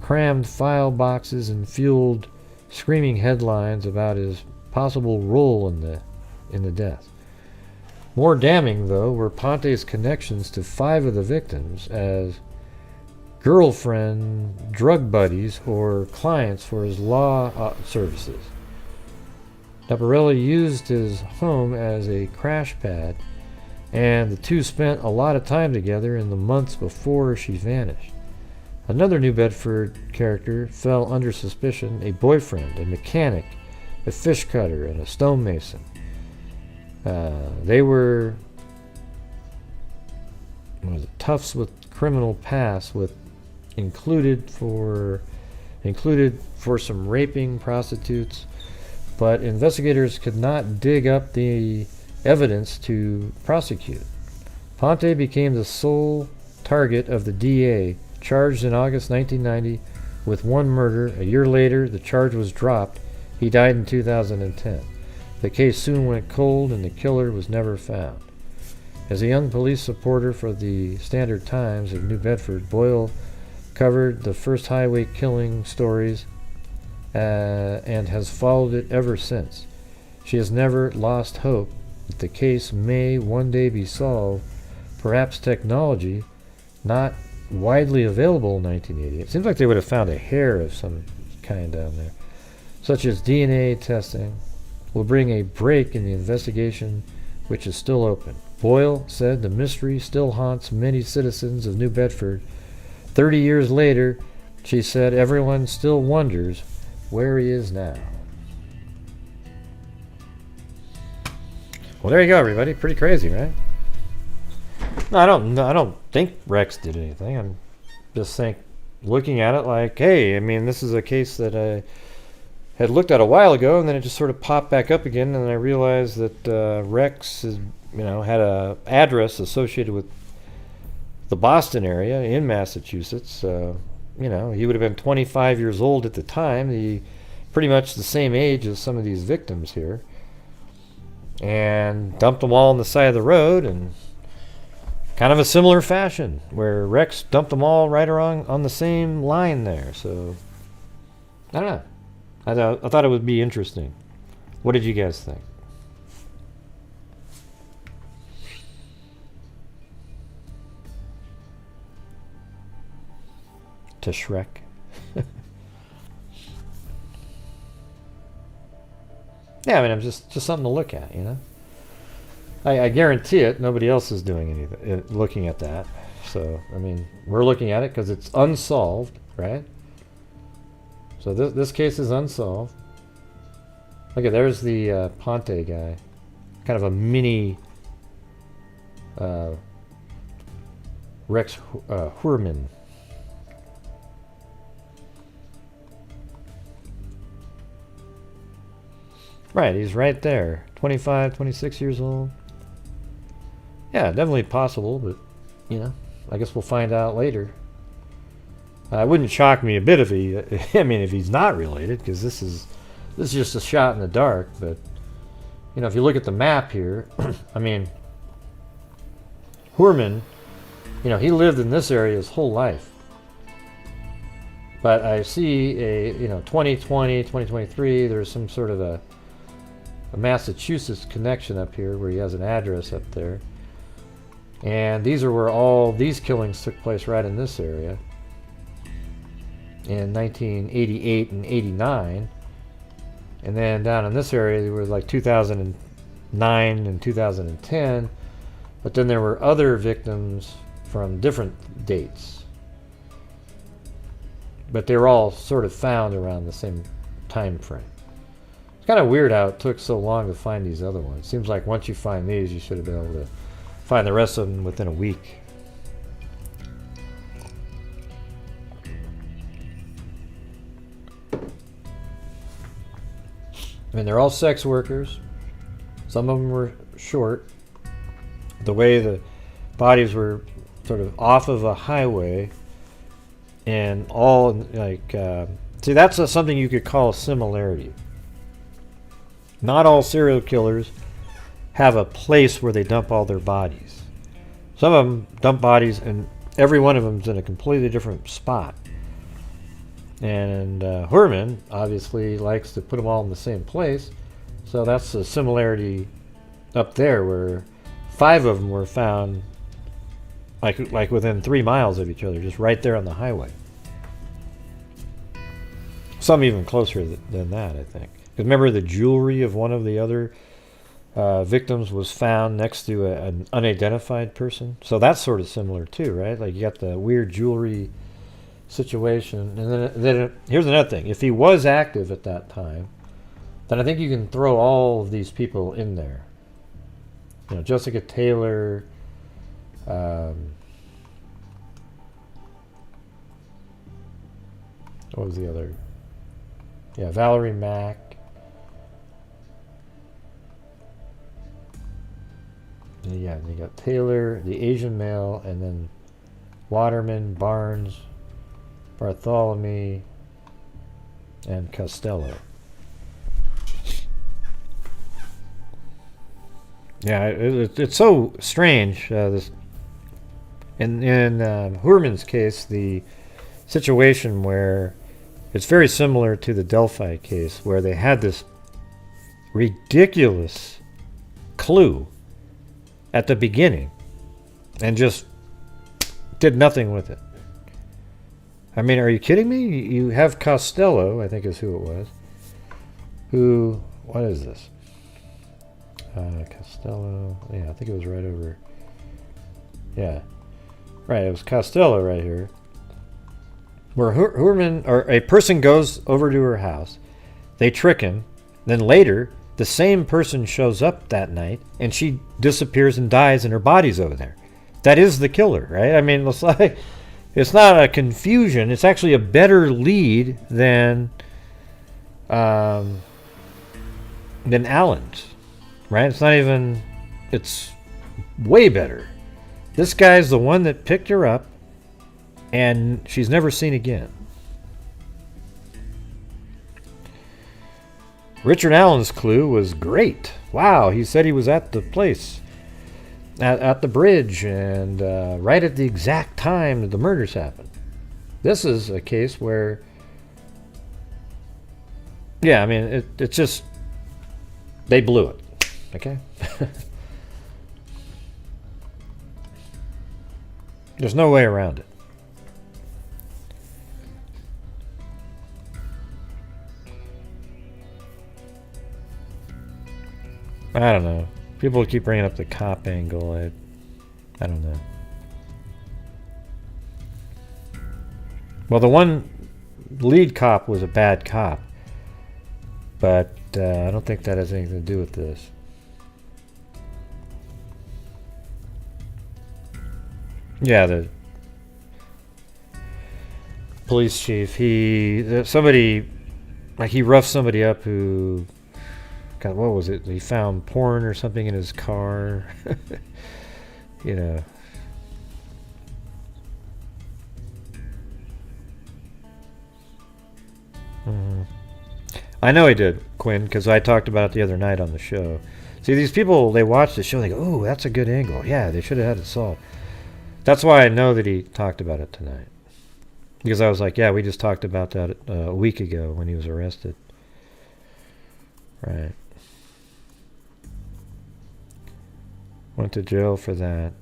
crammed file boxes and fueled screaming headlines about his possible role in the death. More damning, though, were Ponte's connections to 5 of the victims as girlfriend, drug buddies, or clients for his law services. Naparelli used his home as a crash pad, and the two spent a lot of time together in the months before she vanished. Another New Bedford character fell under suspicion, a boyfriend, a mechanic, a fish cutter, and a stonemason. They were toughs with criminal past, with included for some raping prostitutes, but investigators could not dig up the evidence to prosecute. Ponte became the sole target of the DA, charged in August 1990 with 1 murder. A year later, the charge was dropped. He died in 2010. The case soon went cold, and the killer was never found. As a young police reporter for the Standard Times of New Bedford, Boyle covered the first highway killing stories and has followed it ever since. She has never lost hope that the case may one day be solved. Perhaps technology, not widely available in 1980. It seems like they would have found a hair of some kind down there, such as DNA testing, will bring a break in the investigation, which is still open. Boyle said the mystery still haunts many citizens of New Bedford. 30 years later, she said everyone still wonders where he is now. Well, there you go, everybody. Pretty crazy, right? No, I don't think Rex did anything. I'm just looking at it like, hey, I mean, this is a case that I had looked at a while ago, and then it just sort of popped back up again, and I realized that Rex is, had a address associated with the Boston area in Massachusetts. He would have been 25 years old at the time, pretty much the same age as some of these victims here, and dumped them all on the side of the road, and kind of a similar fashion, where Rex dumped them all right around on the same line there. So, I don't know. I thought it would be interesting. What did you guys think? To Shrek. Yeah, I mean, it's just something to look at, I guarantee it. Nobody else is doing anything, looking at that. So, I mean, we're looking at it because it's unsolved, right? So this case is unsolved. Okay, there's the Ponte guy, kind of a mini Rex Heuermann. Right, he's right there. 25, 26 years old. Yeah, definitely possible, but, I guess we'll find out later. It wouldn't shock me a bit if if he's not related, because this is just a shot in the dark. But, if you look at the map here, I mean, Heuermann, he lived in this area his whole life. But I see 2020, 2023, there's some sort of a Massachusetts connection up here where he has an address up there. And these are where all these killings took place, right in this area. In 1988 and 89. And then down in this area, there were like 2009 and 2010. But then there were other victims from different dates. But they were all sort of found around the same time frame. It's kind of weird how it took so long to find these other ones. Seems like once you find these, you should have been able to find the rest of them within a week. I mean, they're all sex workers. Some of them were short. The way the bodies were sort of off of a highway, and all like, see, that's something you could call a similarity. Not all serial killers have a place where they dump all their bodies. Some of them dump bodies, and every one of them's in a completely different spot. And Heuermann obviously likes to put them all in the same place, so that's a similarity up there, where 5 of them were found like within 3 miles of each other, just right there on the highway. Some even closer than that, I think. Because remember, the jewelry of one of the other victims was found next to an unidentified person. So that's sort of similar too, right? Like, you got the weird jewelry situation. And then here's another thing. If he was active at that time, then I think you can throw all of these people in there. You know, Jessica Taylor, what was the other? Yeah, Valerie Mack. Yeah, you got Taylor, the Asian male, and then Waterman, Barnes, Bartholomew, and Costello. Yeah, it's so strange. This in Heuermann's case, the situation where it's very similar to the Delphi case, where they had this ridiculous clue at the beginning and just did nothing with it. I mean, are you kidding me? You have Costello, I think is who it was, who, what is this? Costello, yeah, I think it was right over, yeah, right, it was Costello right here, where Heuermann, or a person goes over to her house, they trick him, then later the same person shows up that night and she disappears and dies and her body's over there. That is the killer, right? I mean, it's like, it's not a confusion, it's actually a better lead than Allen's, right? It's not even, it's way better. This guy's the one that picked her up and she's never seen again. Richard Allen's clue was great. Wow, he said he was at the place, at the bridge, and right at the exact time that the murders happened. This is a case where, yeah, I mean, it's just, they blew it, okay? There's no way around it. I don't know. People keep bringing up the cop angle. I don't know. Well, the one lead cop was a bad cop, but I don't think that has anything to do with this. Yeah, the police chief, he roughed somebody up who, God, what was it? He found porn or something in his car. You know. I know he did, Quinn, because I talked about it the other night on the show. See, these people, they watch the show, they go, "Oh, that's a good angle. Yeah, they should have had it solved." That's why I know that he talked about it tonight. Because I was like, yeah, we just talked about that a week ago when he was arrested. Right. Went to jail for that.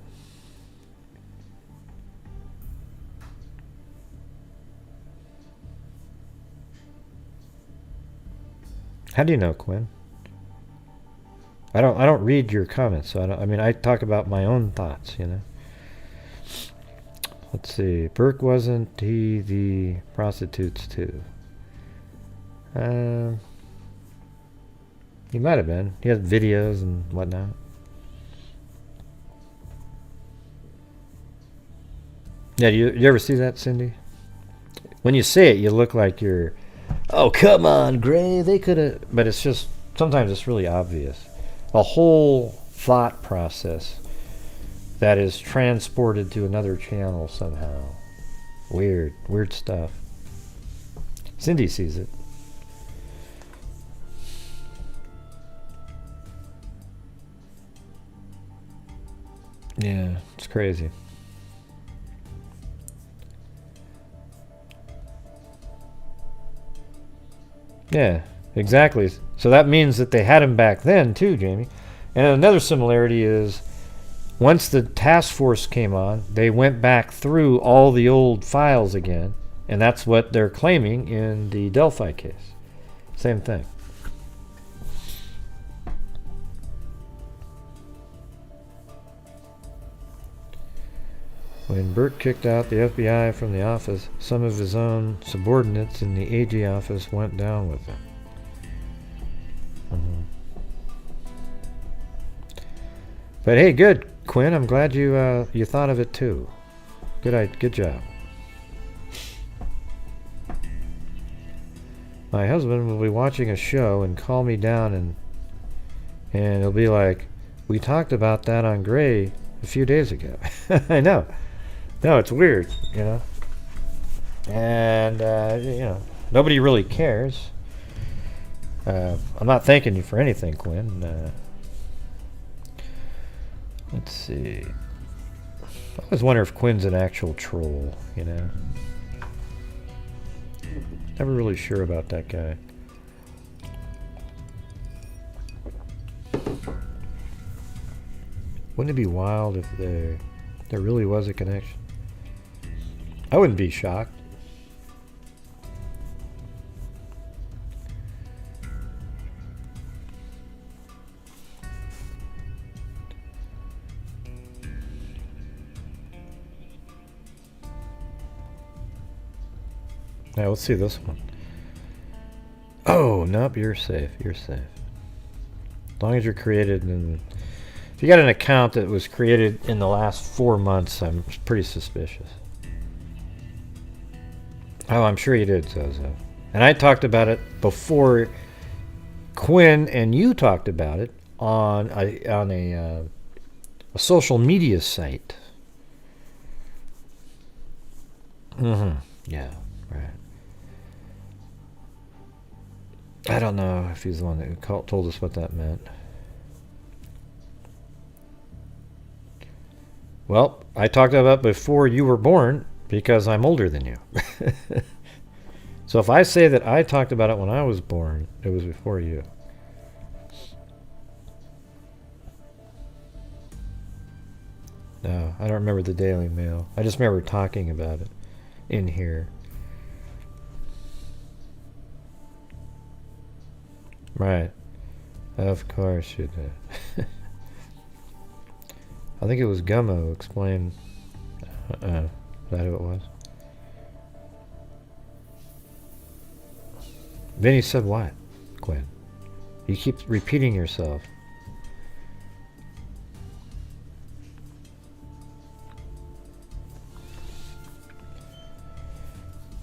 How do you know, Quinn? I don't read your comments, so I mean, I talk about my own thoughts, you know. Let's see. Burke, wasn't he the prostitutes too? He might have been. He had videos and whatnot. Yeah, you ever see that, Cindy? When you say it, you look like you're, "Oh, come on, Gray, they could have," but it's just sometimes it's really obvious. A whole thought process that is transported to another channel somehow. Weird stuff. Cindy sees it. Yeah, it's crazy. Yeah, exactly. So that means that they had him back then too, Jamie. And another similarity is once the task force came on, they went back through all the old files again, and that's what they're claiming in the Delphi case. Same thing. When Burt kicked out the FBI from the office, some of his own subordinates in the AG office went down with him. But hey, good, Quinn. I'm glad you you thought of it too. Good job. My husband will be watching a show and call me down and he'll be like, "We talked about that on Gray a few days ago." I know. No, it's weird, you know. And you know, nobody really cares. I'm not thanking you for anything, Quinn. Let's see. I always wonder if Quinn's an actual troll, you know. Never really sure about that guy. Wouldn't it be wild if there really was a connection? I wouldn't be shocked. Now let's see this one. Oh, nope, you're safe. You're safe. As long as you're created in... If you got an account that was created in the last 4 months, I'm pretty suspicious. Oh, I'm sure you did, Zozo. And I talked about it before Quinn and you talked about it on a social media site. Yeah, right. I don't know if he's the one that told us what that meant. Well, I talked about it before you were born because I'm older than you. So if I say that I talked about it when I was born, it was before you. No, I don't remember the Daily Mail. I just remember talking about it in here. Right. Of course you did. I think it was Gummo who explained. Is that who it was? Vinny said what, Quinn? You keep repeating yourself.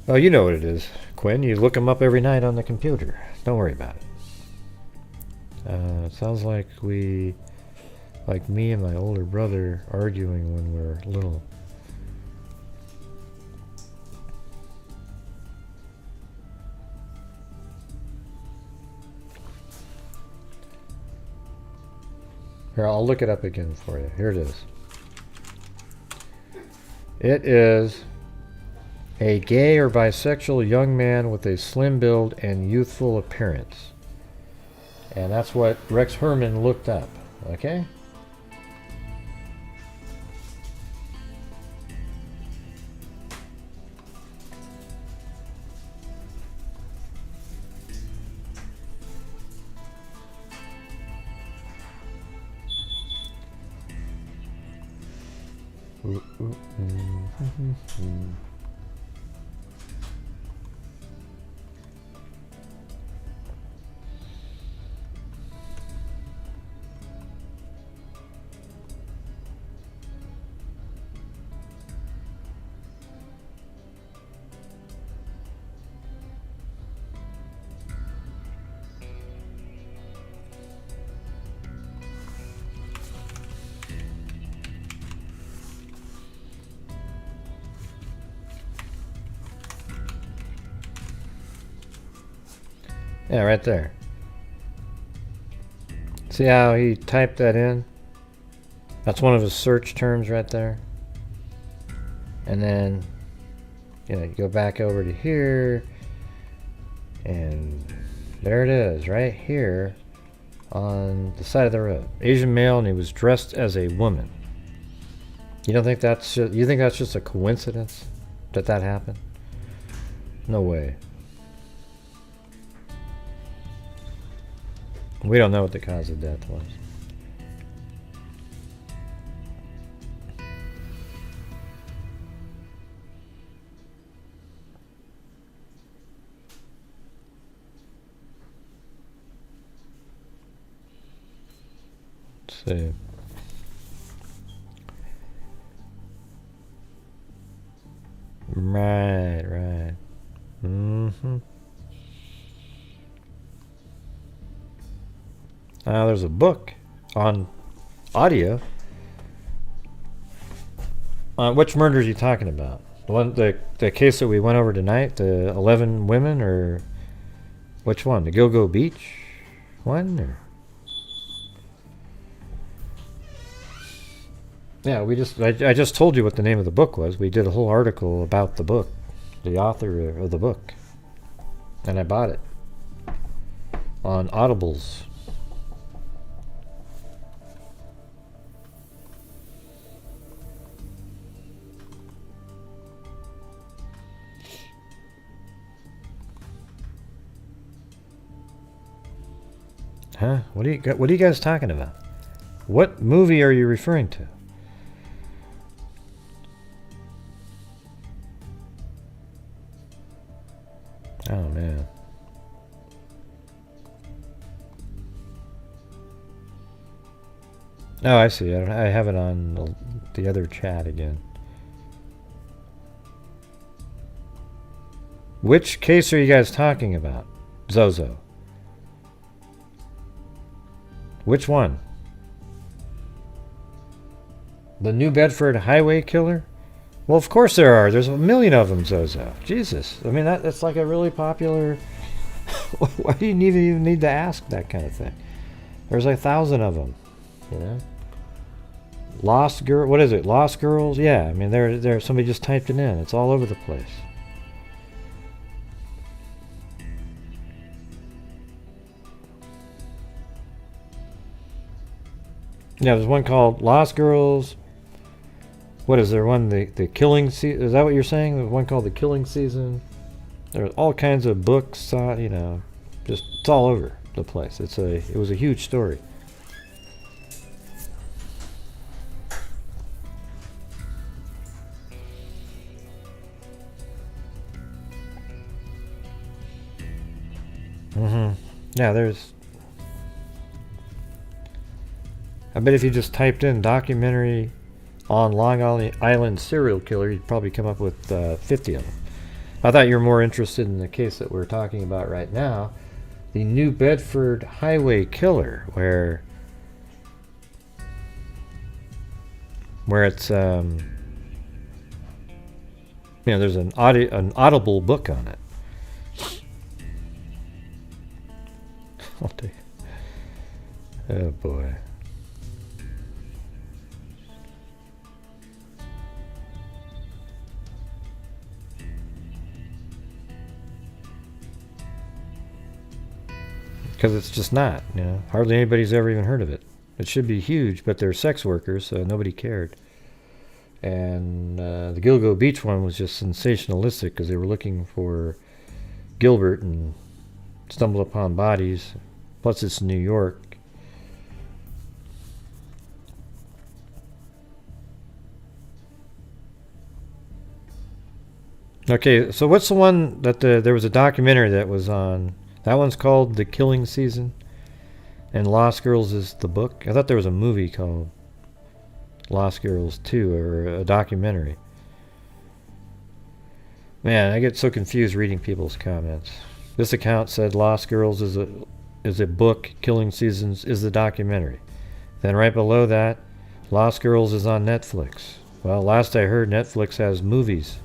Oh, you know what it is, Quinn. You look them up every night on the computer. Don't worry about it. It sounds like me and my older brother arguing when we were little. Here, I'll look it up again for you. Here it is. It is a gay or bisexual young man with a slim build and youthful appearance. And that's what Rex Heuermann looked up. Okay? Yeah, right there. See how he typed that in? That's one of his search terms right there. And then, you know, you go back over to here, and there it is, right here on the side of the road. Asian male, and he was dressed as a woman. You don't think that's just, you think that's just a coincidence that that happened? No way. We don't know what the cause of death was. Let's see. Right, right. Mm-hmm. There's a book on audio. Which murders are you talking about? The one, the case that we went over tonight, the 11 women, or which one? The Gilgo Beach one, or? Yeah, I just told you what the name of the book was. We did a whole article about the book, the author of the book, and I bought it on Audibles. Huh? What are you guys talking about? What movie are you referring to? Oh man. Oh, I see. I have it on the other chat again. Which case are you guys talking about? Zozo. Which one? The New Bedford Highway Killer? Well, of course there are. There's a million of them, Zozo. Jesus. I mean, that's like a really popular... Why do you even need to ask that kind of thing? There's like 1,000 of them, you know? Lost Girl... What is it? Lost Girls? Yeah, I mean, there. Somebody just typed it in. It's all over the place. Yeah, there's one called Lost Girls. What is there one? The Killing Season? Is that what you're saying? There's one called The Killing Season. There's all kinds of books, you know, just it's all over the place. It was a huge story. Yeah, there's... I bet if you just typed in documentary on Long Island serial killer, you'd probably come up with 50 of them. I thought you were more interested in the case that we're talking about right now, the New Bedford Highway Killer, where it's you know, there's an Audible book on it. Oh boy. Because it's just not, you know. Hardly anybody's ever even heard of it. It should be huge, but they're sex workers, so nobody cared. And the Gilgo Beach one was just sensationalistic because they were looking for Gilbert and stumbled upon bodies. Plus, it's New York. Okay, so what's the one that there was a documentary that was on? That one's called The Killing Season, and Lost Girls is the book. I thought there was a movie called Lost Girls 2, or a documentary. Man, I get so confused reading people's comments. This account said Lost Girls is a book, Killing Seasons is the documentary. Then right below that, Lost Girls is on Netflix. Well, last I heard, Netflix has movies.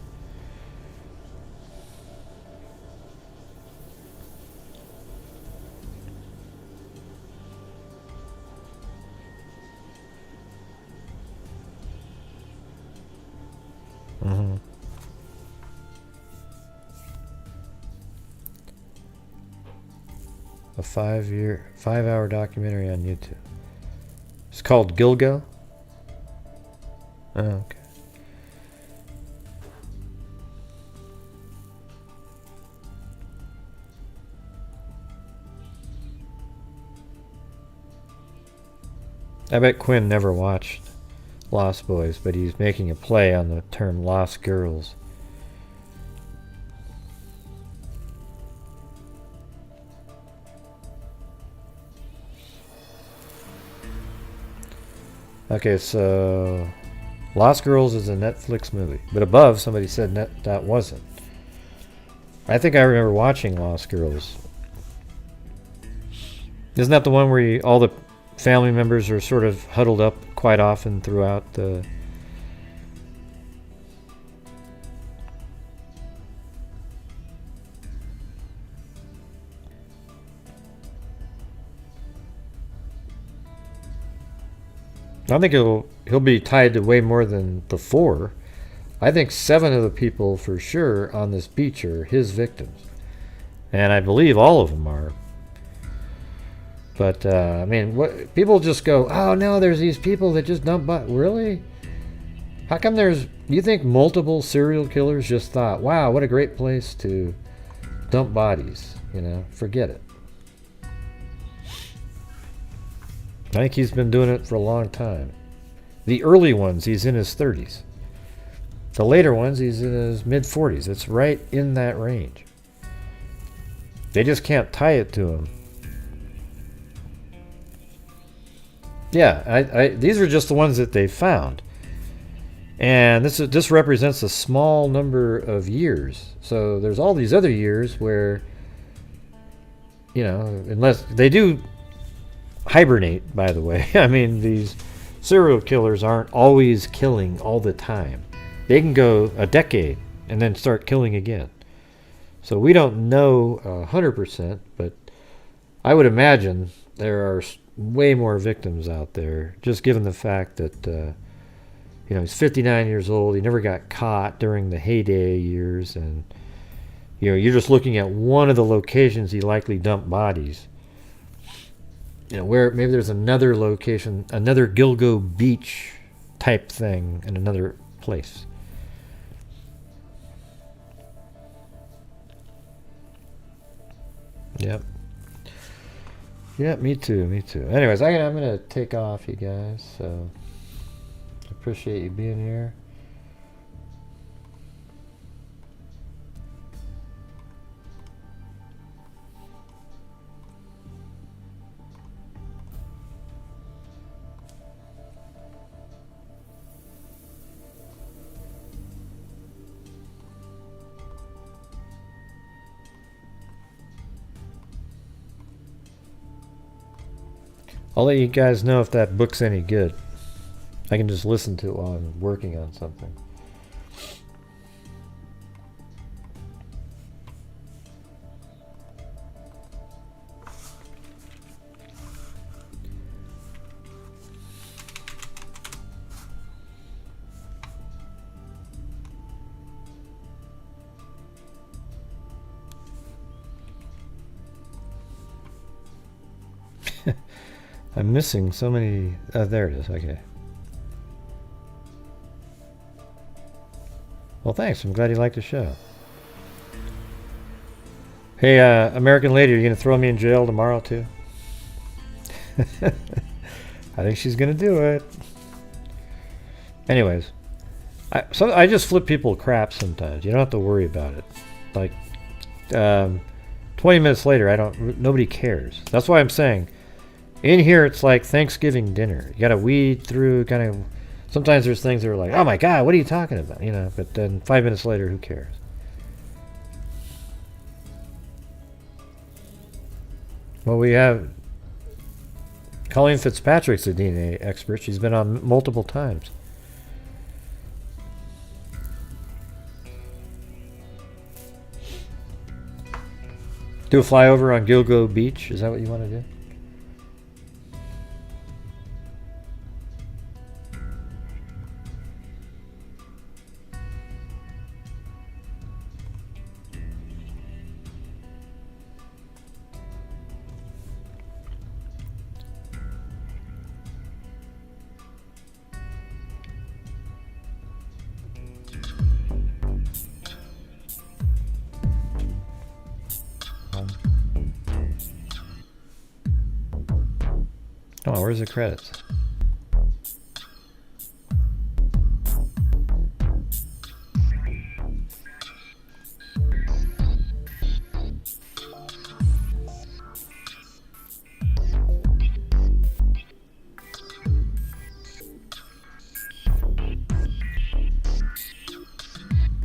5-hour documentary on YouTube. It's called Gilgo. Oh, okay. I bet Quinn never watched Lost Boys, but he's making a play on the term Lost Girls. Okay, so Lost Girls is a Netflix movie, but above somebody said that wasn't. I think I remember watching Lost Girls. Isn't that the one where all the family members are sort of huddled up quite often throughout the... I think he'll be tied to way more than the 4. I think 7 of the people for sure on this beach are his victims. And I believe all of them are. But, I mean, what people just go, oh no, there's these people that just dump bodies. Really? How come you think multiple serial killers just thought, wow, what a great place to dump bodies? You know, forget it. I think he's been doing it for a long time. The early ones, he's in his 30s. The later ones, he's in his mid-40s. It's right in that range. They just can't tie it to him. Yeah, these are just the ones that they found. And this represents a small number of years. So there's all these other years where, you know, unless they do hibernate, by the way. I mean, these serial killers aren't always killing all the time. They can go a decade and then start killing again. So we don't know 100%, but I would imagine there are way more victims out there, just given the fact that you know, he's 59 years old. He never got caught during the heyday years, and you know, you're just looking at one of the locations he likely dumped bodies. You know, where maybe there's another location, another Gilgo Beach type thing in another place. Yep. Yeah, me too, me too. Anyways, I'm going to take off, you guys. So, appreciate you being here. I'll let you guys know if that book's any good. I can just listen to it while I'm working on something. I'm missing so many... Oh, there it is. Okay. Well, thanks. I'm glad you liked the show. Hey, American lady, are you going to throw me in jail tomorrow, too? I think she's going to do it. Anyways. I just flip people crap sometimes. You don't have to worry about it. Like, 20 minutes later, nobody cares. That's why I'm saying... In here, it's like Thanksgiving dinner. You got to weed through, kind of... Sometimes there's things that are like, oh my God, what are you talking about? You know, but then 5 minutes later, who cares? Well, we have... Colleen Fitzpatrick's a DNA expert. She's been on multiple times. Do a flyover on Gilgo Beach? Is that what you want to do? Oh, where's the credits?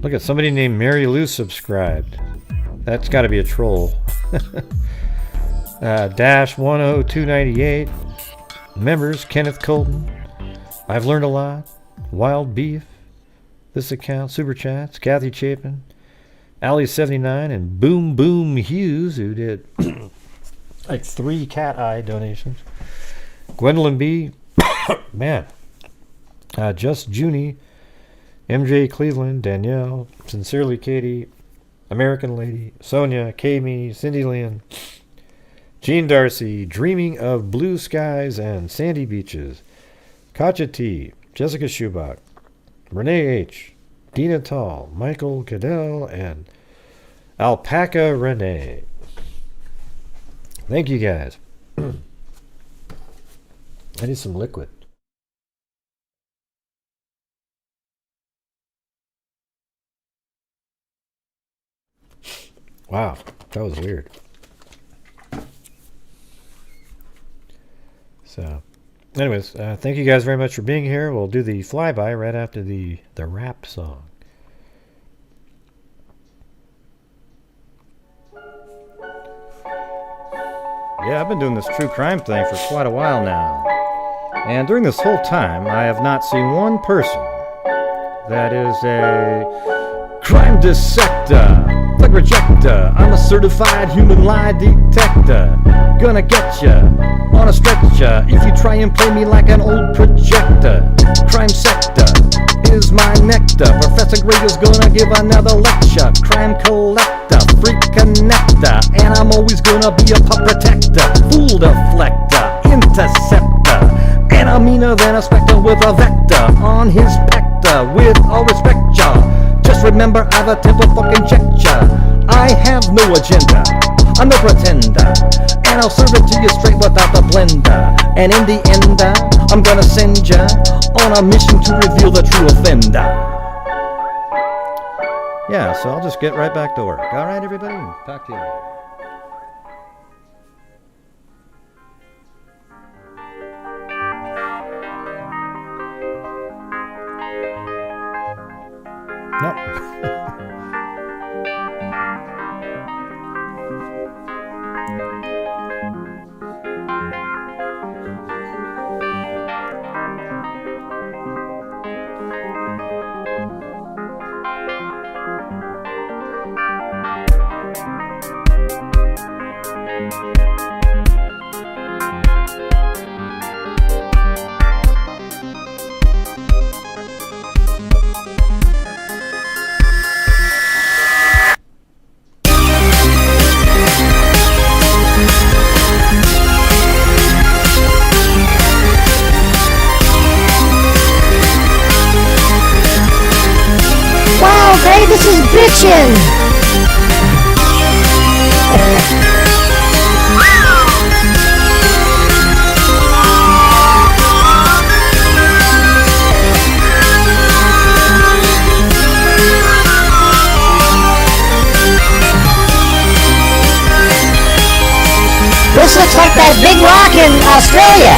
Look at somebody named Mary Lou subscribed. That's got to be a troll. Dash 10298. Members Kenneth Colton. I've learned a lot. Wild Beef. This account. Super Chats. Kathy Chapin. Allie79 and Boom Boom Hughes, who did like 3 cat eye donations. Gwendolyn B. Man. Just Junie. MJ Cleveland, Danielle, Sincerely Katie, American Lady, Sonia, Kami, Cindy Lynn, Jean Darcy, Dreaming of Blue Skies and Sandy Beaches, Katja T, Jessica Schubach, Renee H, Dina Tall, Michael Cadell, and Alpaca Renee. Thank you guys. I need some liquid. Wow, that was weird. So, anyways, thank you guys very much for being here. We'll do the flyby right after the rap song. Yeah, I've been doing this true crime thing for quite a while now. And during this whole time, I have not seen one person that is a crime dissector, thug rejector. I'm a certified human lie detector. Gonna get ya on a stretcher if you try and play me like an old projector. Crime sector is my nectar. Professor Grader's gonna give another lecture. Crime collector, freak connector, and I'm always gonna be a pup protector. Fool deflector, interceptor, and I'm meaner than a spectre with a vector on his pector. With all respect, y'all, just remember I've a temper fucking checked ya. I have no agenda, I'm no pretender, and I'll serve it to you straight without the blender. And in the end, I'm gonna send ya on a mission to reveal the true offender. Yeah, so I'll just get right back to work. All right, everybody? Talk to you later. No. This is bitchin'! This looks like that big rock in Australia.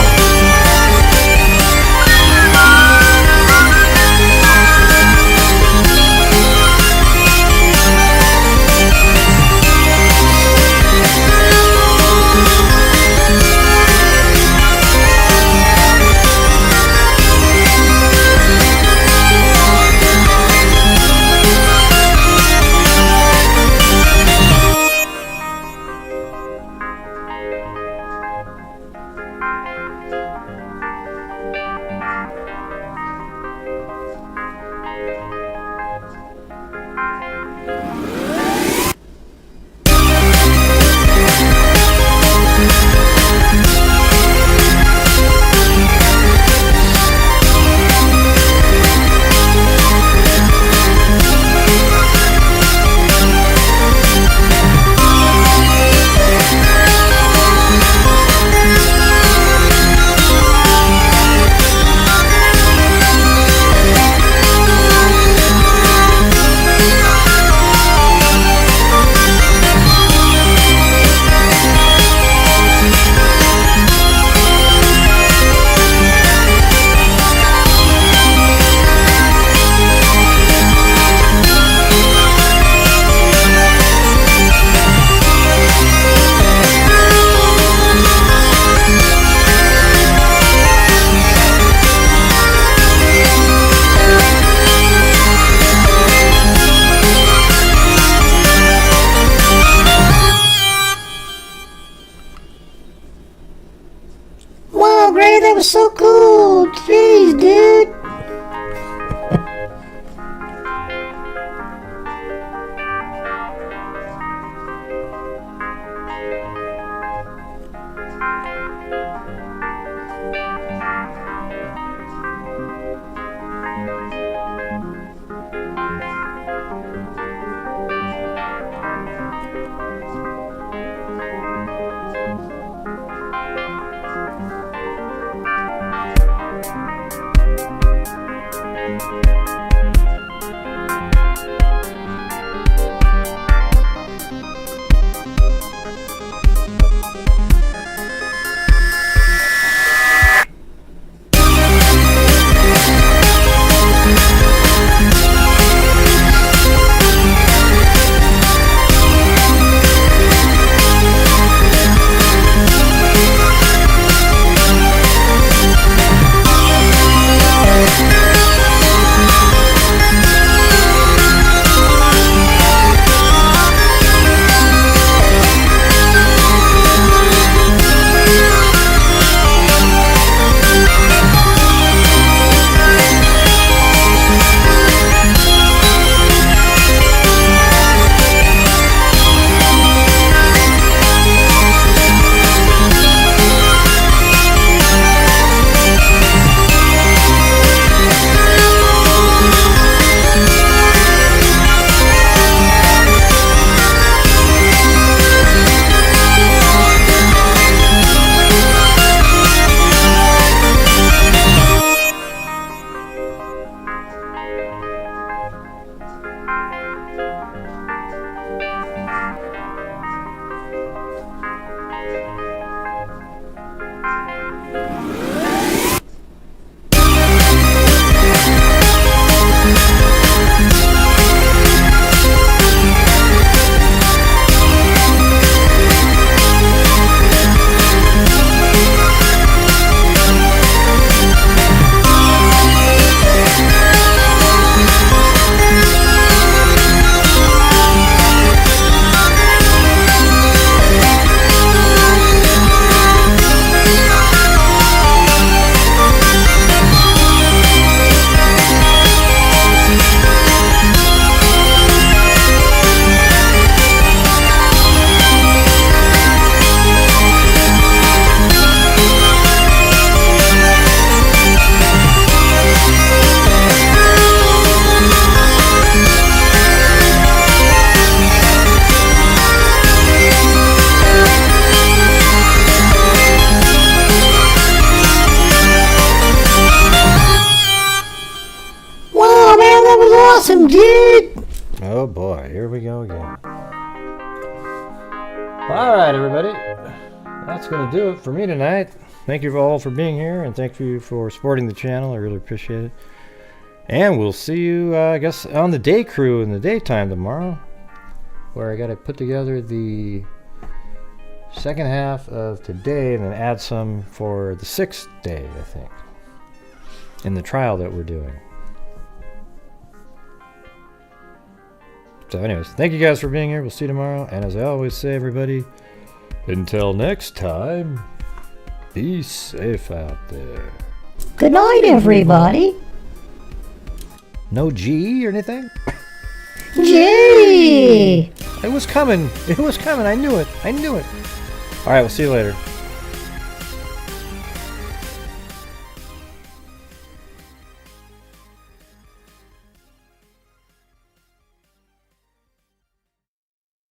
was so cool. Jeez, dude. Awesome, dude! Oh boy, here we go again. Alright, everybody. That's going to do it for me tonight. Thank you all for being here, and thank you for supporting the channel. I really appreciate it. And we'll see you, I guess, on the day crew in the daytime tomorrow, where I got to put together the second half of today and then add some for the 6th day, I think, in the trial that we're doing. So anyways, thank you guys for being here. We'll see you tomorrow. And as I always say, everybody, until next time, be safe out there. Good night, everybody. No G or anything? G! It was coming. It was coming. I knew it. I knew it. All right, we'll see you later.